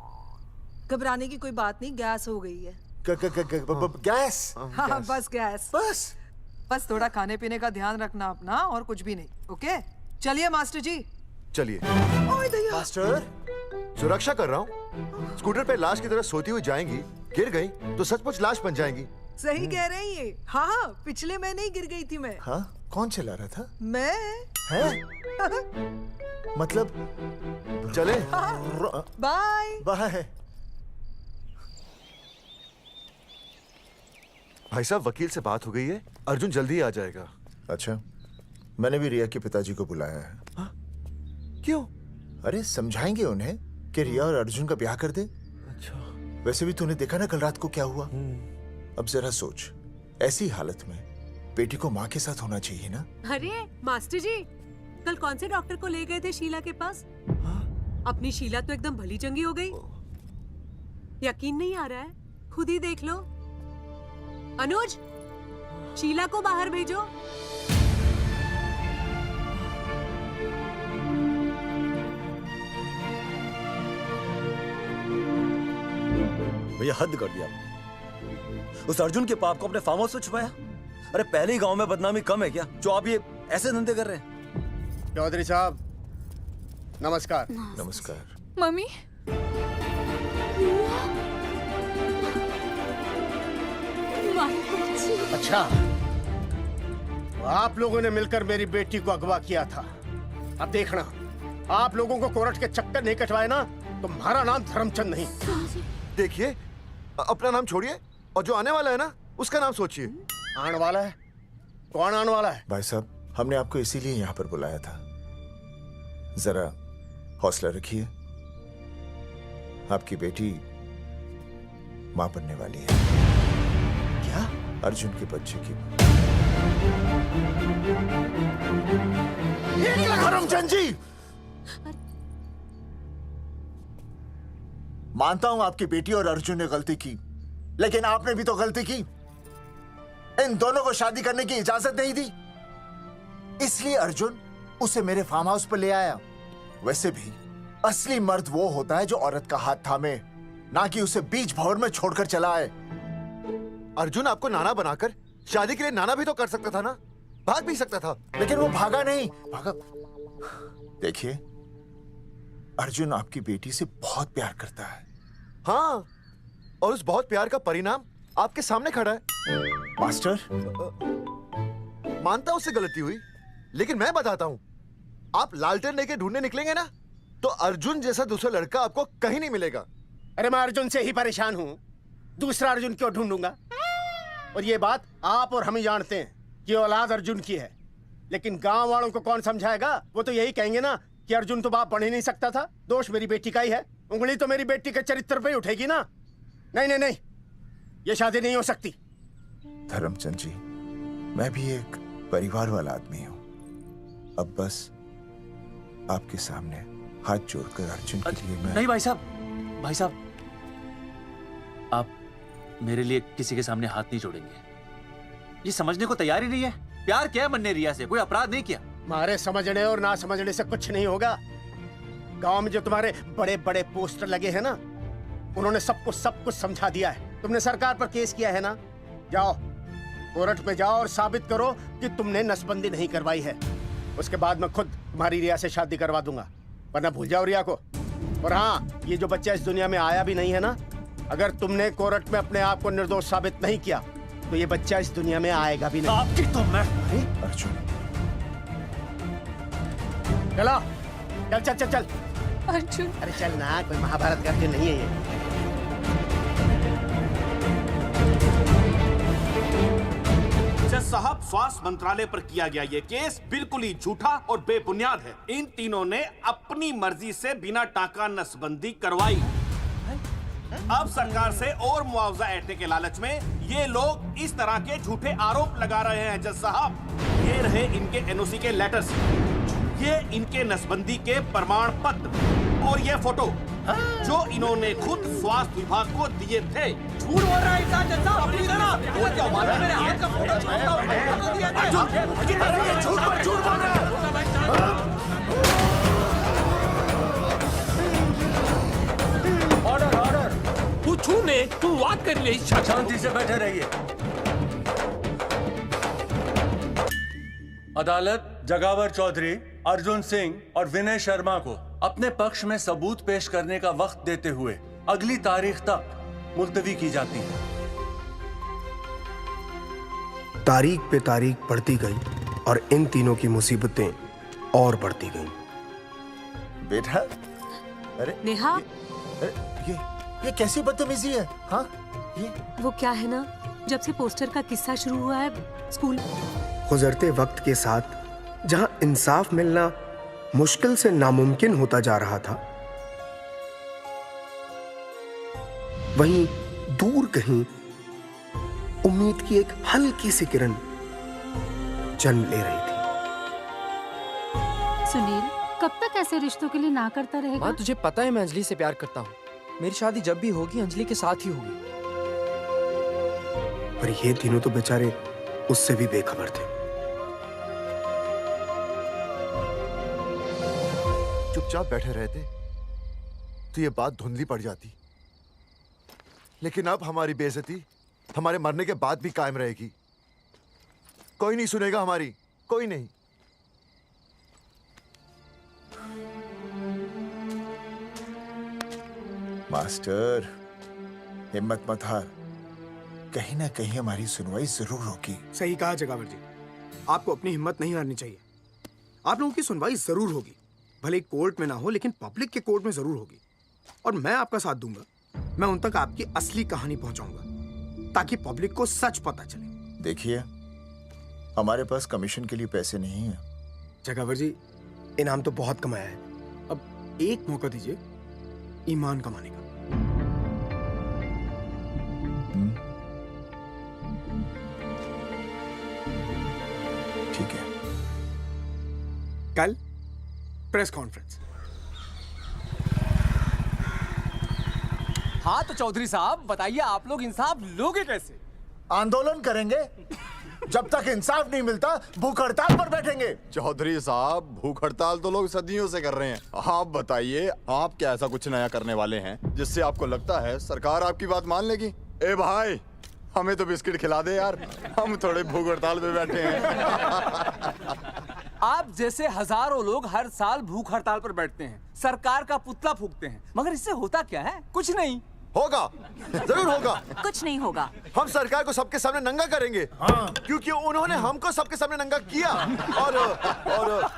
F: घबराने की कोई बात नहीं, गैस हो गई है।
N: गैस?
F: हाँ बस गैस। बस थोड़ा खाने पीने का ध्यान रखना अपना, और कुछ भी नहीं। ओके चलिए मास्टर जी।
G: चलिए।
N: मास्टर,
G: सुरक्षा कर रहा हूँ। स्कूटर पे लाश की तरह सोती हुई जाएंगी, गिर गई तो सचमुच लाश बन जाएंगी।
F: सही कह रहे हैं ये। हाँ, पिछले महीने ही गिर गई थी मैं।
N: हाँ, कौन चला रहा था?
F: मैं।
N: है? मतलब चले?
F: Bye
N: bye.
G: भाई साहब, वकील से बात हो गई है, अर्जुन जल्दी आ जाएगा।
N: अच्छा, मैंने भी रिया के पिताजी को बुलाया है।
G: क्यों?
N: अरे समझाएंगे उन्हें कि रिया और अर्जुन का ब्याह कर दे।
G: अच्छा।
N: वैसे भी तूने देखा ना कल रात को क्या हुआ। अब जरा सोच, ऐसी हालत में बेटी को माँ के साथ होना चाहिए ना।
A: अरे मास्टर जी, कल कौन से डॉक्टर को ले गए थे शीला के पास? अपनी शीला तो एकदम भली चंगी हो गई। यकीन नहीं आ रहा है? खुद ही देख लो। अनुज, शीला को बाहर भेजो।
M: भैया हद कर दिया। उस अर्जुन के पाप को अपने फार्म हाउस में छुपाया। अरे पहले ही गांव में बदनामी कम है क्या, जो आप ये ऐसे धंधे कर रहे हैं?
H: चौधरी साहब नमस्कार।
N: नमस्कार।
B: मम्मी,
H: अच्छा, तो आप लोगों ने मिलकर मेरी बेटी को अगवा किया था। अब देखना, आप लोगों को कोर्ट के चक्कर नहीं कटवाए ना, तो हमारा नाम धर्मचंद नहीं।
G: देखिए, अपना नाम छोड़िए और जो आने वाला है ना, उसका नाम सोचिए।
H: आने वाला है? कौन आने वाला है?
N: भाई साहब, हमने आपको इसीलिए यहाँ पर बुलाया था। जरा हौसला रखिए, आपकी बेटी मां बनने वाली है।
H: क्या?
N: अर्जुन के बच्चे की। धर्मचंद जी, मानता हूं आपकी बेटी और अर्जुन ने गलती की, लेकिन आपने भी तो गलती की। इन दोनों को शादी करने की इजाजत नहीं दी, इसलिए अर्जुन उसे मेरे फार्म हाउस पर ले आया। वैसे भी असली मर्द वो होता है जो औरत का हाथ थामे, ना कि उसे बीच भंवर में छोड़कर चला आए।
G: अर्जुन आपको नाना बनाकर शादी के लिए नाना भी तो कर सकता था ना, भाग भी सकता था।
N: लेकिन वो भागा नहीं। भागा। देखिए, अर्जुन आपकी बेटी से बहुत प्यार करता है।
G: हाँ, और उस बहुत प्यार का परिणाम आपके सामने खड़ा है।
N: मास्टर,
G: मानता उससे गलती हुई, लेकिन मैं बताता हूं, आप लालटेन लेके ढूंढने निकलेंगे ना, तो अर्जुन जैसा दूसरा लड़का आपको कहीं नहीं मिलेगा।
H: अरे मैं अर्जुन से ही परेशान हूँ, दूसरा अर्जुन क्यों ढूंढूंगा? और ये बात आप और हम ही जानते हैं कि औलाद अर्जुन की है, लेकिन गांव वालों को कौन समझाएगा? वो तो यही कहेंगे ना कि अर्जुन तो बाप बन ही नहीं सकता था, दोष मेरी बेटी का ही है। उंगली तो मेरी बेटी के चरित्र पे ही उठेगी ना। नहीं नहीं नहीं, ये शादी नहीं हो सकती।
N: धर्मचंद जी, मैं भी एक परिवार वाला आदमी हूं। अब बस आपके सामने हाथ जोड़कर अर्जुन के लिए मैं...
D: नहीं भाई साहब, भाई साहब, आप मेरे लिए किसी के सामने हाथ नहीं जोड़ेंगे। ये समझने को तैयार ही नहीं है। प्यार किया मन्ने रिया से, कोई अपराध नहीं किया।
H: मारे समझने और ना समझने से कुछ नहीं होगा। गांव में जो तुम्हारे बड़े बड़े पोस्टर लगे हैं ना, उन्होंने सबको सब कुछ समझा दिया है। तुमने सरकार पर केस किया है ना, जाओ कोर्ट पे जाओ और साबित करो कि तुमने नसबंदी नहीं करवाई है। उसके बाद मैं खुद तुम्हारी रिया से शादी करवा दूंगा, वरना भूल जाओ रिया को। और हाँ, ये जो बच्चा इस दुनिया में आया भी नहीं है ना, अगर तुमने कोर्ट में अपने आप को निर्दोष साबित नहीं किया तो ये बच्चा इस दुनिया में आएगा भी नहीं।
D: आपकी तो मैं...
N: अर्जुन,
H: चलो चल चल चल चल।
B: अर्जुन,
H: अरे चल ना, कोई महाभारत का नहीं है ये।
E: जज साहब, स्वास्थ्य मंत्रालय पर किया गया ये केस बिल्कुल ही झूठा और बेबुनियाद है। इन तीनों ने अपनी मर्जी से बिना टाका नसबंदी करवाई। अब सरकार से और मुआवजा ऐंठने के लालच में ये लोग इस तरह के झूठे आरोप लगा रहे हैं। जज साहब, ये रहे इनके एनओसी के लेटर्स, ये इनके नसबंदी के प्रमाण पत्र और ये फोटो जो इन्होंने खुद स्वास्थ्य विभाग को दिए थे।
I: झूठ बोल रहा है इंसान जैसा, अपनी तरह। वो क्या मालूम मेरे हाथ का फोटो छोटा फोटो दिया था। झूठ बोल रहा है।
Q: ऑर्डर ऑर्डर, तू छूने, तू बात कर ले।
D: शांति से बैठे रहिए।
P: अदालत जगावर चौधरी, अर्जुन सिंह और विनय शर्मा को अपने पक्ष में सबूत पेश करने का वक्त देते हुए अगली तारीख तक मुलतवी की जाती है।
S: तारीख पे तारीख बढ़ती गई और इन तीनों की मुसीबतें और बढ़ती गईं।
N: बेटा, अरे
A: नेहा,
N: ये कैसी बदतमीजी है? हाँ, ये
A: वो क्या है ना, जब से पोस्टर का किस्सा शुरू हुआ है स्कूल,
S: गुजरते वक्त के साथ जहां इंसाफ मिलना मुश्किल से नामुमकिन होता जा रहा था, वहीं दूर कहीं उम्मीद की एक हल्की सी किरण जन्म ले रही थी।
W: सुनील, कब तक ऐसे रिश्तों के लिए ना करता रहेगा?
X: माँ, तुझे पता है मैं अंजलि से प्यार करता हूँ। मेरी शादी जब भी होगी अंजलि के साथ ही होगी।
S: पर ये तीनों तो बेचारे उससे भी बेखबर थे।
G: चुपचाप बैठे रहते तो ये बात धुंधली पड़ जाती, लेकिन अब हमारी बेइज्जती हमारे मरने के बाद भी कायम रहेगी। कोई नहीं सुनेगा हमारी, कोई नहीं।
N: मास्टर, हिम्मत मत हार, कहीं ना कहीं हमारी सुनवाई जरूर होगी।
S: सही कहा जगावर जी, आपको अपनी हिम्मत नहीं हारनी चाहिए। आप लोगों की सुनवाई जरूर होगी, भले कोर्ट में ना हो लेकिन पब्लिक के कोर्ट में जरूर होगी। और मैं आपका साथ दूंगा, मैं उन तक आपकी असली कहानी पहुंचाऊंगा ताकि पब्लिक को सच पता चले।
N: देखिए, हमारे पास कमीशन के लिए पैसे नहीं है।
S: जगावर जी, इनाम तो बहुत कमाया है, अब एक मौका दीजिए ईमान कमाने का।
N: ठीक है।
S: कल प्रेस कॉन्फ्रेंस।
X: हाँ तो चौधरी साहब बताइए, आप लोग इंसाफ लोगे कैसे?
N: आंदोलन करेंगे। जब तक इंसाफ नहीं मिलता भूख हड़ताल पर बैठेंगे।
G: चौधरी साहब, भूख हड़ताल तो लोग सदियों से कर रहे हैं। आप बताइए, आप क्या ऐसा कुछ नया करने वाले हैं जिससे आपको लगता है सरकार आपकी बात मान लेगी? ए भाई, हमें तो बिस्किट खिला दे यार, हम थोड़े भूख हड़ताल पे बैठे हैं।
X: आप जैसे हजारों लोग हर साल भूख हड़ताल पर बैठते हैं, सरकार का पुतला फूंकते हैं, मगर इससे होता क्या है? कुछ नहीं
G: होगा, जरूर होगा।
K: कुछ नहीं होगा।
G: हम सरकार को सबके सामने नंगा करेंगे। हाँ। क्योंकि उन्होंने हमको सबके सामने नंगा किया और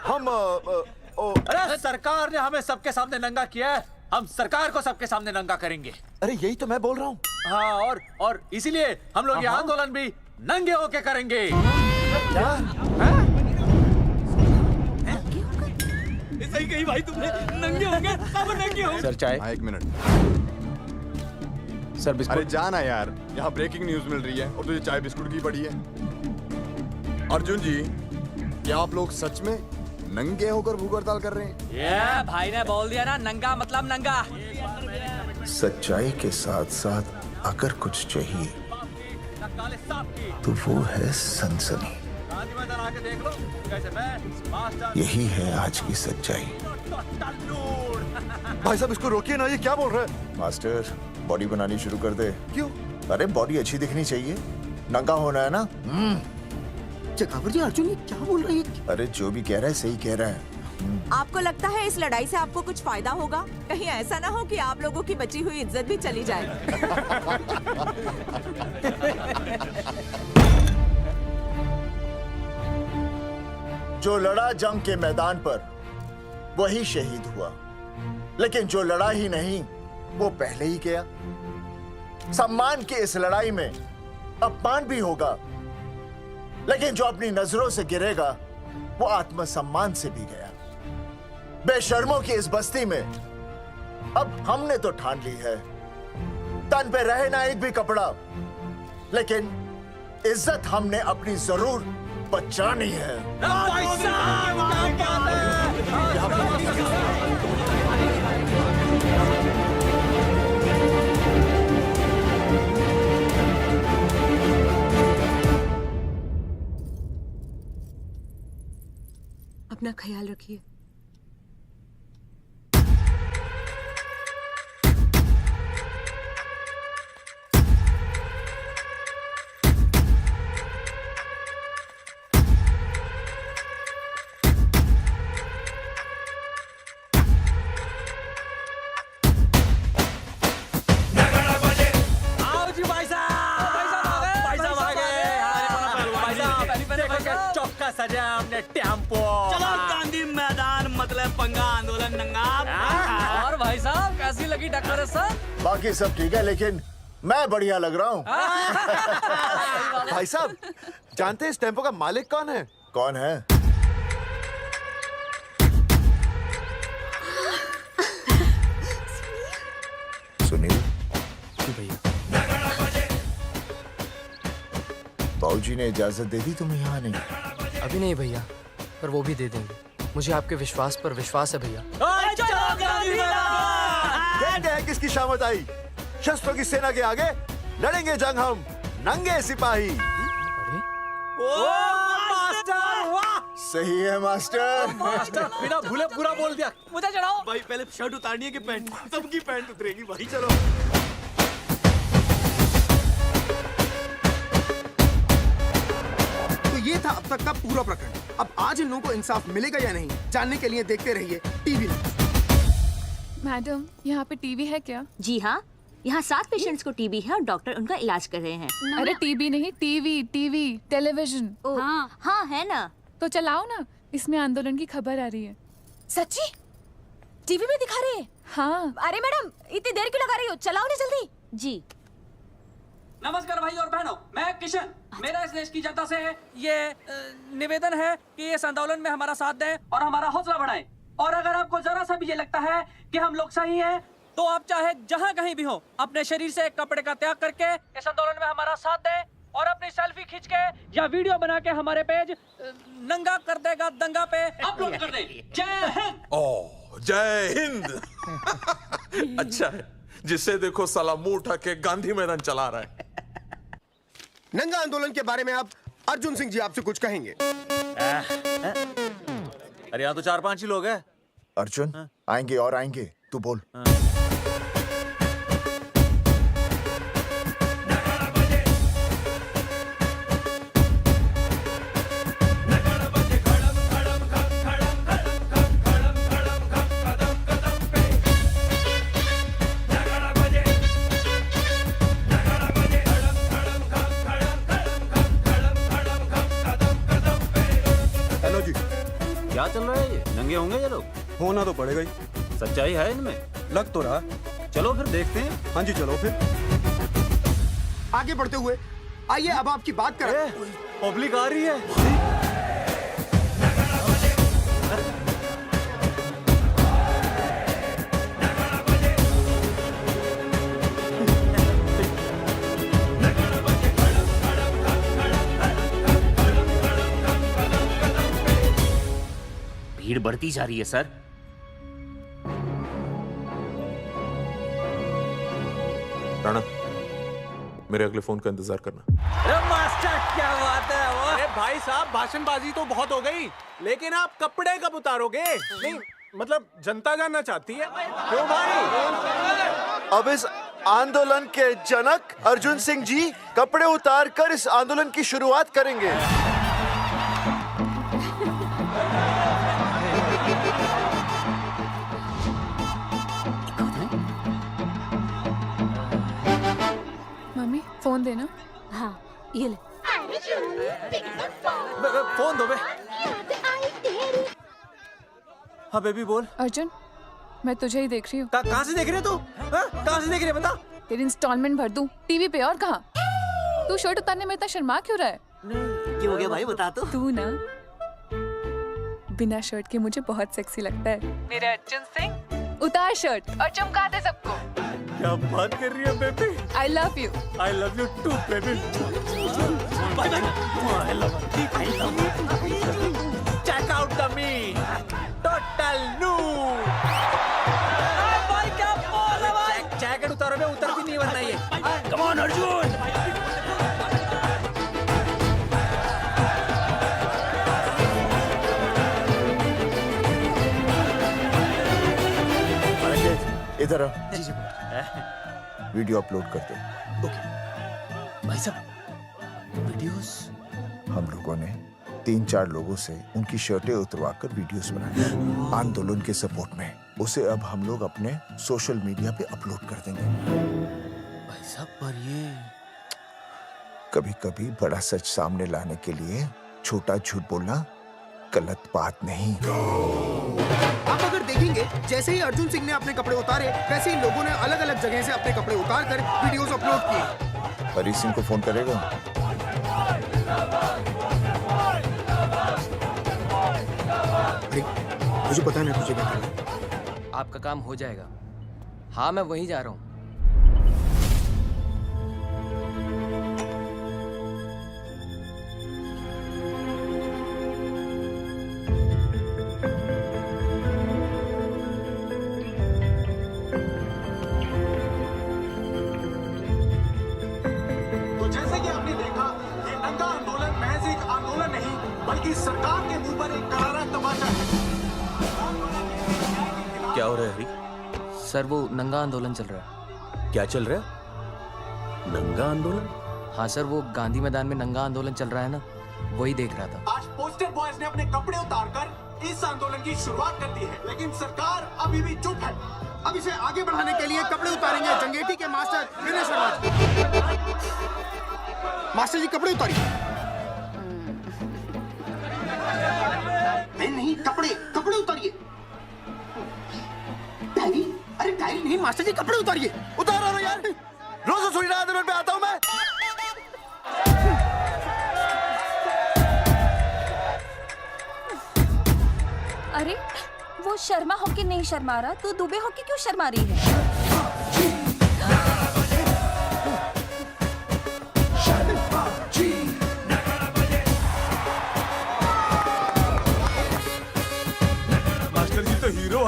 G: हम
D: अरे सरकार ने हमें सबके सामने नंगा किया है, हम सरकार को सबके सामने नंगा करेंगे।
G: अरे यही तो मैं बोल रहा हूँ।
D: हाँ, और इसीलिए हम लोग ये आंदोलन भी नंगे होके करेंगे।
G: क्या?
I: सही कही भाई तुमने, नंगे होंगे, अब नंगे होंगे।
V: सर चाय।
G: हाँ, 1 मिनट
V: सर बिस्कुट।
G: अरे जाना यार, यहाँ ब्रेकिंग न्यूज मिल रही है और तुझे चाय बिस्कुट की पड़ी है। अर्जुन जी, क्या आप लोग सच में नंगे होकर भूख हड़ताल कर रहे हैं?
O: ये भाई ने बोल दिया ना, नंगा मतलब नंगा।
N: सच्चाई के साथ साथ अगर कुछ चाहिए तो वो है सनसनी। यही है आज की सच्चाई।
G: भाई साहब इसको रोकिए ना, ये क्या बोल रहा है?
N: मास्टर, बॉडी बनानी शुरू कर दे।
G: क्यों?
N: अरे बॉडी अच्छी दिखनी चाहिए, नंगा होना है ना।
S: जगावर जी, अर्जुन ये क्या बोल रही है?
N: अरे जो भी कह रहा है सही कह रहा है।
K: आपको लगता है इस लड़ाई से आपको कुछ फायदा होगा? कहीं ऐसा ना हो कि आप लोगों की बची हुई इज्जत भी चली जाए।
N: जो लड़ा जंग के मैदान पर वही शहीद हुआ, लेकिन जो लड़ा ही नहीं वो पहले ही गया। सम्मान की इस लड़ाई में अपमान भी होगा, लेकिन जो अपनी नजरों से गिरेगा वो आत्मसम्मान से भी गया। बेशर्मों की इस बस्ती में अब हमने तो ठान ली है, तन पे रहे ना एक भी कपड़ा, लेकिन इज्जत हमने अपनी जरूर बचानी है।
A: अपना ख्याल रखिए।
D: सजा हमने टेम्पो।
I: चलो गांधी मैदान, मतलब पंगा आंदोलन नंगा।
O: और भाई साहब कैसी लगी टक्कर है सर?
N: बाकी सब ठीक है, लेकिन मैं बढ़िया लग रहा हूँ।
G: भाई साहब, जानते हैं इस टेम्पो का मालिक कौन है?
N: कौन है? सुनील।
X: भैया।
N: बाबूजी ने इजाजत दे दी तुम्हें यहाँ आने?
X: अभी नहीं भैया, पर वो भी दे देंगे। मुझे आपके विश्वास पर विश्वास है भैया।
G: कहते हैं किसकी शामत आई, शस्त्रों की सेना के आगे लड़ेंगे जंग हम नंगे सिपाही।
N: सही है मास्टर।
D: मास्टर बिना भूले पूरा बोल दिया।
O: मुझे चढ़ाओ
I: भाई, पहले शर्ट उतारनी है कि पैंट? सबकी पैंट उतरेगी भाई। चलो
S: ये था अब तक का पूरा प्रकरण। अब आज इन लोगों को इंसाफ मिलेगा या नहीं, जानने के लिए देखते रहिए टीवी न्यूज़।
B: मैडम, यहाँ पे टीवी है क्या?
K: जी हाँ, यहाँ 7 पेशेंट्स को टीबी है और डॉक्टर उनका इलाज कर रहे हैं।
B: अरे टीबी नहीं, टीवी, टेलीविजन।
K: हाँ हाँ है ना।
B: तो चलाओ ना, इसमें आंदोलन की खबर आ रही है।
K: सच्ची? टीवी में दिखा रहे हैं?
B: हाँ।
K: अरे मैडम, इतनी देर क्यों लगा रही हो, चलाओ ना जल्दी। जी।
O: नमस्कार भाई और बहनों, मैं किशन। मेरा इस देश की जनता से ये निवेदन है कि इस आंदोलन में हमारा साथ दें और हमारा हौसला बढ़ाएं। और अगर आपको जरा सा भी ये लगता है कि हम लोग सही हैं, तो आप चाहे जहां कहीं भी हो, अपने शरीर से एक कपड़े का त्याग करके इस आंदोलन में हमारा साथ दें और अपनी सेल्फी खींच के या वीडियो बना के हमारे पेज नंगा कर देगा दंगा पे अपलोड कर दे। जय हिंद।
J: ओह जय हिंद। अच्छा है, जिसे देखो साला मुंह उठा के गांधी मैदान चला रहा है।
S: नंगा आंदोलन के बारे में आप अर्जुन सिंह जी आपसे कुछ कहेंगे।
D: अरे यहाँ तो 4-5 ही लोग हैं।
N: अर्जुन आएंगे और आएंगे, तू बोल।
M: हेलो जी, क्या चल रहा है ये? नंगे होंगे ये लोग? होना तो पड़ेगा ही। सच्चाई है इनमें? लग तो रहा। चलो फिर देखते हैं। हाँ जी चलो फिर।
S: आगे बढ़ते हुए आइए अब आपकी बात करें।
D: पब्लिक आ रही है।
I: भीड़ बढ़ती जा रही है सर।
J: राणा, मेरे अगले फोन का इंतजार करना।
D: अरे मास्टर क्या बात है वो?
L: अरे भाई साहब, भाषणबाजी तो बहुत हो गई, लेकिन आप कपड़े कब उतारोगे? नहीं मतलब जनता जानना चाहती है। क्यों भाई?
G: अब इस आंदोलन के जनक अर्जुन सिंह जी कपड़े उतार कर इस आंदोलन की शुरुआत करेंगे।
B: मम्मी फोन देना।
K: हाँ ये ले।
D: फोन दो बे। हाँ बेबी बोल।
B: अर्जुन मैं तुझे ही देख रही हूँ।
D: कहाँ से देख रही है तू? कहाँ से देख रही है बता?
B: तेरी इंस्टॉलमेंट भर दूं टीवी पे और कहाँ? तू शर्ट उतारने में इतना शर्मा क्यों रहा है?
I: क्यों हो गया भाई, बता तो।
B: तू ना बिना शर्ट के मुझे बहुत सेक्सी लगता है। मेरे अर्जुन सिंह, उतार शर्ट और चमका दे सबको।
D: क्या बात कर रही है baby?
B: I love you.
D: I love you too baby. Bye bye. I love you. Check out the me. Total new. भाई क्या बोल है भाई? जैकेट उतारो बे, उतर भी नहीं बनना ये। Come on Arjun.
N: इधर आ। वीडियो अपलोड कर दो।
D: भाई साहब वीडियोस?
N: हम लोगों ने 3-4 लोगों से उनकी शर्टें उतरवाकर वीडियोस बनाए आंदोलन के सपोर्ट में। उसे अब हम लोग अपने सोशल मीडिया पे अपलोड कर देंगे।
D: भाई साहब पर ये
N: कभी-कभी बड़ा सच सामने लाने के लिए छोटा झूठ बोलना गलत बात नहीं।
S: आप अगर देखेंगे जैसे ही अर्जुन सिंह ने अपने कपड़े उतारे, वैसे ही लोगों ने अलग अलग जगह से अपने कपड़े उतार कर वीडियोस अपलोड किए।
N: हरी सिंह को फोन करेगा?
S: मुझे पता नहीं तुझे क्या करना है।
X: आपका काम हो जाएगा। हाँ मैं वहीं जा रहा हूँ।
L: तो जैसे कि आपने देखा, ये नंगा आंदोलन महज एक आंदोलन नहीं, बल्कि सरकार के मुंह पर एक करारा तमाचा है।
M: क्या हो रहा है हरी?
X: सर वो नंगा आंदोलन चल रहा है।
M: क्या चल रहा है? नंगा आंदोलन?
X: हाँ सर, वो गांधी मैदान में नंगा आंदोलन चल रहा है ना, वही देख रहा था।
L: आज पोस्टर बॉयज ने अपने कपड़े उतारकर इस आंदोलन की शुरुआत कर दी है, लेकिन सरकार अभी भी चुप है।
S: अब इसे आगे बढ़ाने के लिए कपड़े उतारेंगे जंगेटी के मास्टर विनय शर्मा जी। मास्टर जी कपड़े उतारिए। नहीं कपड़े कपड़े उतारिए। डायरी? अरे डायरी नहीं मास्टर जी, कपड़े उतारिए।
G: उतारो ना यार, रोज थोड़ी ना आंदोलन पे आता हूँ मैं।
K: अरे वो शर्मा होके नहीं शर्मा रहा, तू दुबे होके क्यों शर्मा रही है?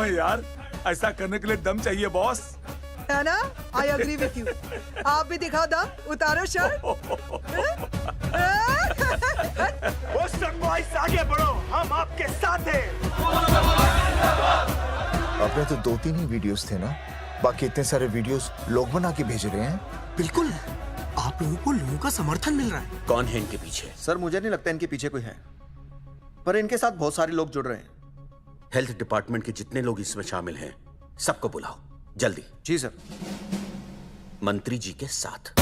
C: हाँ यार, ऐसा करने के लिए दम चाहिए बॉस।
F: है ना? I agree with you. आप भी दिखाओ दम, उतारो शर्ट।
H: पोस्टर बॉयज आगे बढ़ो, हम आपके साथ हैं।
N: अपने तो 2-3 ही वीडियोस थे ना, बाकी इतने सारे वीडियोस लोग बना के भेज रहे हैं।
S: बिल्कुल, आप लोगों को लोगों का समर्थन मिल रहा है।
M: कौन है इनके पीछे?
R: सर मुझे नहीं लगता इनके पीछे कोई है, पर इनके साथ बहुत सारे लोग जुड़ रहे हैं।
M: हेल्थ डिपार्टमेंट के जितने लोग इसमें शामिल हैं, सबको बुलाओ जल्दी।
R: जी सर।
M: मंत्री जी के साथ।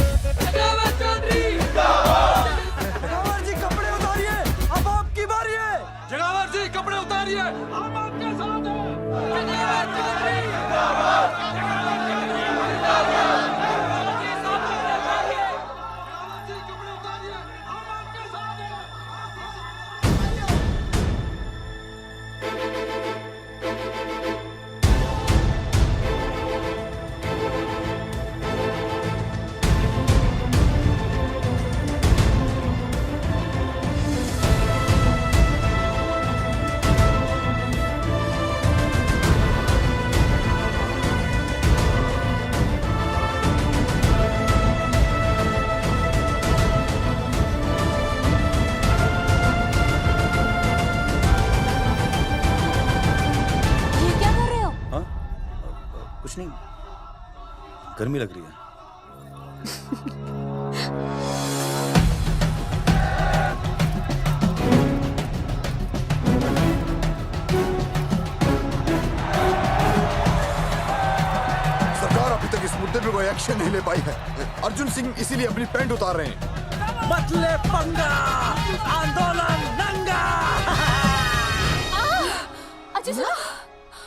I: जगावर जी कपड़े उतारिए, अब आपकी बारी है।
X: जगावर जी कपड़े उतारिए, हम आपके साथ हैं।
M: कुछ नहीं, गर्मी लग रही है।
G: सरकार अभी तक इस मुद्दे पे कोई एक्शन नहीं ले पाई है। अर्जुन सिंह इसीलिए अपनी पैंट उतार रहे हैं।
I: मत ले पंगा, आंदोलन नंगा।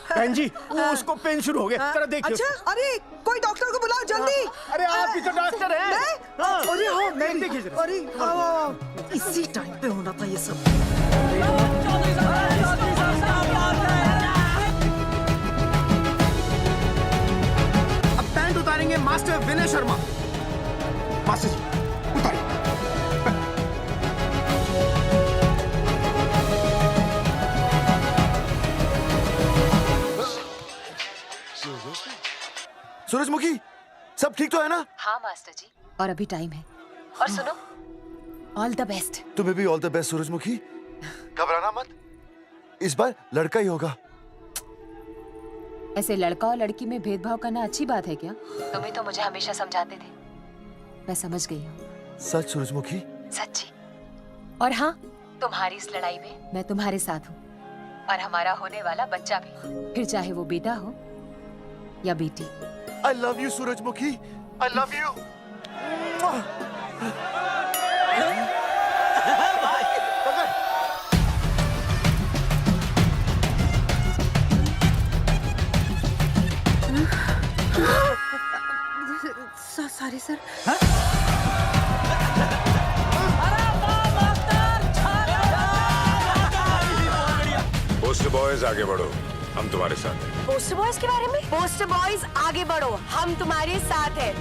H: बहन जी, वो उसको पेन शुरू हो गया, जरा देखिए।
F: अच्छा, अरे कोई डॉक्टर को बुलाओ जल्दी।
H: अरे आप ही तो डॉक्टर हैं।
F: अरे हाँ, मैं
H: देखिए जरा।
F: अरे आओ, इसी टाइम पे होना था ये सब।
S: अब पैंट उतारेंगे मास्टर विनय शर्मा। मास्टर जी उतारिए।
G: सूरजमुखी, सब ठीक तो है ना?
K: हाँ मास्टर जी, और अभी टाइम है। और सुनो, ऑल द बेस्ट।
G: तुम्हें भी ऑल द बेस्ट सूरजमुखी। घबराना मत, इस बार लड़का ही होगा।
K: ऐसे लड़का और लड़की में भेदभाव करना अच्छी बात है क्या? तुम ही तो मुझे हमेशा समझाते थे। मैं समझ गई हूँ।
G: सच सूरजमुखी?
K: सच्ची। और हाँ, तुम्हारी इस लड़ाई में मैं तुम्हारे साथ हूँ, और हमारा होने वाला बच्चा भी, फिर चाहे वो बेटा हो या बेटी।
G: I love you, सूरजमुखी। I love you.
A: Sorry sir.
T: Poster boys आगे बढ़ो, हम तुम्हारे साथ हैं।
K: पोस्टर बॉयज के बारे में? पोस्टर बॉयज आगे बढ़ो, हम तुम्हारे साथ हैं।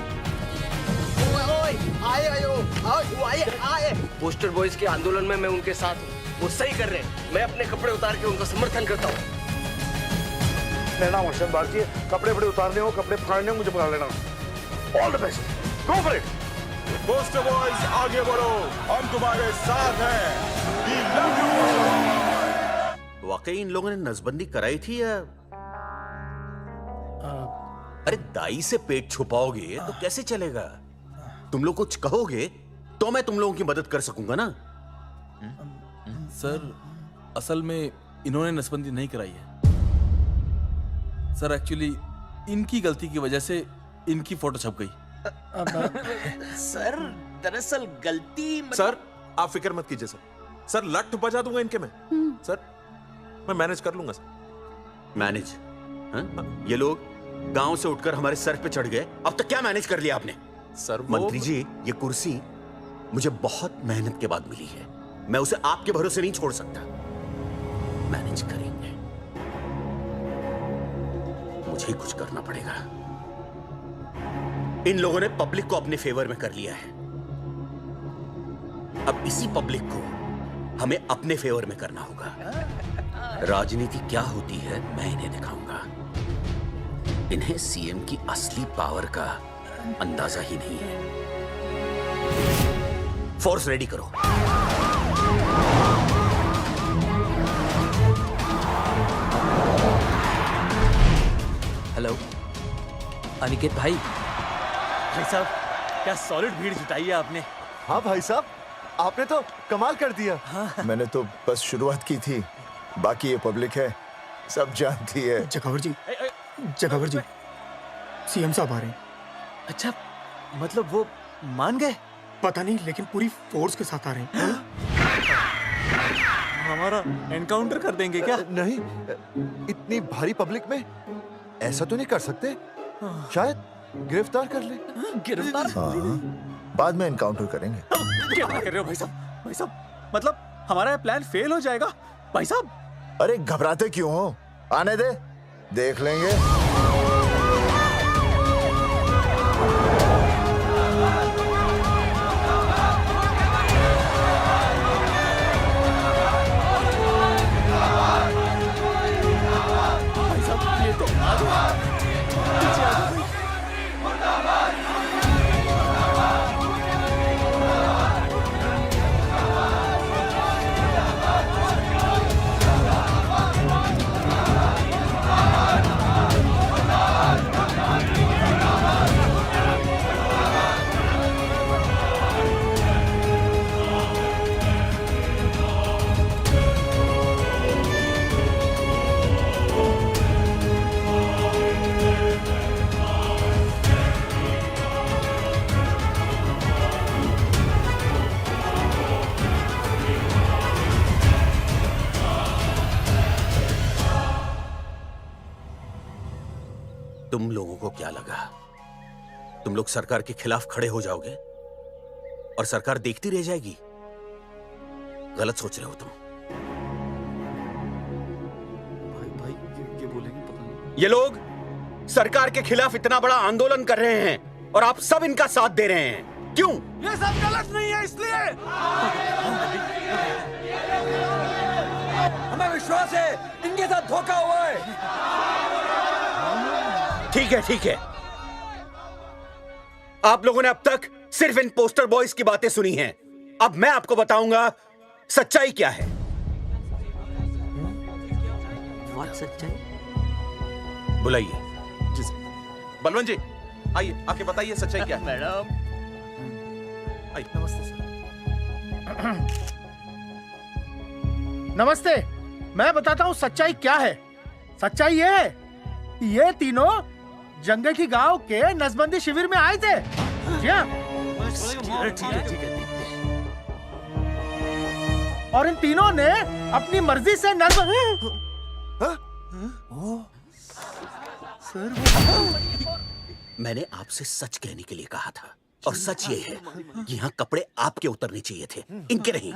I: आए। पोस्टर बॉयज के आंदोलन में मैं उनके साथ हूँ, वो सही कर रहे हैं। मैं अपने कपड़े उतार के उनका समर्थन करता हूँ।
T: मेरा नाम हर्षद भारती है। कपड़े उतारने हो, कपड़े फाड़ने हो, मुझे पकड़ लेना। All the best, go for it. Poster boys आगे बढ़ो, हम तुम्हारे साथ हैं। We love you।
M: वाकई इन लोगों ने नसबंदी कराई थी या? अरे दाई से पेट छुपाओगे तो कैसे चलेगा? तुम लोग कुछ कहोगे तो मैं तुम लोगों की मदद कर सकूंगा ना।
X: सर, असल में इन्होंने नसबंदी नहीं कराई है सर। एक्चुअली इनकी गलती की वजह से इनकी फोटो छप गई।
I: सर दरअसल गलती
J: सर आप फिक्र मत कीजिए सर। सर लट बजा दूंगा इनके में। सर मैं मैनेज कर लूंगा सर।
M: मैनेज? ये लोग गांव से उठकर हमारे सर पे चढ़ गए, अब तक क्या मैनेज कर लिया आपने?
J: सर
M: मंत्री जी, ये कुर्सी मुझे बहुत मेहनत के बाद मिली है, मैं उसे आपके भरोसे नहीं छोड़ सकता। मैनेज करेंगे, मुझे ही कुछ करना पड़ेगा। इन लोगों ने पब्लिक को अपने फेवर में कर लिया है, अब इसी पब्लिक को हमें अपने फेवर में करना होगा।
I: राजनीति क्या होती है मैं इन्हें दिखाऊंगा। इन्हें सीएम की असली पावर का अंदाजा ही नहीं है। फोर्स रेडी करो।
D: हेलो अनिकेत भाई। भाई साहब क्या सॉलिड भीड़ जुटाई है आपने।
G: हाँ भाई साहब, आपने तो कमाल कर दिया।
N: मैंने तो बस शुरुआत की थी, बाकी ये पब्लिक है, सब जानती है।
S: जगावर जी, जगावर जी, सीएम साहब आ रहे हैं।
D: अच्छा, मतलब वो मान गए?
S: पता नहीं, लेकिन पूरी फोर्स के साथ आ रहे हैं।
D: हमारा एनकाउंटर कर देंगे क्या?
G: नहीं, इतनी भारी पब्लिक में ऐसा तो नहीं कर सकते। शायद गिरफ्तार कर ले।
D: गिरफ्तार?
N: हाँ, बाद में एनकाउंटर करेंगे।
D: क्या बात कर रहे हो भाई साहब? भाई साहब, मतलब हमारा प्लान फेल हो जाएगा भाई साहब?
N: अरे घबराते क्यों हो? आने दे, देख लेंगे।
D: भाई साहब ये तो पीछे आ जाओ।
I: तुम लोगों को क्या लगा तुम लोग सरकार के खिलाफ खड़े हो जाओगे और सरकार देखती रह जाएगी? गलत सोच रहे हो तुम।
M: भाई ये बोलेंगे पता नहीं।
I: ये लोग सरकार के खिलाफ इतना बड़ा आंदोलन कर रहे हैं और आप सब इनका साथ दे रहे हैं, क्यों?
C: ये सब गलत नहीं है इसलिए। हमें विश्वास है इनके साथ धोखा हुआ है।
I: ठीक है, ठीक है। आप लोगों ने अब तक सिर्फ इन पोस्टर बॉयज की बातें सुनी हैं। अब मैं आपको बताऊंगा सच्चाई क्या है। सच्चाई? बुलाइए।
J: बलवंत जी आइए, आके बताइए सच्चाई क्या है।
I: मैडम
H: नमस्ते सर। नमस्ते, मैं बताता हूँ सच्चाई क्या है। सच्चाई ये है कि ये तीनों जंगल गांव के नसबंदी शिविर में आए थे। जी हाँ।
I: ठीक है।
H: और इन तीनों ने अपनी मर्जी से
I: मैंने आपसे सच कहने के लिए कहा था और सच ये है कि यहाँ कपड़े आपके उतरने चाहिए थे, इनके नहीं।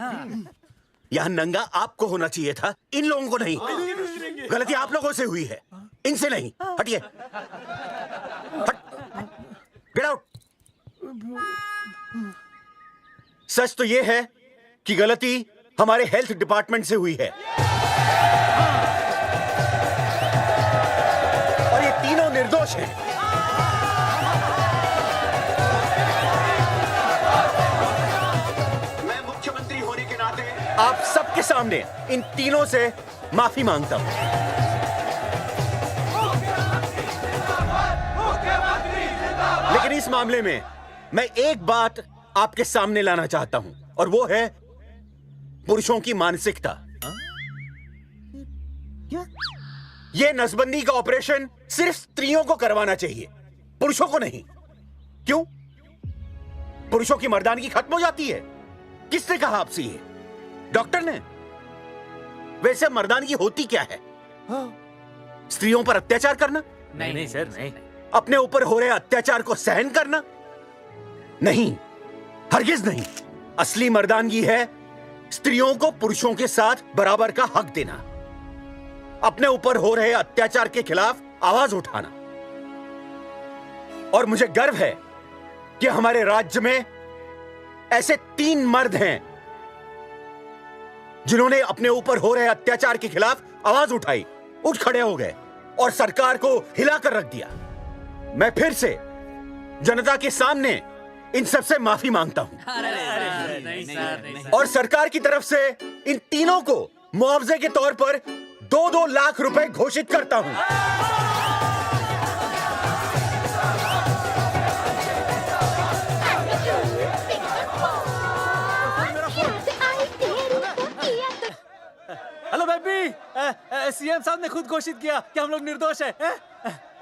I: यहाँ नंगा आपको होना चाहिए था, इन लोगों को नहीं। गलती आप लोगों से हुई है, इनसे नहीं। हटिए, गेट आउट। सच तो ये है कि गलती हमारे हेल्थ डिपार्टमेंट से हुई है और ये तीनों निर्दोष हैं। मैं मुख्यमंत्री होने के नाते आप सबके सामने इन तीनों से माफी मांगता हूं। लेकिन इस मामले में मैं एक बात आपके सामने लाना चाहता हूं और वो है पुरुषों की मानसिकता। ये नसबंदी का ऑपरेशन सिर्फ स्त्रियों को करवाना चाहिए, पुरुषों को नहीं। क्यों? पुरुषों की मर्दानगी खत्म हो जाती है? किसने कहा आपसे ये? डॉक्टर ने? वैसे मर्दानगी होती क्या है? स्त्रियों पर अत्याचार करना?
D: नहीं सर, नहीं।
I: अपने ऊपर हो रहे अत्याचार को सहन करना? नहीं, हरगिज नहीं। असली मर्दानगी है स्त्रियों को पुरुषों के साथ बराबर का हक देना, अपने ऊपर हो रहे अत्याचार के खिलाफ आवाज उठाना। और मुझे गर्व है कि हमारे राज्य में ऐसे 3 मर्द हैं
H: जिन्होंने अपने ऊपर हो रहे अत्याचार के खिलाफ आवाज उठाई, उठ खड़े हो गए और सरकार को हिलाकर रख दिया। मैं फिर से जनता के सामने इन सबसे माफी मांगता हूं और सरकार की तरफ से इन तीनों को मुआवजे के तौर पर 2-2 लाख रुपए घोषित करता हूं।
D: हेलो बेबी, सीएम साहब ने खुद घोषित किया कि हम लोग निर्दोष हैं।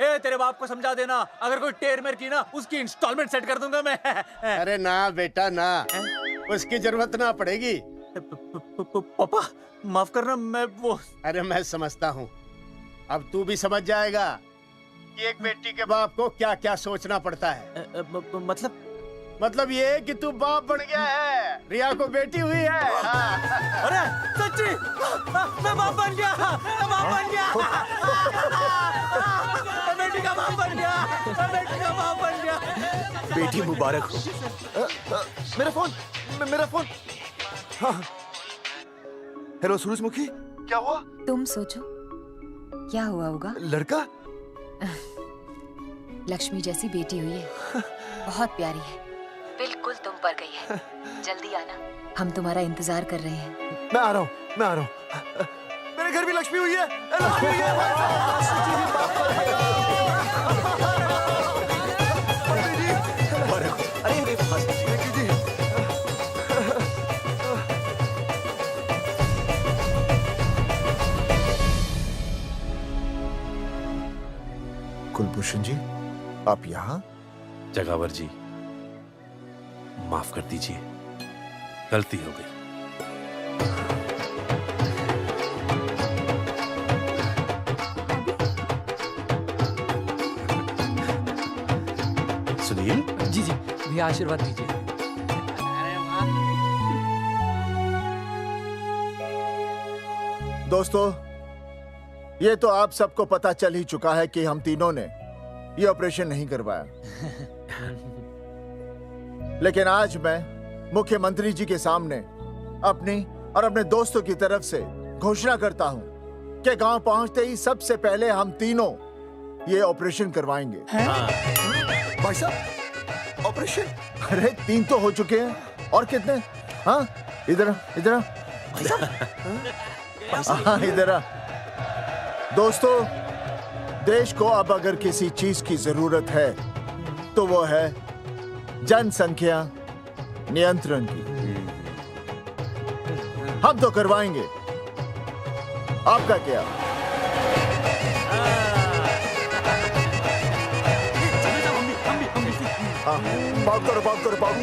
D: ए, तेरे बाप को समझा देना, अगर कोई टेर मेर की ना, उसकी इंस्टॉलमेंट सेट कर दूंगा मैं।
H: अरे ना बेटा ना, उसकी जरूरत ना पड़ेगी।
D: पापा माफ करना, मैं वो।
H: अरे मैं समझता हूँ, अब तू भी समझ जाएगा कि एक बेटी के बाप को क्या क्या सोचना पड़ता है। मतलब ये कि तू बाप बन गया है, रिया को बेटी हुई है।
D: अरे सच्ची, मैं बाप बन गया, मैं बाप बन गया, मैं बेटी का बाप बन गया, मैं बेटी का बाप बन गया।
G: बेटी मुबारक हो। मेरा फोन, मेरा फोन। हाँ। हेलो सूरजमुखी, क्या हुआ?
E: तुम सोचो क्या हुआ होगा।
G: लड़का?
E: लक्ष्मी जैसी बेटी हुई है, बहुत प्यारी है, बिल्कुल तुम पर गई है। जल्दी आना, हम तुम्हारा इंतजार कर रहे हैं।
G: मैं आ रहा हूँ, मैं आ रहा हूँ। मेरे घर भी लक्ष्मी हुई है, लक्ष्मी हुई
N: कुलभूषण जी, आप यहाँ?
T: जगावर जी, माफ कर दीजिए, गलती हो गई। सुनील
O: जी जी भैया, आशीर्वाद दीजिए।
N: दोस्तों, ये तो आप सबको पता चल ही चुका है कि हम तीनों ने ये ऑपरेशन नहीं करवाया। लेकिन आज मैं मुख्यमंत्री जी के सामने अपनी और अपने दोस्तों की तरफ से घोषणा करता हूं कि गांव पहुंचते ही सबसे पहले हम तीनों ये ऑपरेशन करवाएंगे।
G: भाई साहब, ऑपरेशन?
N: अरे 3 तो हो चुके हैं, और कितने? हाँ, इधर इधर, हाँ इधर। दोस्तों, देश को अब अगर किसी चीज की जरूरत है तो वो है जनसंख्या नियंत्रण की। हम तो करवाएंगे, आपका क्या? हाँ, बात करो, बात करो, बात।